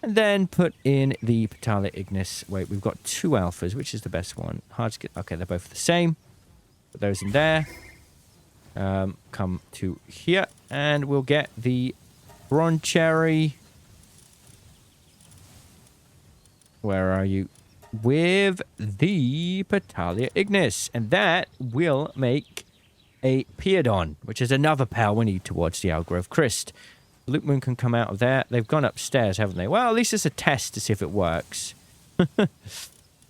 And then put in the Petalia Ignis. Wait, we've got 2 alphas. Which is the best one? Hard to get... Okay, they're both the same. Put those in there. Come to here. And we'll get the Bronze Cherry. Where are you? With the Petalia Ignis. And that will make a Peodon, which is another pal we need towards the Outgrowth Crest. Loop Moon can come out of there. They've gone upstairs, haven't they? Well, at least it's a test to see if it works. You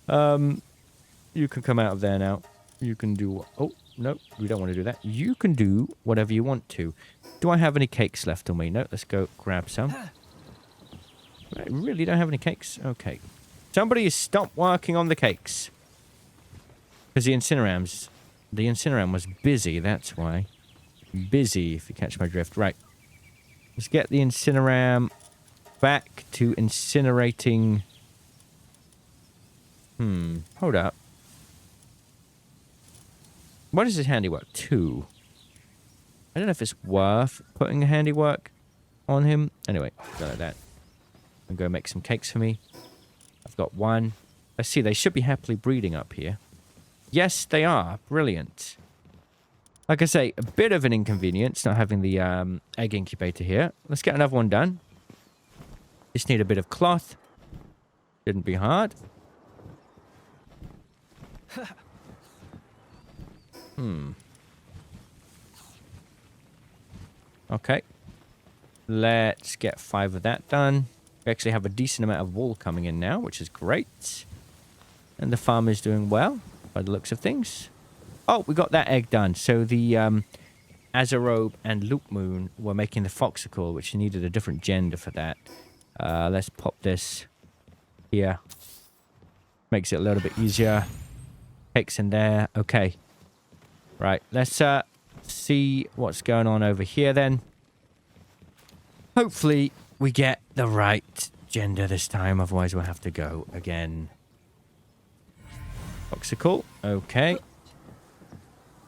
can come out of there now. You can do... Oh, no, we don't want to do that. You can do whatever you want to. Do I have any cakes left on me? No, let's go grab some. I really don't have any cakes. Okay. Somebody stop working on the cakes. Because the Incineram was busy, that's why. Busy, if you catch my drift. Right. Let's get the Incineram back to incinerating... Hold up. What is his handiwork? 2. I don't know if it's worth putting a handiwork on him. Anyway, go like that. And go make some cakes for me. I've got 1. Let's see, they should be happily breeding up here. Yes, they are. Brilliant. Like I say, a bit of an inconvenience not having the egg incubator here. Let's get another one done. Just need a bit of cloth. Shouldn't be hard. Okay. Let's get 5 of that done. We actually have a decent amount of wool coming in now, which is great. And the farm is doing well, by the looks of things. Oh, we got that egg done. So the Azarobe and Loop Moon were making the Foxicle, which needed a different gender for that. Let's pop this here. Makes it a little bit easier. Cakes in there. Okay. Right, let's see what's going on over here then. Hopefully we get the right gender this time, otherwise we'll have to go again. Foxicle, okay.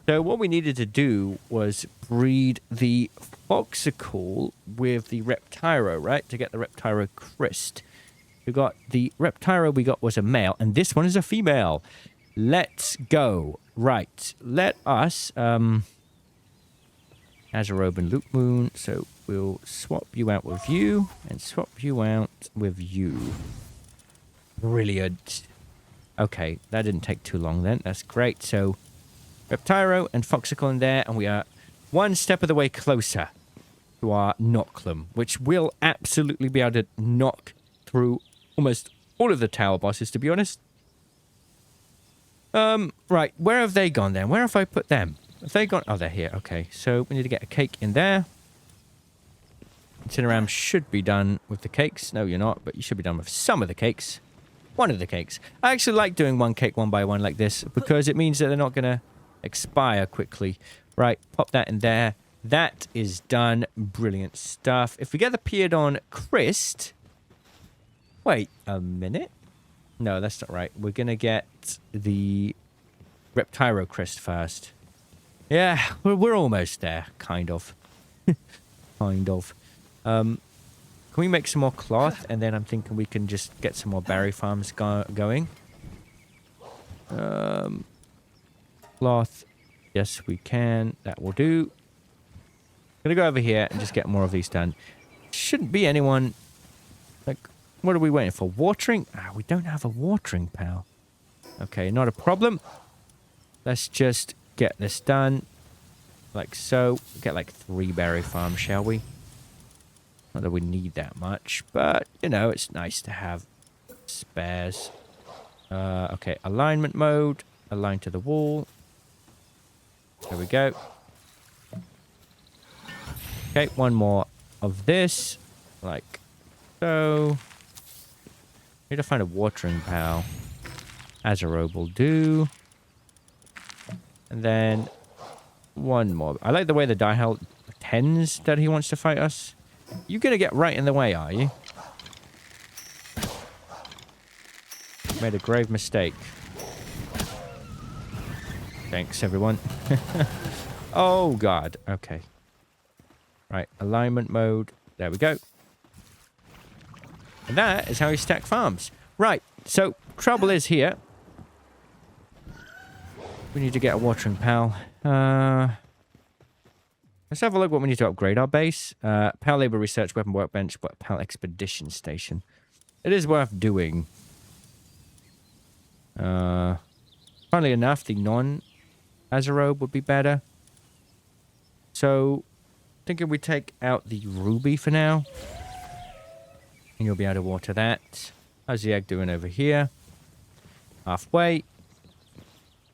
So what we needed to do was breed the Foxicle with the Reptyro, right? To get the Reptyro Crest. We got the Reptyro we got was a male, and this one is a female. Let's go. Right. Let us Azarobe and Loop Moon. So we'll swap you out with you and swap you out with you. Brilliant. Okay, that didn't take too long then. That's great. So Reptyro and Foxicle in there, and we are one step of the way closer to our Nocklum, which will absolutely be able to knock through almost all of the tower bosses, to be honest. Right, where have they gone then? Where have I put them? Have they gone? Oh, they're here. Okay, so we need to get a cake in there. Incineram should be done with the cakes. No, you're not, but you should be done with some of the cakes. One of the cakes. I actually like doing one cake one by one like this because it means that they're not going to expire quickly. Right, pop that in there. That is done. Brilliant stuff. If we get the Peodon Crest... Wait a minute. No, that's not right. We're going to get the Reptyro Crest first. Yeah, we're almost there, kind of. kind of. Can we make some more cloth? And then I'm thinking we can just get some more berry farms going. Cloth. Yes, we can. That will do. Gonna go over here and just get more of these done. Shouldn't be anyone... Like, what are we waiting for? Watering? Ah, we don't have a watering pal. Okay, not a problem. Let's just get this done. Like so. Get like 3 berry farms, shall we? Not that we need that much, but, you know, it's nice to have spares. Okay, alignment mode. Align to the wall. There we go. Okay, one more of this. Like so. Need to find a watering pal. Azerobe will do. And then one more. I like the way the dieheld pretends that he wants to fight us. You gonna get right in the way, are you? Made a grave mistake. Thanks, everyone. Oh, God. Okay. Right, alignment mode. There we go. And that is how you stack farms. Right, so trouble is here. We need to get a watering pal. Let's have a look what we need to upgrade our base. Pal labor research, weapon workbench, pal expedition station. It is worth doing. Funnily enough, the non-Azerobe would be better. So, thinking we take out the ruby for now. And you'll be able to water that. How's the egg doing over here? Halfway.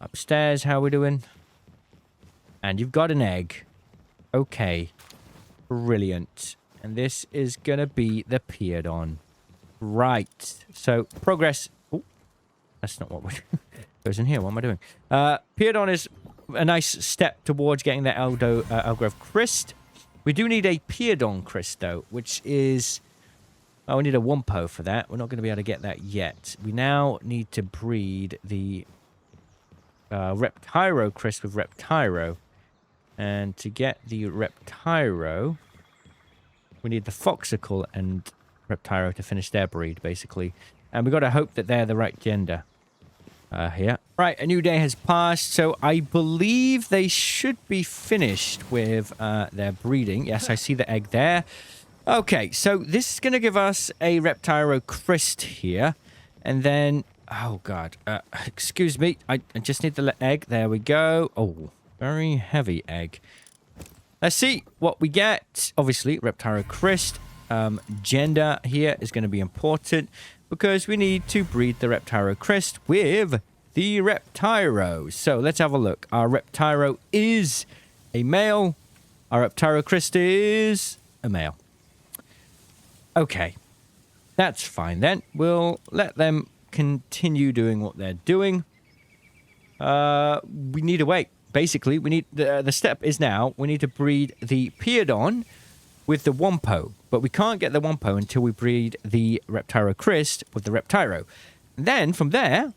Upstairs, how are we doing? And you've got an egg. Okay. Brilliant. And this is going to be the Peerdon. Right. So, progress. Oh, that's not what we're goes in here. What am I doing? Peerdon is a nice step towards getting the Elgrove Crest. We do need a Peerdon Crest, though, which is... Oh, we need a Wumpo for that. We're not going to be able to get that yet. We now need to breed the Reptyro Crest with Reptyro. And to get the Reptyro, we need the Foxicle and Reptyro to finish their breed, basically. And we've got to hope that they're the right gender here. Right, a new day has passed, so I believe they should be finished with their breeding. Yes, I see the egg there. Okay, so this is going to give us a Reptyro Crest here. And then, oh God, excuse me, I just need the egg. There we go. Oh, very heavy egg. Let's see what we get. Obviously, Reptyro Crest. Gender here is going to be important because we need to breed the Reptyro Crest with the Reptyro. So let's have a look. Our Reptyro is a male. Our Reptyro Crest is a male. Okay, that's fine then. We'll let them continue doing what they're doing. We need to wait. Basically, we need the step is now we need to breed the Peerdon with the Wumpo, but we can't get the Wumpo until we breed the Reptyro Crest with the Reptyro. Then from there,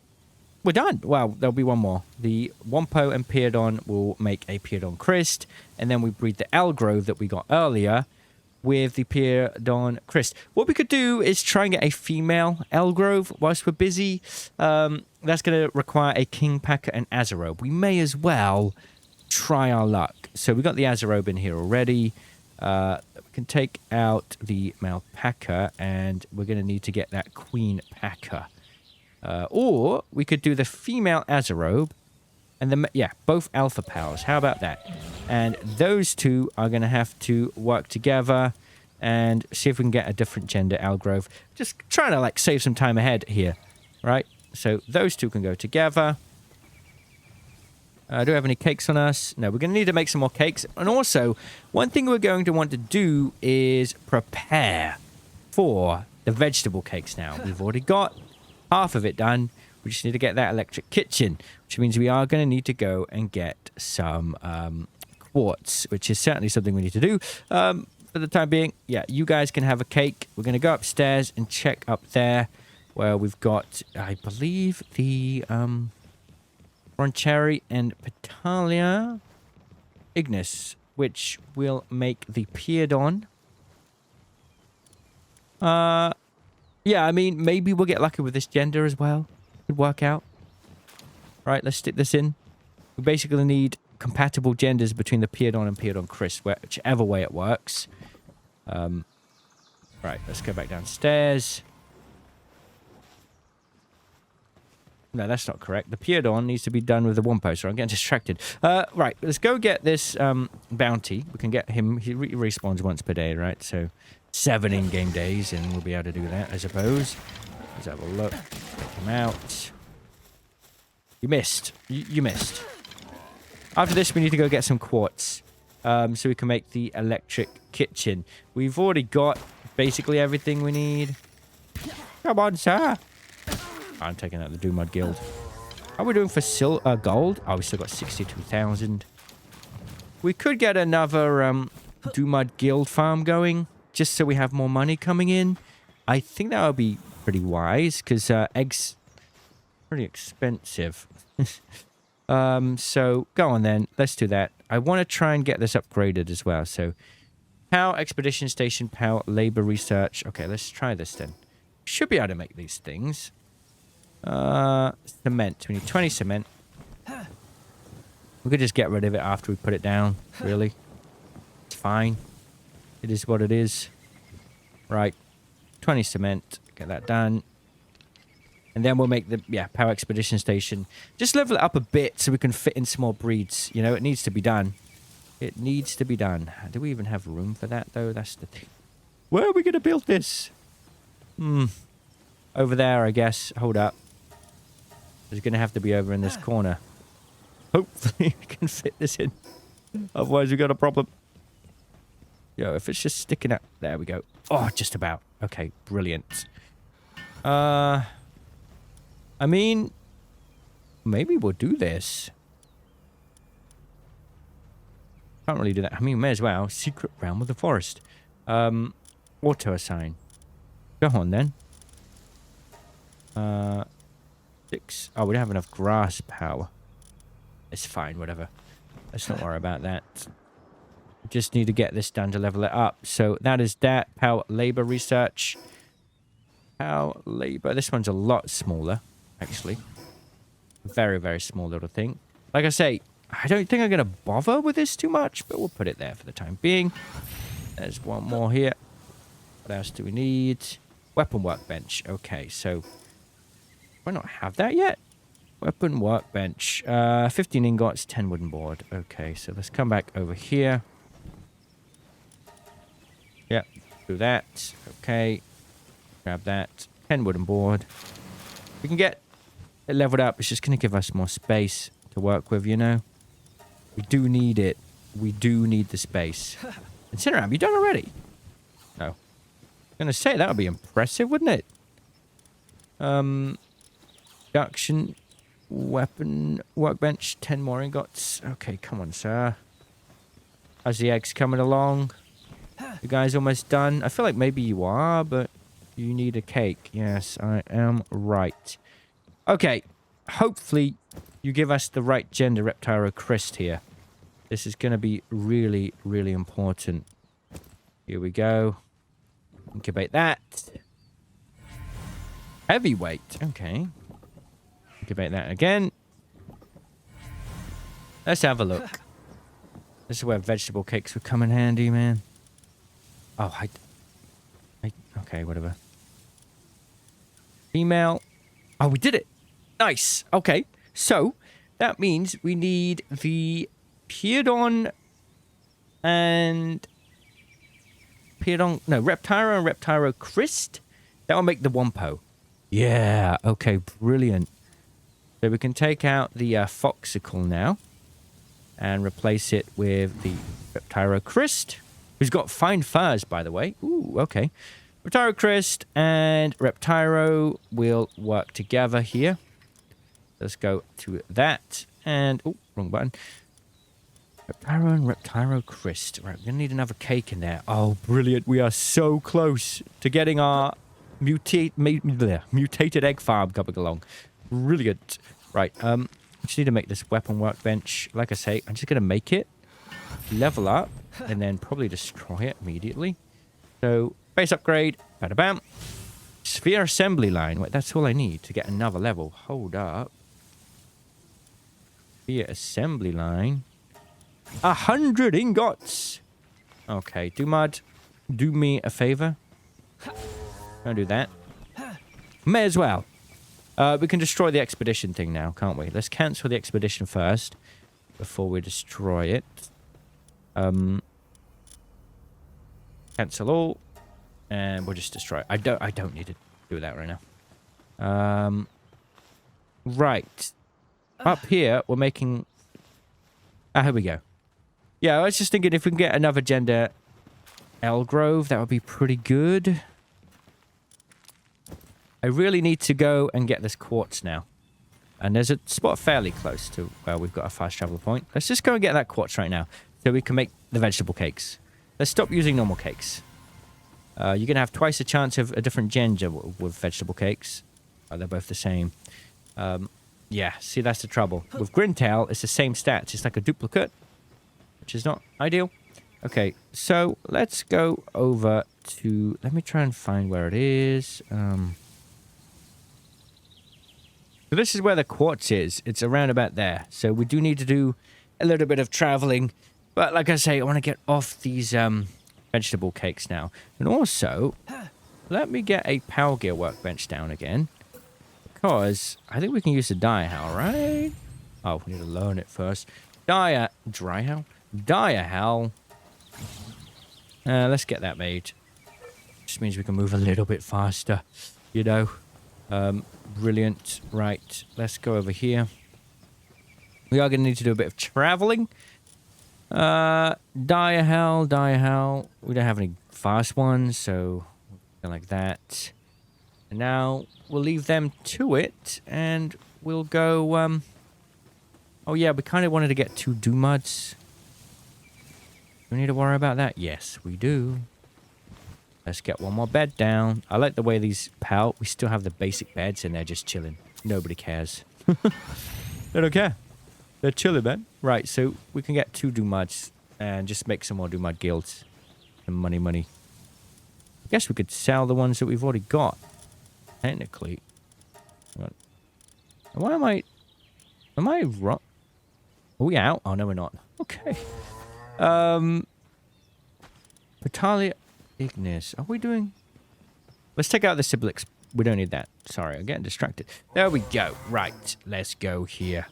we're done. Well, there'll be one more. The Wumpo and Peerdon will make a Peerdon Crest, and then we breed the Elgrove that we got earlier with the Peerdon Crest. What we could do is try and get a female Elgrove whilst we're busy. That's going to require a King Packer and Azerobe. We may as well try our luck. So we got the Azerobe in here already. We can take out the male Packer, and we're going to need to get that Queen Packer. Or we could do the female Azerobe and the both alpha powers. How about that? And those two are going to have to work together and see if we can get a different gender Elgrove. Just trying to like save some time ahead here, right? So those two can go together. Do we have any cakes on us? No, we're going to need to make some more cakes. And also, one thing we're going to want to do is prepare for the vegetable cakes now. We've already got half of it done. We just need to get that electric kitchen, which means we are going to need to go and get some quartz, which is certainly something we need to do. For the time being, yeah, you guys can have a cake. We're going to go upstairs and check up there where we've got, I believe, the Roncherry and Petalia Ignis which will make the Peerdon. Yeah, I mean, maybe we'll get lucky with this gender as well. Could work out. Right, let's stick this in. We basically need compatible genders between the Peerdon and Peerdon Chris, whichever way it works. Right, let's go back downstairs. No, that's not correct. The Peerdon needs to be done with the one poster. I'm getting distracted. Right, let's go get this bounty. We can get him. He respawns once per day, right? So 7 in-game days, and we'll be able to do that, I suppose. Let's have a look. Take him out. You missed. You missed. After this, we need to go get some quartz. So we can make the electric kitchen. We've already got basically everything we need. Come on, sir. I'm taking out the Doomud Guild. How are we doing for gold? Oh, we still got 62,000. We could get another Doomud Guild farm going, just so we have more money coming in. I think that would be pretty wise, because eggs pretty expensive. So go on then. Let's do that. I want to try and get this upgraded as well. So power expedition station, power labor research. Okay, let's try this then. Should be able to make these things. Cement. We need 20 cement. We could just get rid of it after we put it down, really. It's fine. It is what it is. Right. 20 cement. Get that done. And then we'll make the, power expedition station. Just level it up a bit so we can fit in some more breeds. You know, it needs to be done. It needs to be done. Do we even have room for that, though? That's the thing. Where are we going to build this? Over there, I guess. Hold up. It's going to have to be over in this corner. Hopefully we can fit this in. Otherwise, we've got a problem. Yo, if it's just sticking up. There we go. Oh, just about. Okay, brilliant. I mean, maybe we'll do this. Can't really do that. I mean, may as well. Secret realm of the forest. Auto assign. Go on then. 6. Oh, we don't have enough grass power. It's fine, whatever. Let's not worry about that. Just need to get this done to level it up. So that is that. Power labor research. Power labor. This one's a lot smaller, actually. Very, very small little thing. Like I say, I don't think I'm going to bother with this too much, but we'll put it there for the time being. There's one more here. What else do we need? Weapon workbench. Okay, so do I not have that yet? Weapon workbench. 15 ingots, 10 wooden board. Okay, so let's come back over here. Yep, do that. Okay. Grab that. 10 wooden board. We can get it leveled up. It's just going to give us more space to work with, you know? We do need it. We do need the space. Incineram, you done already? No. I'm going to say that would be impressive, wouldn't it? Production. Weapon workbench. 10 more ingots. Okay, come on, sir. How's the eggs coming along? You guys almost done? I feel like maybe you are, but you need a cake. Yes, I am right. Okay. Hopefully, you give us the right gender Reptiro Christ here. This is going to be really, really important. Here we go. Incubate that. Heavyweight. Okay. Incubate that again. Let's have a look. This is where vegetable cakes would come in handy, man. Oh, okay, whatever. Female. Oh, we did it. Nice. Okay. So, that means we need the Peerdon and... Peerdon... No, Reptiro and Reptiro Christ. That will make the Wampo. Yeah. Okay, brilliant. So we can take out the Foxicle now. And replace it with the Reptiro Christ. Who's got fine furs, by the way. Ooh, okay. Reptiro Christ and Reptiro will work together here. Let's go to that. And, oh, wrong button. Reptiro and Reptiro Christ. Right, we're going to need another cake in there. Oh, brilliant. We are so close to getting our mutated egg farm coming along. Brilliant. Right, I just need to make this weapon workbench. Like I say, I'm just going to make it. level up, and then probably destroy it immediately. So, base upgrade. Bada bam. Sphere assembly line. Wait, that's all I need to get another level. Hold up. Sphere assembly line. 100 ingots. Okay, Dumud, do me a favor. Don't do that. May as well. We can destroy the expedition thing now, can't we? Let's cancel the expedition first before we destroy it. Cancel all, and we'll just destroy it. I don't need to do that right now. Right. Up here, we're making... Ah, here we go. Yeah, I was just thinking if we can get another gender Elgrove, that would be pretty good. I really need to go and get this quartz now. And there's a spot fairly close to where we've got a fast travel point. Let's just go and get that quartz right now so we can make the vegetable cakes. Let's stop using normal cakes. You're going to have twice the chance of a different gender with vegetable cakes. Oh, they're both the same. Yeah, see, that's the trouble. With Grintail, it's the same stats. It's like a duplicate, which is not ideal. Okay, so let's go over to... Let me try and find where it is. So this is where the quartz is. It's around about there. So we do need to do a little bit of traveling. But like I say, I want to get off these vegetable cakes now. And also, let me get a Power Gear workbench down again. Because I think we can use the Diahal, right? Oh, we need to learn it first. Diahal? Let's get that made. Just means we can move a little bit faster, you know. Brilliant. Right, let's go over here. We are going to need to do a bit of traveling. Diahal. We don't have any fast ones, so like that. And now we'll leave them to it, and we'll go, oh yeah, we kind of wanted to get 2 Dumuds. Do we need to worry about that? Yes, we do. Let's get one more bed down. I like the way these pal. We still have the basic beds, and they're just chilling. Nobody cares. They don't care. They're chilling, man. Right, so we can get 2 Dumuds and just make some more Dumud guilds. Some money. I guess we could sell the ones that we've already got. Technically. Why am I wrong? Are we out? Oh, no, we're not. Okay. Patalia Ignis. Are we doing... Let's take out the Siblix. We don't need that. Sorry, I'm getting distracted. There we go. Right. Let's go here.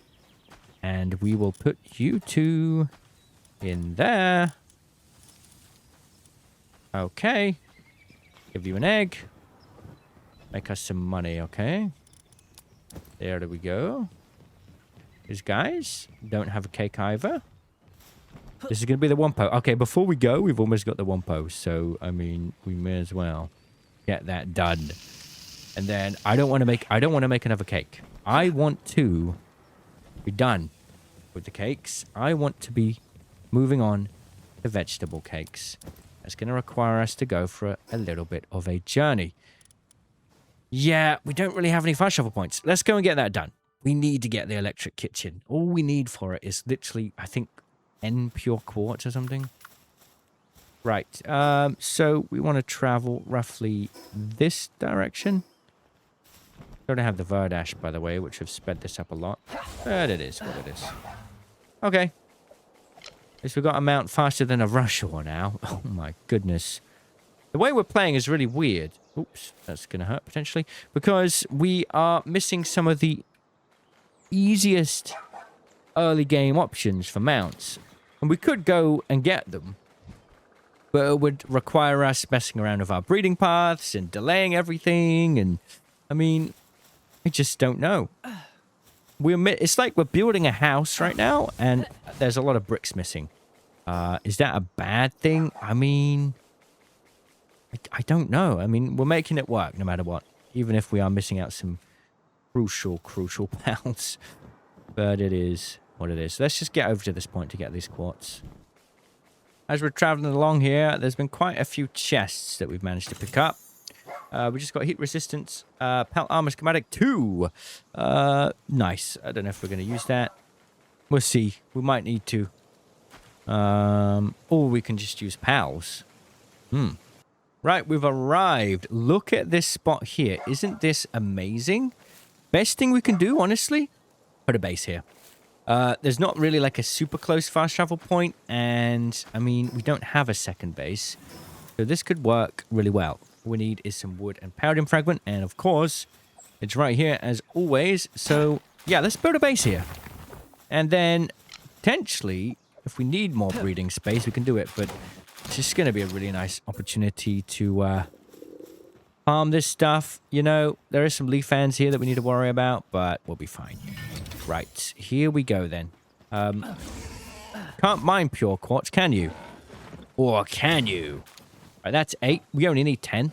And we will put you 2 in there. Okay. Give you an egg. Make us some money, okay? There we go. These guys don't have a cake either. This is going to be the Wumpo. Okay, before we go, we've almost got the Wumpo. So, I mean, we may as well get that done. And then I don't want to make another cake. I want to be done with the cakes. I want to be moving on to vegetable cakes. That's going to require us to go for a little bit of a journey. Yeah, we don't really have any fast travel points. Let's go and get that done. We need to get the electric kitchen. All we need for it is literally, I think, N pure quartz or something. Right. So we want to travel roughly this direction. Don't have the Verdash, by the way, which have sped this up a lot. But it is what it is. Okay. At least we've got a mount faster than a Rushor now. Oh my goodness. The way we're playing is really weird. Oops, that's going to hurt potentially. Because we are missing some of the easiest early game options for mounts. And we could go and get them. But it would require us messing around with our breeding paths and delaying everything. And, I mean, I just don't know. It's like we're building a house right now, and there's a lot of bricks missing. Is that a bad thing? I mean... I don't know. I mean, we're making it work no matter what. Even if we are missing out some crucial pals. But it is what it is. Let's just get over to this point to get these quartz. As we're traveling along here, there's been quite a few chests that we've managed to pick up. We just got heat resistance. Pelt armor schematic 2. Nice. I don't know if we're going to use that. We'll see. We might need to. Or we can just use pals. Right, we've arrived. Look at this spot here. Isn't this amazing? Best thing we can do, honestly, put a base here. There's not really like a super close fast travel point, and I mean, we don't have a second base. So this could work really well. All we need is some wood and powder fragment, and of course, it's right here as always. So yeah, let's build a base here. And then potentially, if we need more breeding space, we can do it. But it's just going to be a really nice opportunity to farm this stuff. You know, there are some leaf fans here that we need to worry about, but we'll be fine. Right, here we go then. Can't mine pure quartz, can you? Or can you? Right, that's 8. We only need 10.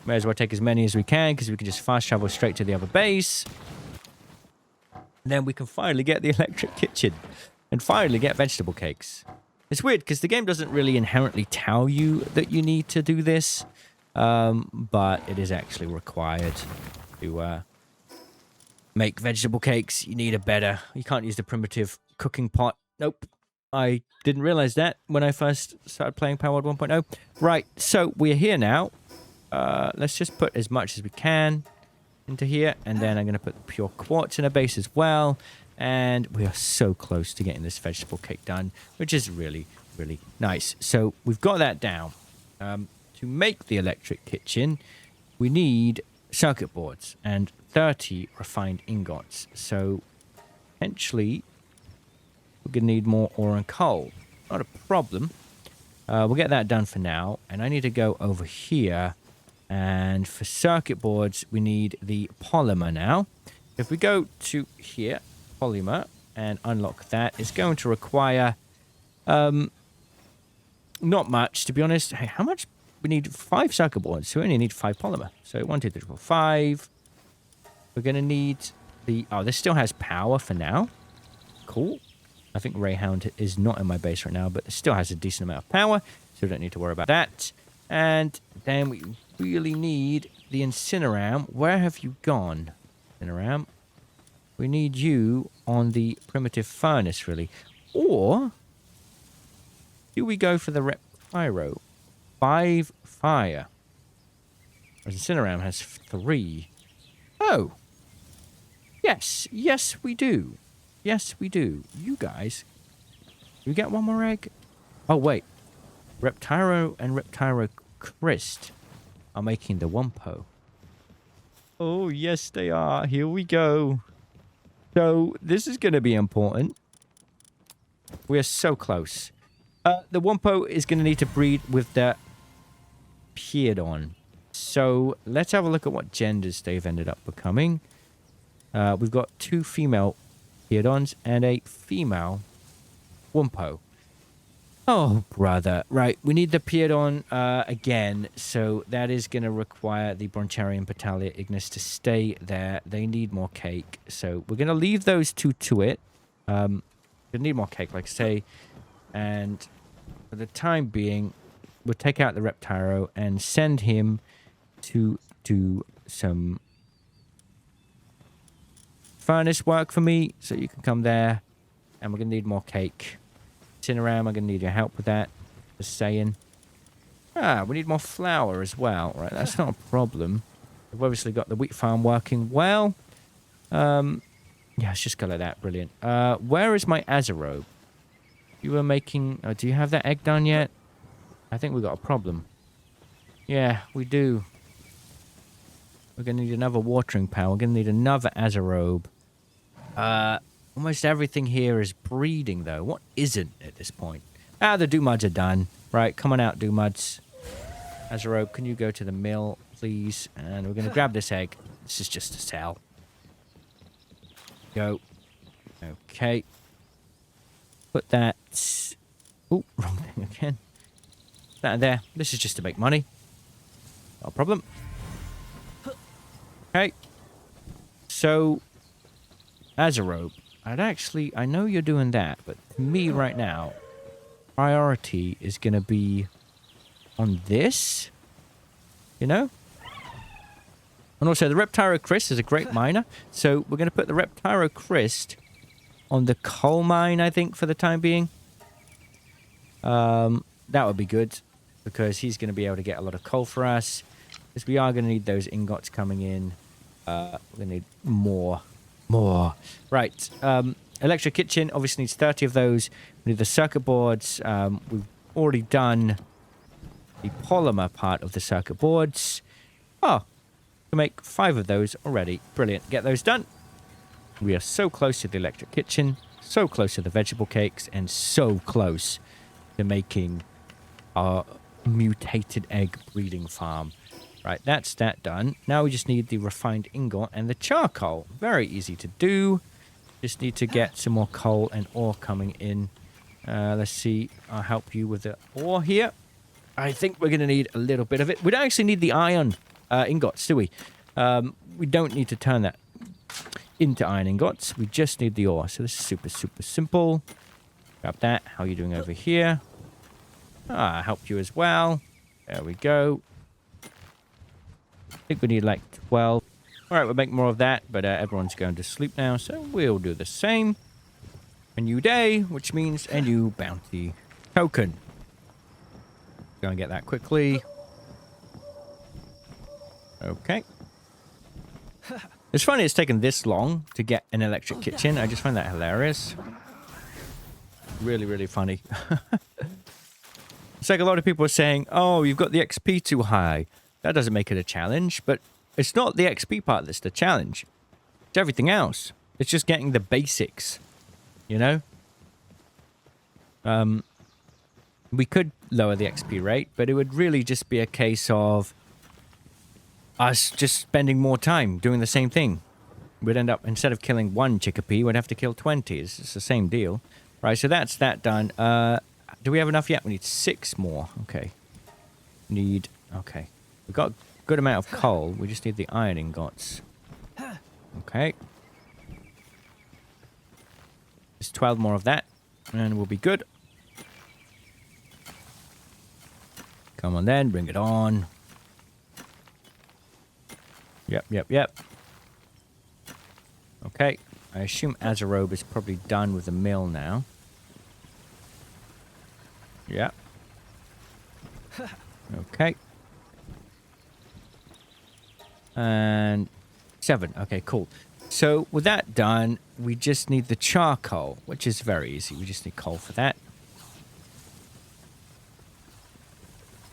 May as well take as many as we can, because we can just fast travel straight to the other base. And then we can finally get the electric kitchen. And finally get vegetable cakes. It's weird, because the game doesn't really inherently tell you that you need to do this. But it is actually required to make vegetable cakes. You need a better... You can't use the primitive cooking pot. Nope. I didn't realize that when I first started playing Palworld 1.0. Right, so we're here now. Let's just put as much as we can into here. And then I'm going to put the pure quartz in a base as well. And we are so close to getting this vegetable cake done, which is really, really nice. So we've got that down. To make the electric kitchen, we need circuit boards and 30 refined ingots. So potentially we're going to need more ore and coal. Not a problem. We'll get that done for now. And I need to go over here. And for circuit boards, we need the polymer now. If we go to here, polymer, and unlock that, it's going to require not much, to be honest. Hey, how much? We need 5 circuit boards, so we only need 5 polymer. So 1, 2, 3, 4, 5. We're going to need the... Oh, this still has power for now. Cool. I think Rayhound is not in my base right now, but it still has a decent amount of power, so we don't need to worry about that. And then we really need the Incineram. Where have you gone, Incineram? We need you on the primitive furnace, really. Or do we go for the Reptyro? 5 fire. Incineram has 3. Oh. Yes. Yes, we do. Yes, we do. You guys. You get one more egg? Oh, wait. Reptyro and Reptyro Crest are making the Wumpo. Oh, yes, they are. Here we go. So, this is going to be important. We are so close. The Wumpo is going to need to breed with the Piedon. So, let's have a look at what genders they've ended up becoming. We've got 2 female Piedons and a female Wumpo. Oh, brother. Right, we need the Piedon again, so that is going to require the Broncharian Petalia Ignis to stay there. They need more cake, so we're going to leave those 2 to it. They need more cake, like I say, and for the time being, we'll take out the Reptyro and send him to do some furnace work for me, so you can come there, and we're going to need more cake. Incineram, I'm going to need your help with that. Just saying. Ah, we need more flour as well. Right, that's not a problem. We've obviously got the wheat farm working well. Yeah, let's just go like that. Brilliant. Where is my Azarobe? You were making... Oh, do you have that egg done yet? I think we've got a problem. Yeah, we do. We're going to need another watering pan. We're going to need another Azarobe. Almost everything here is breeding, though. What isn't at this point? Ah, the Doomuds are done. Right, come on out, Doomuds. Azarobe, can you go to the mill, please? And we're going to grab this egg. This is just a sell. Go. Okay. Put that... Oh, wrong thing again. That there. This is just to make money. No problem. Okay. So, Azarobe. I know you're doing that, but to me right now, priority is going to be on this, you know? And also, the Reptyro Crest is a great miner, so we're going to put the Reptyro Crest on the coal mine, I think, for the time being. That would be good, because he's going to be able to get a lot of coal for us. Because we are going to need those ingots coming in. We're going to need more. Right. Electric kitchen obviously needs 30 of those. We need the circuit boards. We've already done the polymer part of the circuit boards. Oh, to make 5 of those already. Brilliant. Get those done. We are so close to the electric kitchen, so close to the vegetable cakes, and so close to making our mutated egg breeding farm. Right, that's that done. Now we just need the refined ingot and the charcoal. Very easy to do. Just need to get some more coal and ore coming in. Let's see. I'll help you with the ore here. I think we're going to need a little bit of it. We don't actually need the iron ingots, do we? We don't need to turn that into iron ingots. We just need the ore. So this is super, super simple. Grab that. How are you doing over here? I'll help you as well. There we go. I think we need like 12. All right, we'll make more of that, but everyone's going to sleep now, so we'll do the same. A new day, which means a new bounty token. Go and get that quickly. Okay. It's funny it's taken this long to get an electric kitchen. I just find that hilarious. Really, really funny. It's like a lot of people are saying, oh, you've got the XP too high. That doesn't make it a challenge, but it's not the XP part that's the challenge. It's everything else. It's just getting the basics, you know? We could lower the XP rate, but it would really just be a case of us just spending more time doing the same thing. We'd end up, instead of killing 1 chickpea, we'd have to kill 20. It's the same deal. Right, so that's that done. Do we have enough yet? We need 6 more. Okay. Okay. We've got a good amount of coal. We just need the iron ingots. Okay. Just 12 more of that, and we'll be good. Come on then, bring it on. Yep. Okay. I assume Azarobe is probably done with the mill now. Yeah. Okay. And 7. Okay, cool. So with that done, we just need the charcoal, which is very easy. We just need coal for that.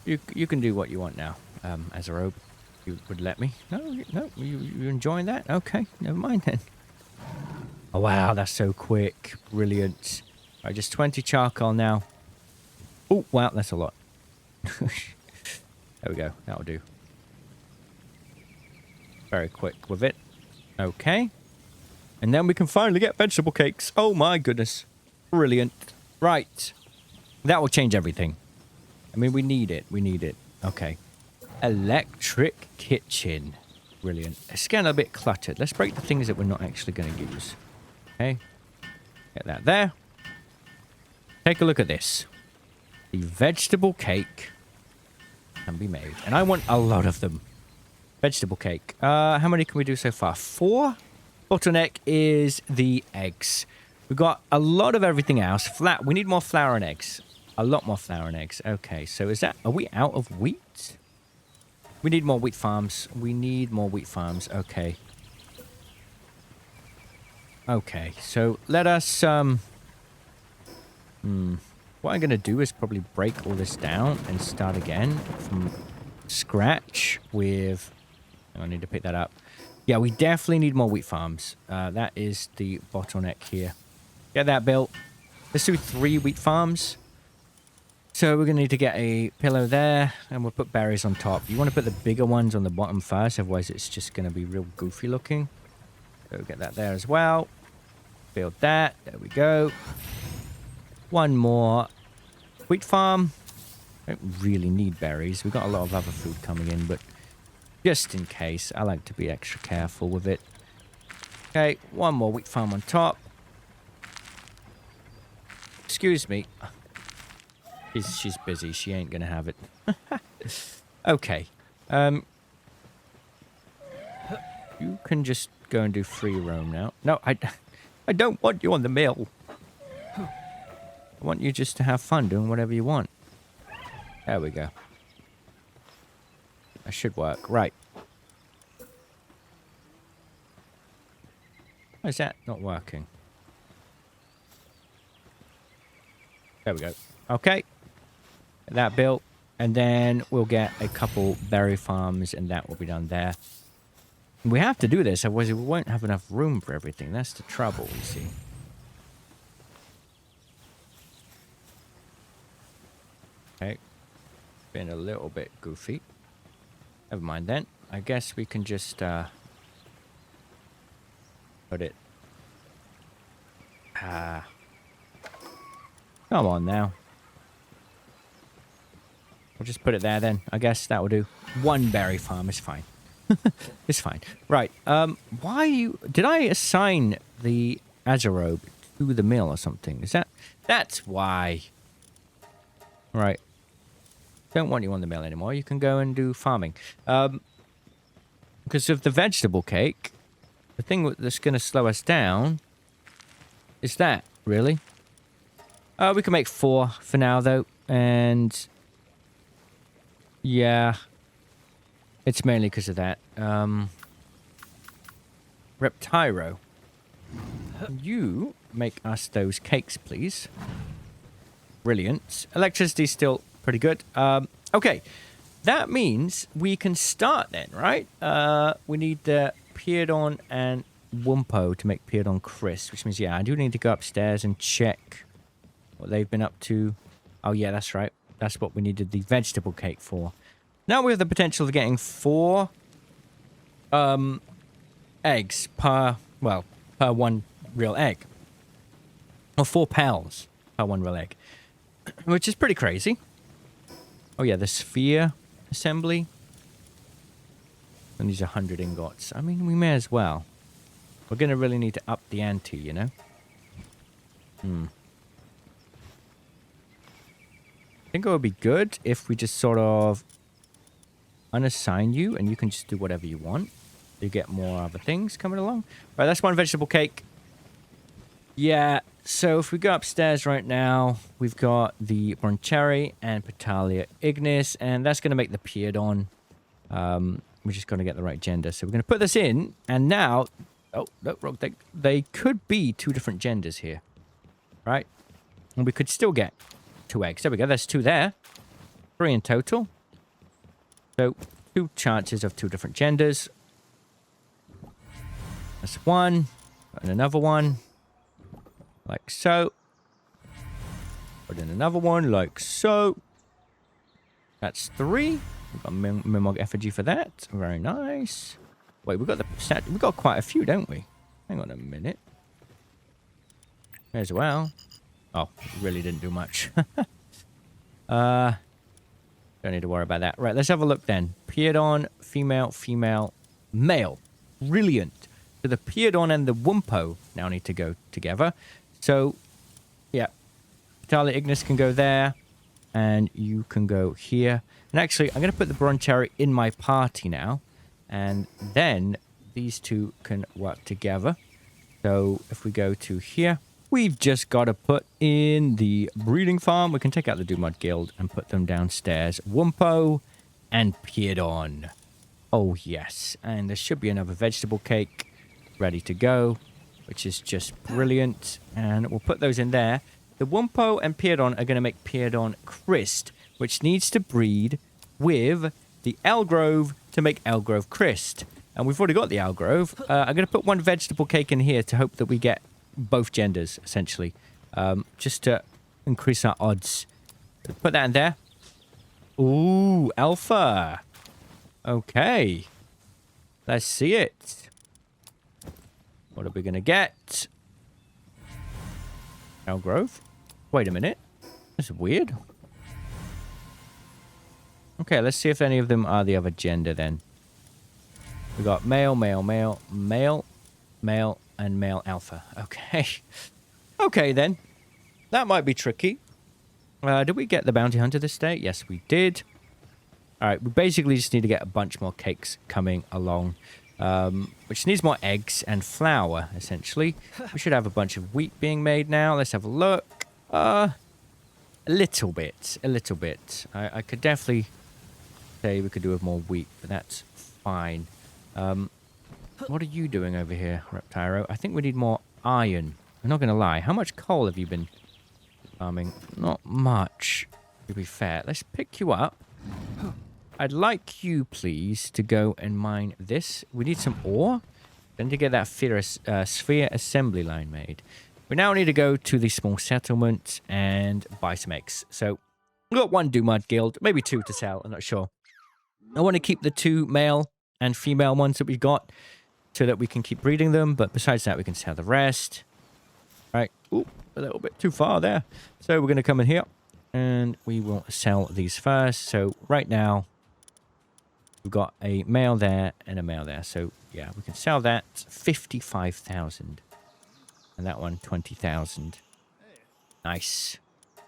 You can do what you want now, Azarobe. You would let me? No, you enjoying that? Okay, never mind then. Oh wow, that's so quick. Brilliant. All right, just 20 charcoal now. Oh wow, that's a lot. There we go. That'll do. Very quick with it. Okay. And then we can finally get vegetable cakes. Oh my goodness. Brilliant. Right. That will change everything. I mean, we need it. Okay. Electric kitchen. Brilliant. It's getting a bit cluttered. Let's break the things that we're not actually going to use. Okay. Get that there. Take a look at this. The vegetable cake can be made. And I want a lot of them. Vegetable cake. How many can we do so far? 4? Bottleneck is the eggs. We've got a lot of everything else. We need more flour and eggs. A lot more flour and eggs. Okay, so are we out of wheat? We need more wheat farms. Okay. Okay, so let us, what I'm going to do is probably break all this down and start again from scratch with, I need to pick that up. Yeah, we definitely need more wheat farms. That is the bottleneck here. Get that built. Let's do 3 wheat farms. So we're going to need to get a pillow there, and we'll put berries on top. You want to put the bigger ones on the bottom first, otherwise it's just going to be real goofy looking. So get that there as well. Build that. There we go. 1 more wheat farm. Don't really need berries. We've got a lot of other food coming in, but just in case, I like to be extra careful with it. Okay, 1 more wheat farm on top. Excuse me. She's busy. She ain't gonna have it. Okay. You can just go and do free roam now. No, I don't want you on the mill. I want you just to have fun doing whatever you want. There we go. That should work. Right. Why is that not working? There we go. Okay. Get that built. And then we'll get a couple berry farms and that will be done there. We have to do this, otherwise we won't have enough room for everything. That's the trouble, you see. Okay. Been a little bit goofy. Never mind then. I guess we can just put it. Come on now. We'll just put it there then. I guess that will do. One berry farm is fine. It's fine. Right. Why you... Did I assign the Azarobe to the mill or something? Is that... That's why. Right. Don't want you on the mill anymore. You can go and do farming. Because of the vegetable cake, the thing that's going to slow us down is that, really. We can make 4 for now, though. And... yeah. It's mainly because of that. Reptyro. You make us those cakes, please. Brilliant. Electricity's still pretty good. Okay. That means we can start then, right? We need the Peardon and Wumpo to make Peardon Crisp, which means, yeah, I do need to go upstairs and check what they've been up to. Oh, yeah, that's right. That's what we needed the vegetable cake for. Now we have the potential of getting 4 eggs per one real egg. Or 4 pals per one real egg. Which is pretty crazy. Oh yeah, the sphere assembly. And these are 100 ingots. I mean, we may as well. We're going to really need to up the ante, you know? I think it would be good if we just sort of unassign you and you can just do whatever you want. You get more other things coming along. Right, that's one vegetable cake. Yeah, so if we go upstairs right now, we've got the Broncherry and Petalia Ignis, and that's going to make the Peardon. We're just going to get the right gender. So we're going to put this in, and now... Oh, no, wrong thing. They could be 2 different genders here. Right? And we could still get 2 eggs. There we go. There's 2 there. 3 in total. So, 2 chances of 2 different genders. That's 1. And another one. Like so. Put in another one like so. That's 3. We've got Mimog effigy for that. Very nice. Wait, we've got quite a few, don't we? Hang on a minute. As well. Oh, really didn't do much. Don't need to worry about that. Right, let's have a look then. Peardon, female, female, male. Brilliant. So the Peardon and the Wumpo now need to go together. So, yeah. Petalia Ignis can go there. And you can go here. And actually, I'm going to put the Broncherry in my party now. And then these 2 can work together. So if we go to here, we've just got to put in the breeding farm. We can take out the Dumod Guild and put them downstairs. Wumpo and Peardon. Oh, yes. And there should be another vegetable cake ready to go, which is just brilliant. And we'll put those in there. The Wumpo and Peardon are going to make Peardon Crisp, which needs to breed with the Elgrove to make Elgrove Crisp. And we've already got the Elgrove. I'm going to put 1 vegetable cake in here to hope that we get both genders, essentially. Just to increase our odds. Put that in there. Ooh, Alpha. Okay. Let's see it. What are we going to get? Elgrove. Wait a minute. That's weird. Okay, let's see if any of them are the other gender then. We got male, male, male, male, male, and male alpha. Okay. Okay, then. That might be tricky. Did we get the bounty hunter this day? Yes, we did. All right, we basically just need to get a bunch more cakes coming along. which needs more eggs and flour, essentially. We should have a bunch of wheat being made now. Let's have a look. A little bit. I could definitely say we could do with more wheat, but that's fine. What are you doing over here, Reptiro? I think we need more iron. I'm not going to lie. How much coal have you been farming? Not much, to be fair. Let's pick you up. I'd like you, please, to go and mine this. We need some ore. Then to get that sphere assembly line made. We now need to go to the small settlement and buy some eggs. So, we've got one Doomud Guild, maybe two to sell, I'm not sure. I want to keep the 2 male and female ones that we've got so that we can keep breeding them. But besides that, we can sell the rest. Right. Ooh, a little bit too far there. So, we're going to come in here and we will sell these first. So, right now, we've got a male there and a male there. So, yeah, we can sell that 55,000. And that one, 20,000. Nice.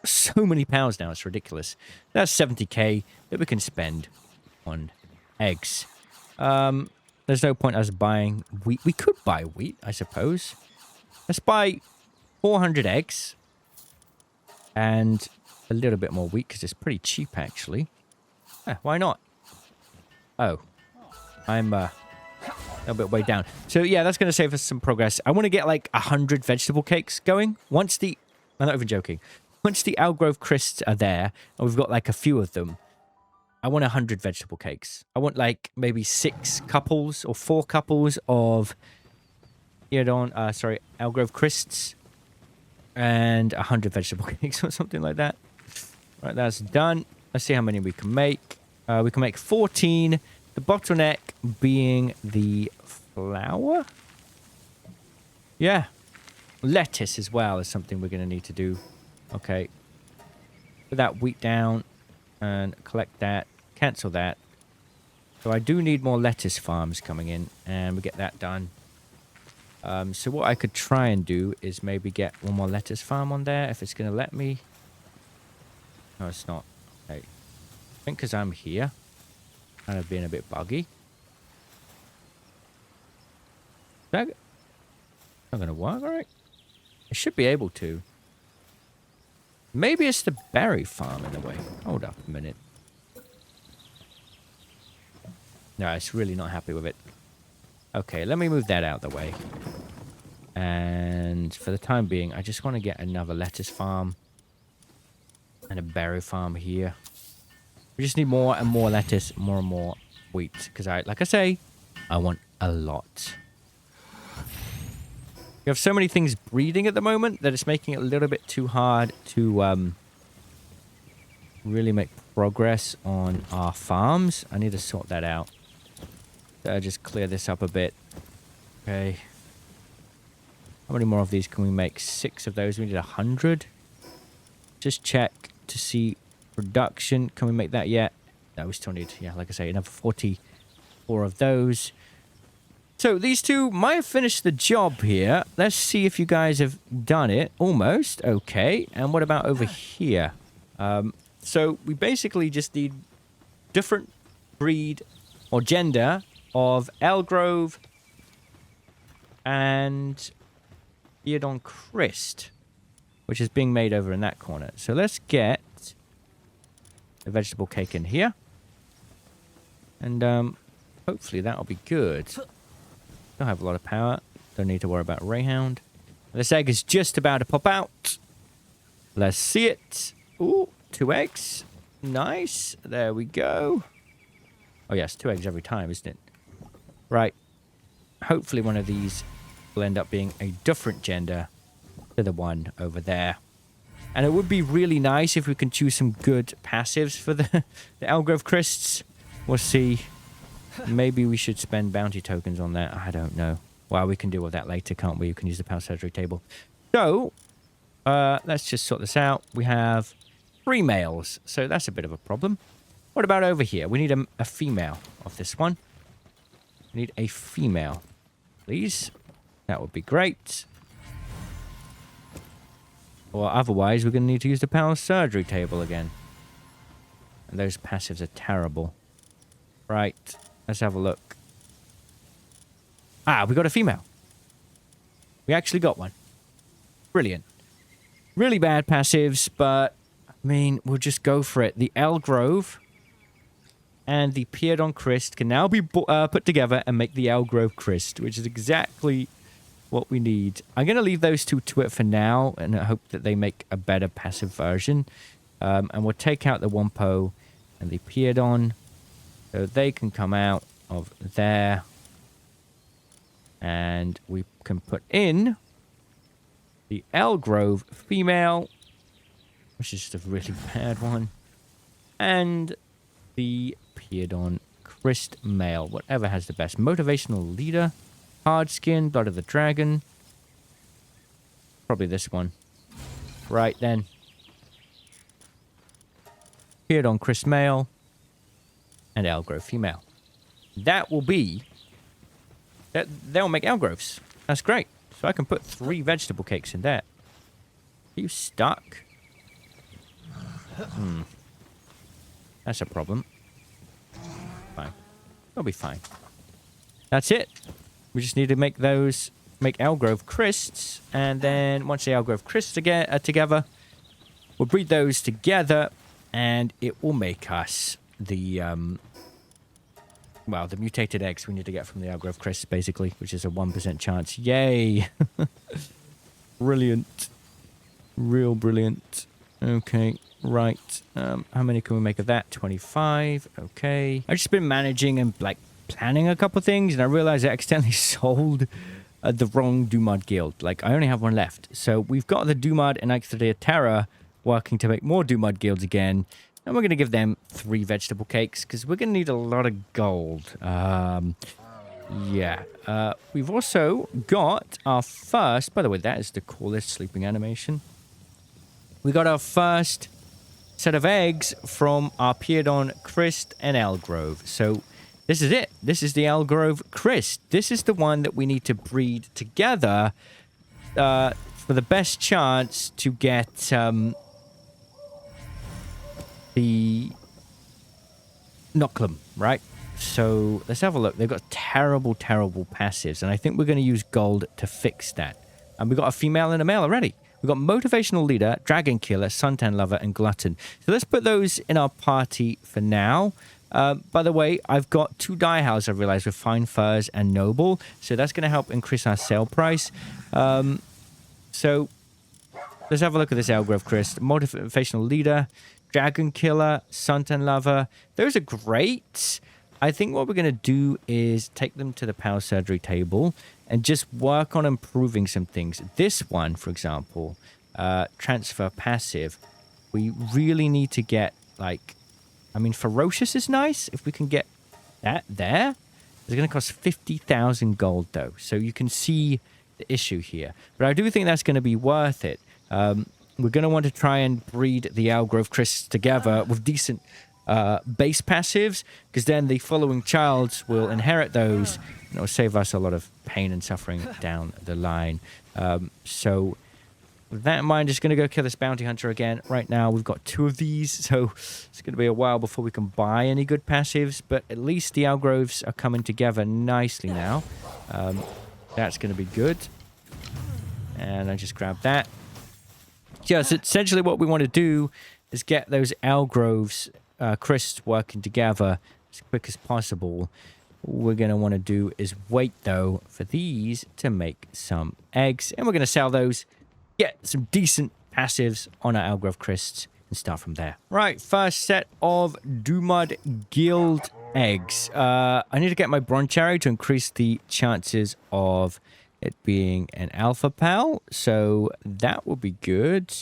So many pounds now, it's ridiculous. That's 70k that we can spend on eggs. There's no point us buying wheat. We could buy wheat, I suppose. Let's buy 400 eggs. And a little bit more wheat, because it's pretty cheap, actually. Yeah, why not? Oh. I'm, a little bit way down. So, yeah, that's going to save us some progress. I want to get, like, 100 vegetable cakes going. Once the... I'm not even joking. Once the Algrove crisps are there, and we've got, like, a few of them, I want 100 vegetable cakes. I want, like, maybe 6 couples or 4 couples of... Algrove crisps. And 100 vegetable cakes or something like that. Right, that's done. Let's see how many we can make. We can make 14... The bottleneck being the flour? Yeah. Lettuce as well is something we're going to need to do. Okay. Put that wheat down and collect that. Cancel that. So I do need more lettuce farms coming in and we get that done. So what I could try and do is maybe get one more lettuce farm on there if it's going to let me. No, it's not. Okay. I think because I'm here. Kind of being a bit buggy. Is that not going to work, all right? It should be able to. Maybe it's the berry farm in the way. Hold up a minute. No, it's really not happy with it. Okay, let me move that out of the way. And for the time being, I just want to get another lettuce farm. And a berry farm here. We just need more and more lettuce, more and more wheat. Because, like I say, I want a lot. We have so many things breeding at the moment that it's making it a little bit too hard to really make progress on our farms. I need to sort that out. So just clear this up a bit. Okay. How many more of these can we make? 6 of those. We need 100. Just check to see... Production, can we make that yet? No, we still need, yeah, like I say, another 44 of those. So these two might have finished the job here. Let's see if you guys have done it. Almost. Okay. And what about over here? So we basically just need different breed or gender of Elgrove and Eodon Christ, which is being made over in that corner. So let's get a vegetable cake in here. And hopefully that'll be good. Don't have a lot of power. Don't need to worry about Rayhound. This egg is just about to pop out. Let's see it. Ooh, 2 eggs. Nice. There we go. Oh yes, 2 eggs every time, isn't it? Right. Hopefully one of these will end up being a different gender to the one over there. And it would be really nice if we can choose some good passives for the Algrove Crisps. We'll see. Maybe we should spend bounty tokens on that. I don't know. Well, we can deal with that later, can't we? You can use the power surgery table. So, let's just sort this out. We have 3 males, so that's a bit of a problem. What about over here? We need a female of this one. We need a female, please. That would be great. Or otherwise, we're going to need to use the power surgery table again. And those passives are terrible. Right, let's have a look. Ah, we got a female. We actually got one. Brilliant. Really bad passives, but I mean, we'll just go for it. The Elgrove and the Piedon Christ can now be put together and make the Elgrove Christ, which is exactly what we need. I'm going to leave those two to it for now, and I hope that they make a better passive version. And we'll take out the Wampo and the Piedon, so they can come out of there. And we can put in the Elgrove female, which is just a really bad one, and the Piedon Christ male, whatever has the best. Motivational leader, hard skin, blood of the dragon. Probably this one. Right then. Piedon Christ male and Elgrove female. That will be... They'll make Elgroves. That's great. So I can put 3 vegetable cakes in there. Are you stuck? That's a problem. Fine. It'll be fine. That's it. We just need to make those... Make Elgrove Christs. And then once the Elgrove Christs are together, we'll breed those together. And it will make us the... well, the mutated eggs we need to get from the Elgrove Christs, basically, which is a 1% chance. Yay! Brilliant. Real brilliant. Okay, right. How many can we make of that? 25. Okay. I've just been managing and, like, planning a couple things, and I realized I accidentally sold the wrong Dumad guild. Like, I only have one left. So we've got the Dumad and Ixodia Terra working to make more Dumad guilds again. And we're going to give them 3 vegetable cakes, because we're going to need a lot of gold. Yeah. We've also got our first... By the way, that is the coolest sleeping animation. We got our first set of eggs from our Piedon Christ and Elgrove. So this is it. This is the Elgrove Christ. This is the one that we need to breed together for the best chance to get... the Nocklum, right? So let's have a look. They've got terrible, terrible passives, and I think we're going to use gold to fix that. And we've got a female and a male already. We've got Motivational Leader, Dragon Killer, Suntan Lover, and Glutton. So let's put those in our party for now. By the way, I've got 2 die houses, I've realized, with Fine Furs and Noble. So that's going to help increase our sale price. So let's have a look at this Elgrove Christ. Motivational Leader, Dragon Killer, Suntan Lover. Those are great. I think what we're going to do is take them to the power surgery table and just work on improving some things. This one, for example, transfer passive. We really need to get, like... I mean, Ferocious is nice. If we can get that there. It's going to cost 50,000 gold, though. So you can see the issue here. But I do think that's going to be worth it. We're going to want to try and breed the Elgrove Christs together with decent base passives, because then the following child will inherit those, and it will save us a lot of pain and suffering down the line. So with that in mind, just going to go kill this bounty hunter again. Right now, we've got 2 of these, so it's going to be a while before we can buy any good passives, but at least the Elgroves are coming together nicely now. That's going to be good. And I just grabbed that. Yeah, so essentially what we want to do is get those Elgroves Christs working together as quick as possible. All we're going to want to do is wait, though, for these to make some eggs. And we're going to sell those, get some decent passives on our Elgrove Christs, and start from there. Right, first set of Dumad Guild eggs. I need to get my Bronze Cherry to increase the chances of it being an alpha pal, so that will be good.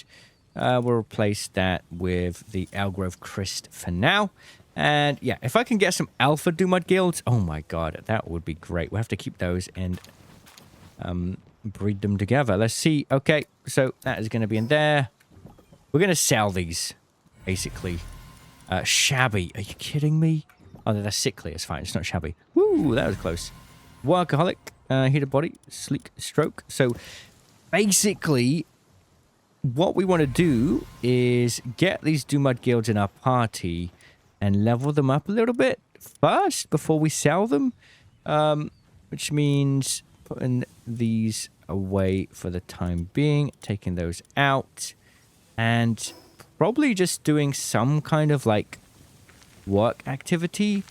We'll replace that with the Elgrove Christ for now. And yeah, if I can get some alpha Dumad guilds, oh my god, that would be great. We'll have to keep those and breed them together. Let's see. Okay, so that is going to be in there. We're going to sell these, basically. Shabby. Are you kidding me? Oh, they're sickly. It's fine. It's not shabby. Woo, that was close. Workaholic. Heated body, sleek stroke. So basically, what we want to do is get these Dumad guilds in our party and level them up a little bit first before we sell them. which means putting these away for the time being, taking those out, and probably just doing some kind of like work activity.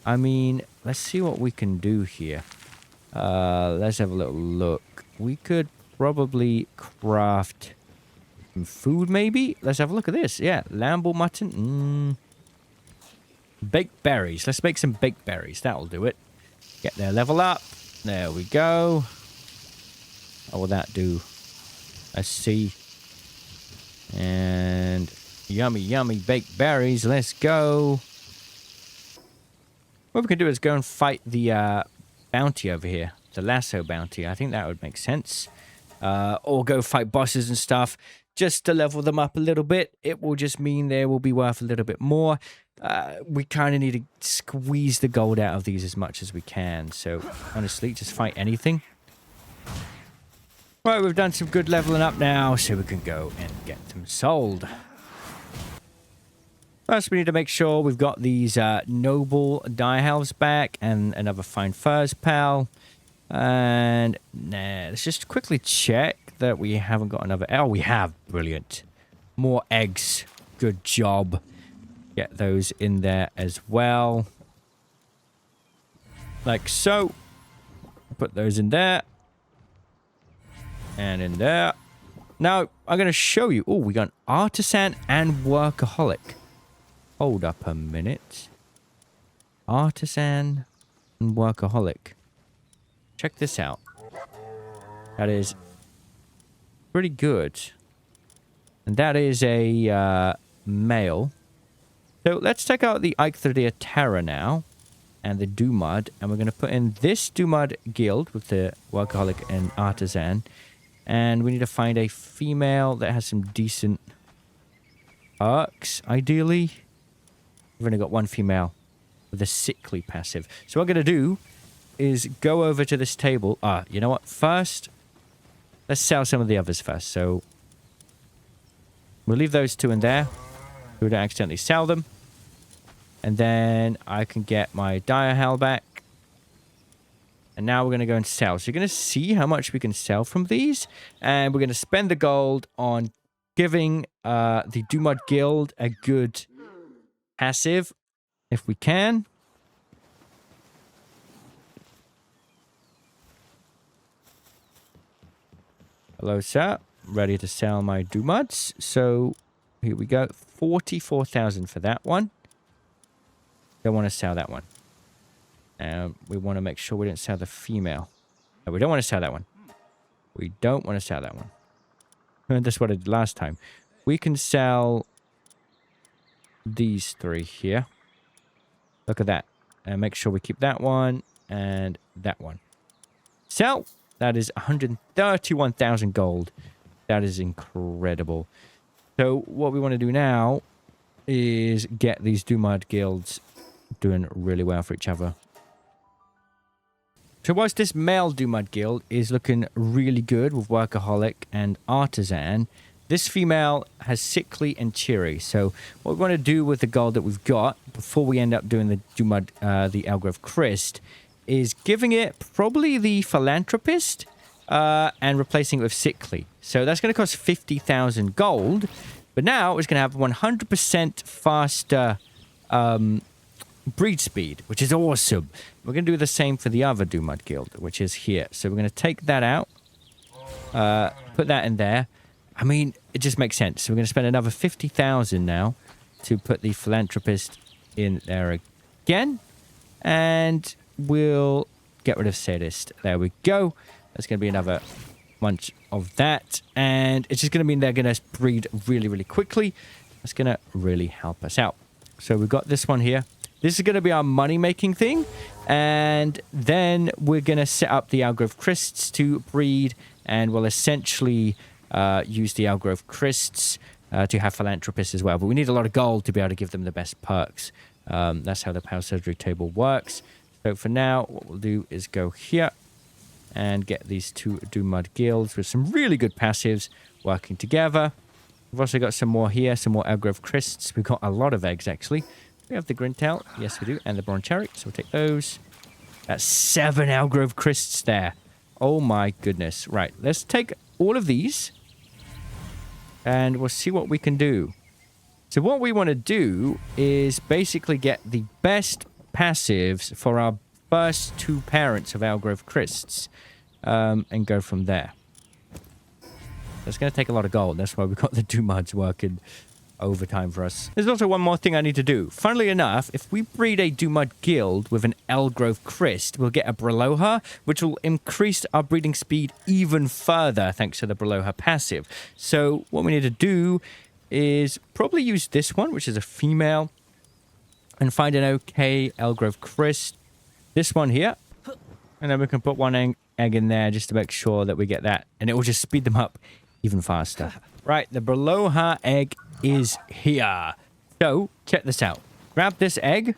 I mean, let's see what we can do here. Let's have a little look. We could probably craft some food, maybe. Let's have a look at this. Yeah, lamb or mutton. Baked berries. Let's make some baked berries. That'll do it. Get their level up. There we go. What will that do? Let's see. And yummy, yummy baked berries. Let's go. What we can do is go and fight the bounty over here. The lasso bounty. I think that would make sense. Or go fight bosses and stuff. Just to level them up a little bit. It will just mean they will be worth a little bit more. We kind of need to squeeze the gold out of these as much as we can. So, honestly, just fight anything. Right, we've done some good leveling up now, so we can go and get them sold. First, we need to make sure we've got these noble direhouses back and another fine furs pal. And let's just quickly check that we haven't got another... Oh, we have. Brilliant. More eggs. Good job. Get those in there as well. Like so. Put those in there. And in there. Now, I'm going to show you. Oh, we got an artisan and workaholic. Hold up a minute. Artisan and workaholic. Check this out. That is pretty good. And that is a male. So let's take out the Eichtheridia Terra now. And the Dumud. And we're going to put in this Dumud guild with the workaholic and artisan. And we need to find a female that has some decent perks, ideally. We've only got one female with a sickly passive. So what I'm going to do is go over to this table. You know what? First, let's sell some of the others first. So we'll leave those two in there. We don't accidentally sell them. And then I can get my Direhell back. And now we're going to go and sell. So you're going to see how much we can sell from these. And we're going to spend the gold on giving the Dumud Guild a good passive, if we can. Hello, sir. Ready to sell my Dumuds. So here we go. 44,000 for that one. Don't want to sell that one. We want to make sure we don't sell the female. No, we don't want to sell that one. We don't want to sell that one. And that's what I did last time. We can sell these three here. Look at that. And make sure we keep that one and that one. Sell. That is 131,000 gold. That is incredible. So what we want to do now is get these Dumud guilds doing really well for each other. So whilst this male Dumud guild is looking really good with workaholic and artisan, this female has sickly and cheery. So what we want to do with the gold that we've got before we end up doing the Dumud, the Elgrove Christ, is giving it probably the philanthropist and replacing it with sickly. So that's going to cost 50,000 gold. But now it's going to have 100% faster breed speed, which is awesome. We're going to do the same for the other Dumud Guild, which is here. So we're going to take that out, put that in there. I mean, it just makes sense. So we're going to spend another 50,000 now to put the philanthropist in there again. And we'll get rid of sadist. There we go. That's going to be another bunch of that. And it's just going to mean they're going to breed really, really quickly. That's going to really help us out. So we've got this one here. This is going to be our money-making thing. And then we're going to set up the Elgrove Christs to breed. And we'll essentially use the Elgrove Christs to have philanthropists as well. But we need a lot of gold to be able to give them the best perks. That's how the power surgery table works. So for now, what we'll do is go here and get these two Dumud guilds with some really good passives working together. We've also got some more here, some more Elgrove Christs. We've got a lot of eggs, actually. We have the Grintail. Yes, we do. And the Broncherry. So we'll take those. That's 7 Algrove Crysts there. Oh my goodness. Right, let's take all of these. And we'll see what we can do. So what we want to do is basically get the best passives for our first 2 parents of Algrove Crysts. And go from there. That's going to take a lot of gold. That's why we've got the Dumads working overtime for us. There's also one more thing I need to do. Funnily enough, if we breed a Dumad guild with an Algrove Cryst, we'll get a Braloha, which will increase our breeding speed even further thanks to the Braloha passive. So what we need to do is probably use this one, which is a female, and find an okay Algrove Cryst. This one here. And then we can put one egg in there just to make sure that we get that. And it will just speed them up even faster. Right, the Braloha egg is here. So, check this out. Grab this egg.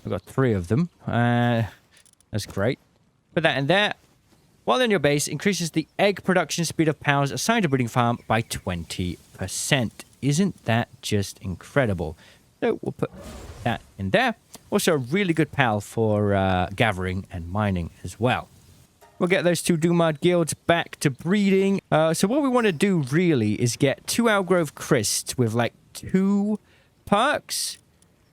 I've got 3 of them. That's great. Put that in there. While in your base, increases the egg production speed of pals assigned to breeding farm by 20%. Isn't that just incredible? So, we'll put that in there. Also, a really good pal for gathering and mining as well. We'll get those 2 Dumad guilds back to breeding. So what we want to do really is get 2 Algrove Crysts with like 2 perks.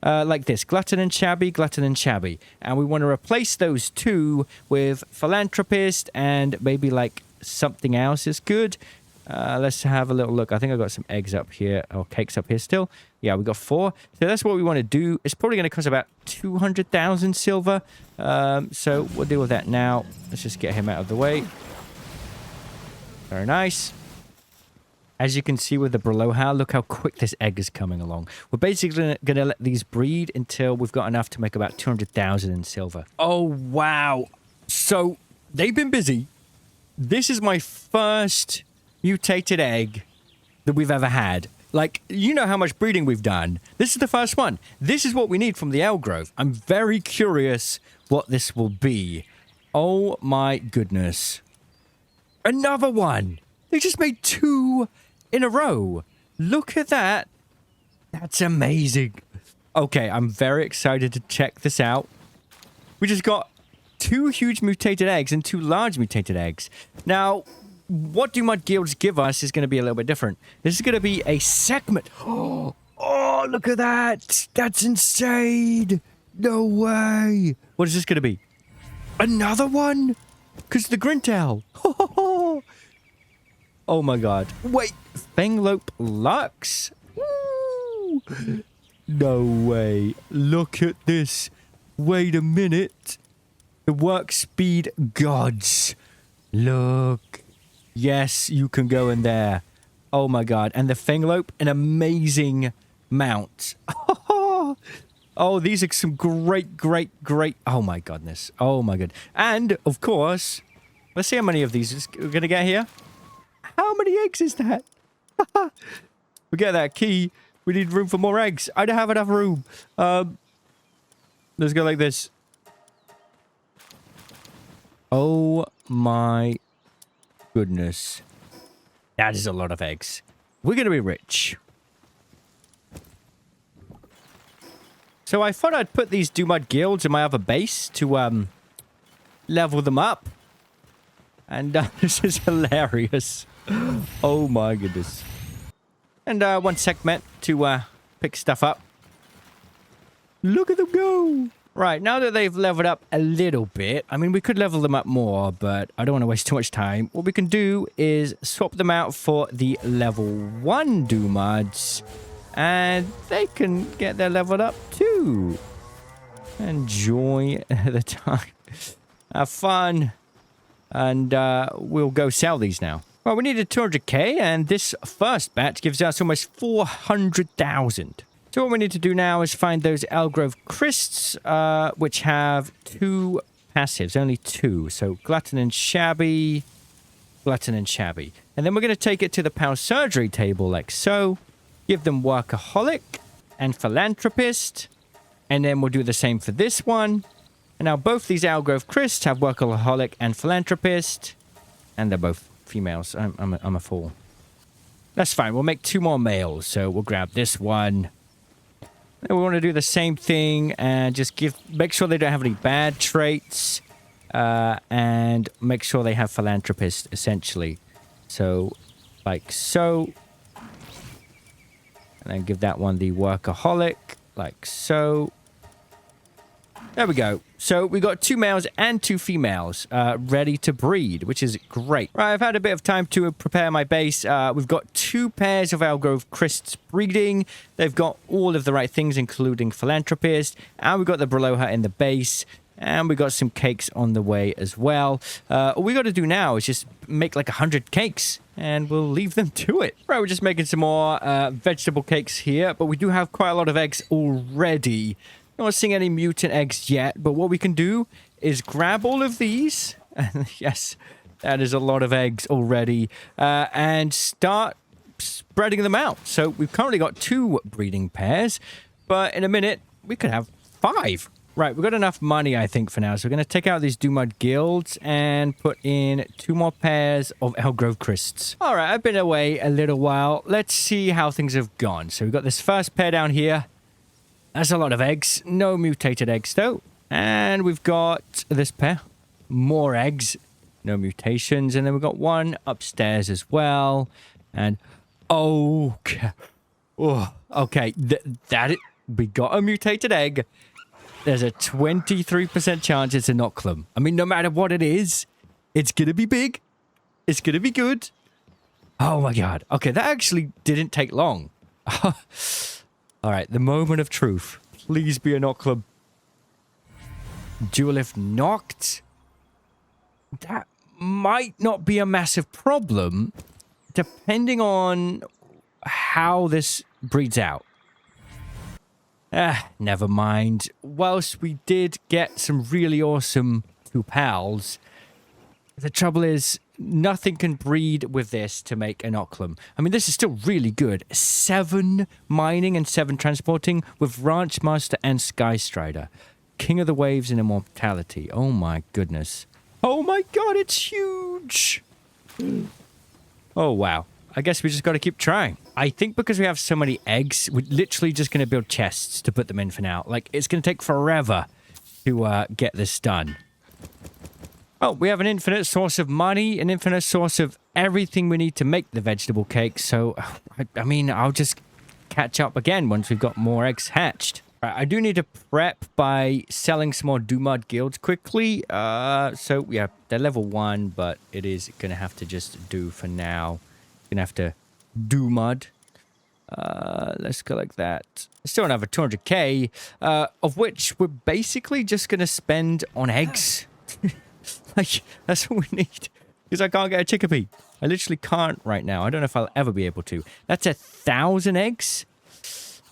Like this, Glutton and Shabby, Glutton and Shabby. And we want to replace those 2 with Philanthropist and maybe like something else is good. Let's have a little look. I think I've got some eggs up here, or cakes up here still. Yeah, we got 4. So that's what we want to do. It's probably going to cost about 200,000 silver. So we'll deal with that now. Let's just get him out of the way. Very nice. As you can see with the Braloha, look how quick this egg is coming along. We're basically going to let these breed until we've got enough to make about 200,000 in silver. Oh, wow. So they've been busy. This is my first mutated egg that we've ever had. Like, you know how much breeding we've done. This is the first one. This is what we need from the Algrove. I'm very curious what this will be. Oh my goodness. Another one. They just made 2 in a row. Look at that. That's amazing. Okay, I'm very excited to check this out. We just got 2 huge mutated eggs and 2 large mutated eggs. Now, what Dumad guilds give us is going to be a little bit different. This is going to be a segment. Oh, look at that. That's insane. No way. What is this going to be? Another one? Because the Grintel. Oh my god. Wait. Fanglope Lux? Woo. No way. Look at this. Wait a minute. The work speed gods. Look. Yes, you can go in there. Oh my god. And the Fanglope, an amazing mount. Oh, these are some great. Oh my goodness. Oh my god. And, of course, let's see how many of these we're going to get here. How many eggs is that? We get that key. We need room for more eggs. I don't have enough room. Let's go like this. Oh my goodness. That is a lot of eggs. We're going to be rich. So I thought I'd put these Dumad guilds in my other base to level them up. And this is hilarious. Oh my goodness. And one segment to pick stuff up. Look at them go. Right, now that they've leveled up a little bit, I mean, we could level them up more, but I don't want to waste too much time. What we can do is swap them out for the level 1 Dumads, and they can get their leveled up too. Enjoy the time. Have fun. And we'll go sell these now. Well, we needed 200k, and this first batch gives us almost 400,000. So what we need to do now is find those Algrove Crysts, which have 2 passives, only 2. So Glutton and Shabby, Glutton and Shabby. And then we're going to take it to the Power Surgery table like so. Give them Workaholic and Philanthropist. And then we'll do the same for this one. And now both these Algrove Crysts have Workaholic and Philanthropist. And they're both females. I'm a fool. That's fine. We'll make 2 more males. So we'll grab this one. And we want to do the same thing and just make sure they don't have any bad traits. And make sure they have philanthropist, essentially. So, like so. And then give that one the workaholic, like so. There we go. So we got 2 males and 2 females ready to breed, which is great. Right, I've had a bit of time to prepare my base. We've got 2 pairs of Algrove Christs breeding. They've got all of the right things, including philanthropist. And we've got the Braloha in the base. And we got some cakes on the way as well. All we got to do now is just make like 100 cakes. And we'll leave them to it. Right, we're just making some more vegetable cakes here. But we do have quite a lot of eggs already. Not seeing any mutant eggs yet, but what we can do is grab all of these, and yes, that is a lot of eggs already, and start spreading them out. So we've currently got 2 breeding pairs, but in a minute we could have 5. Right, we've got enough money, I think, for now. So we're going to take out these Doomud guilds and put in 2 more pairs of Elgrove Christs. All right, I've been away a little while. Let's see how things have gone. So we've got this first pair down here. That's a lot of eggs. No mutated eggs, though. And we've got this pair. More eggs. No mutations. And then we've got 1 upstairs as well. And, okay. Oh, okay. We got a mutated egg. There's a 23% chance it's a Nocklum. I mean, no matter what it is, it's going to be big. It's going to be good. Oh, my God. Okay, that actually didn't take long. All right, the moment of truth. Please be a Nocklum. Duelist knocked? That might not be a massive problem, depending on how this breeds out. Never mind. Whilst we did get some really awesome 2 pals, the trouble is, nothing can breed with this to make an Nocklum. I mean, this is still really good. 7 mining and 7 transporting with Ranch Master and Skystrider. King of the Waves and Immortality. Oh my goodness. Oh my God, it's huge. Oh wow. I guess we just got to keep trying. I think because we have so many eggs, we're literally just going to build chests to put them in for now. Like, it's going to take forever to get this done. Oh, we have an infinite source of money, an infinite source of everything we need to make the vegetable cake. So, I mean, I'll just catch up again once we've got more eggs hatched. Right, I do need to prep by selling some more Doomud guilds quickly. So, yeah, they're level 1, but it is going to have to just do for now. Going to have to Doomud. Let's go like that. Still another 200k, of which we're basically just going to spend on eggs. Like, that's all we need. Because I can't get a chickpea. I literally can't right now. I don't know if I'll ever be able to. That's 1,000 eggs.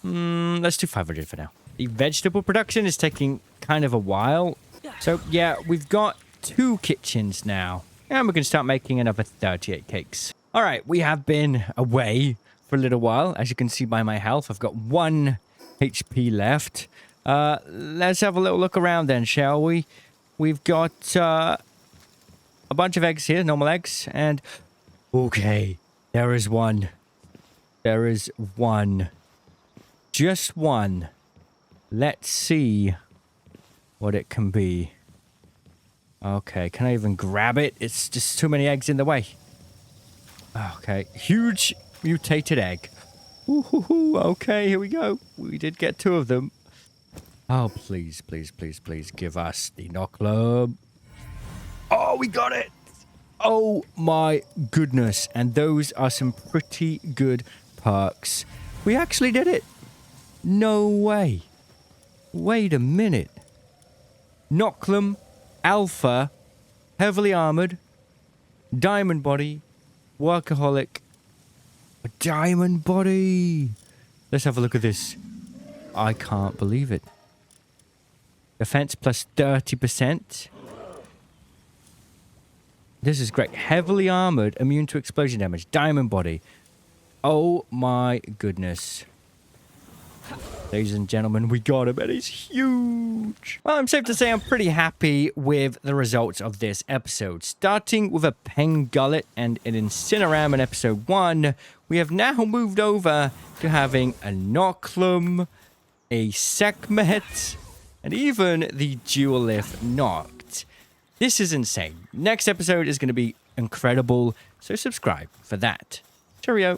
Let's do 500 for now. The vegetable production is taking kind of a while. So, yeah, we've got 2 kitchens now. And we can start making another 38 cakes. All right, we have been away for a little while. As you can see by my health, I've got 1 HP left. Let's have a little look around then, shall we? We've got a bunch of eggs here, normal eggs, and okay, there is 1. There is 1. Just 1. Let's see what it can be. Okay, can I even grab it? It's just too many eggs in the way. Okay, huge mutated egg. Ooh, okay, here we go. We did get 2 of them. Oh, please, please, please, please give us the Nocklum. Oh, we got it. Oh, my goodness. And those are some pretty good perks. We actually did it. No way. Wait a minute. Nocklum, Alpha, Heavily Armored, Diamond Body, Workaholic, a Diamond Body. Let's have a look at this. I can't believe it. Defense plus 30%. This is great. Heavily armored, immune to explosion damage. Diamond body. Oh my goodness. Ladies and gentlemen, we got him and he's huge. Well, I'm safe to say I'm pretty happy with the results of this episode. Starting with a Pengullet and an Incineram in episode 1, we have now moved over to having a Nocklum, a Sekhmet, and even the Duelith Noct. This is insane. Next episode is going to be incredible, so subscribe for that. Cheerio.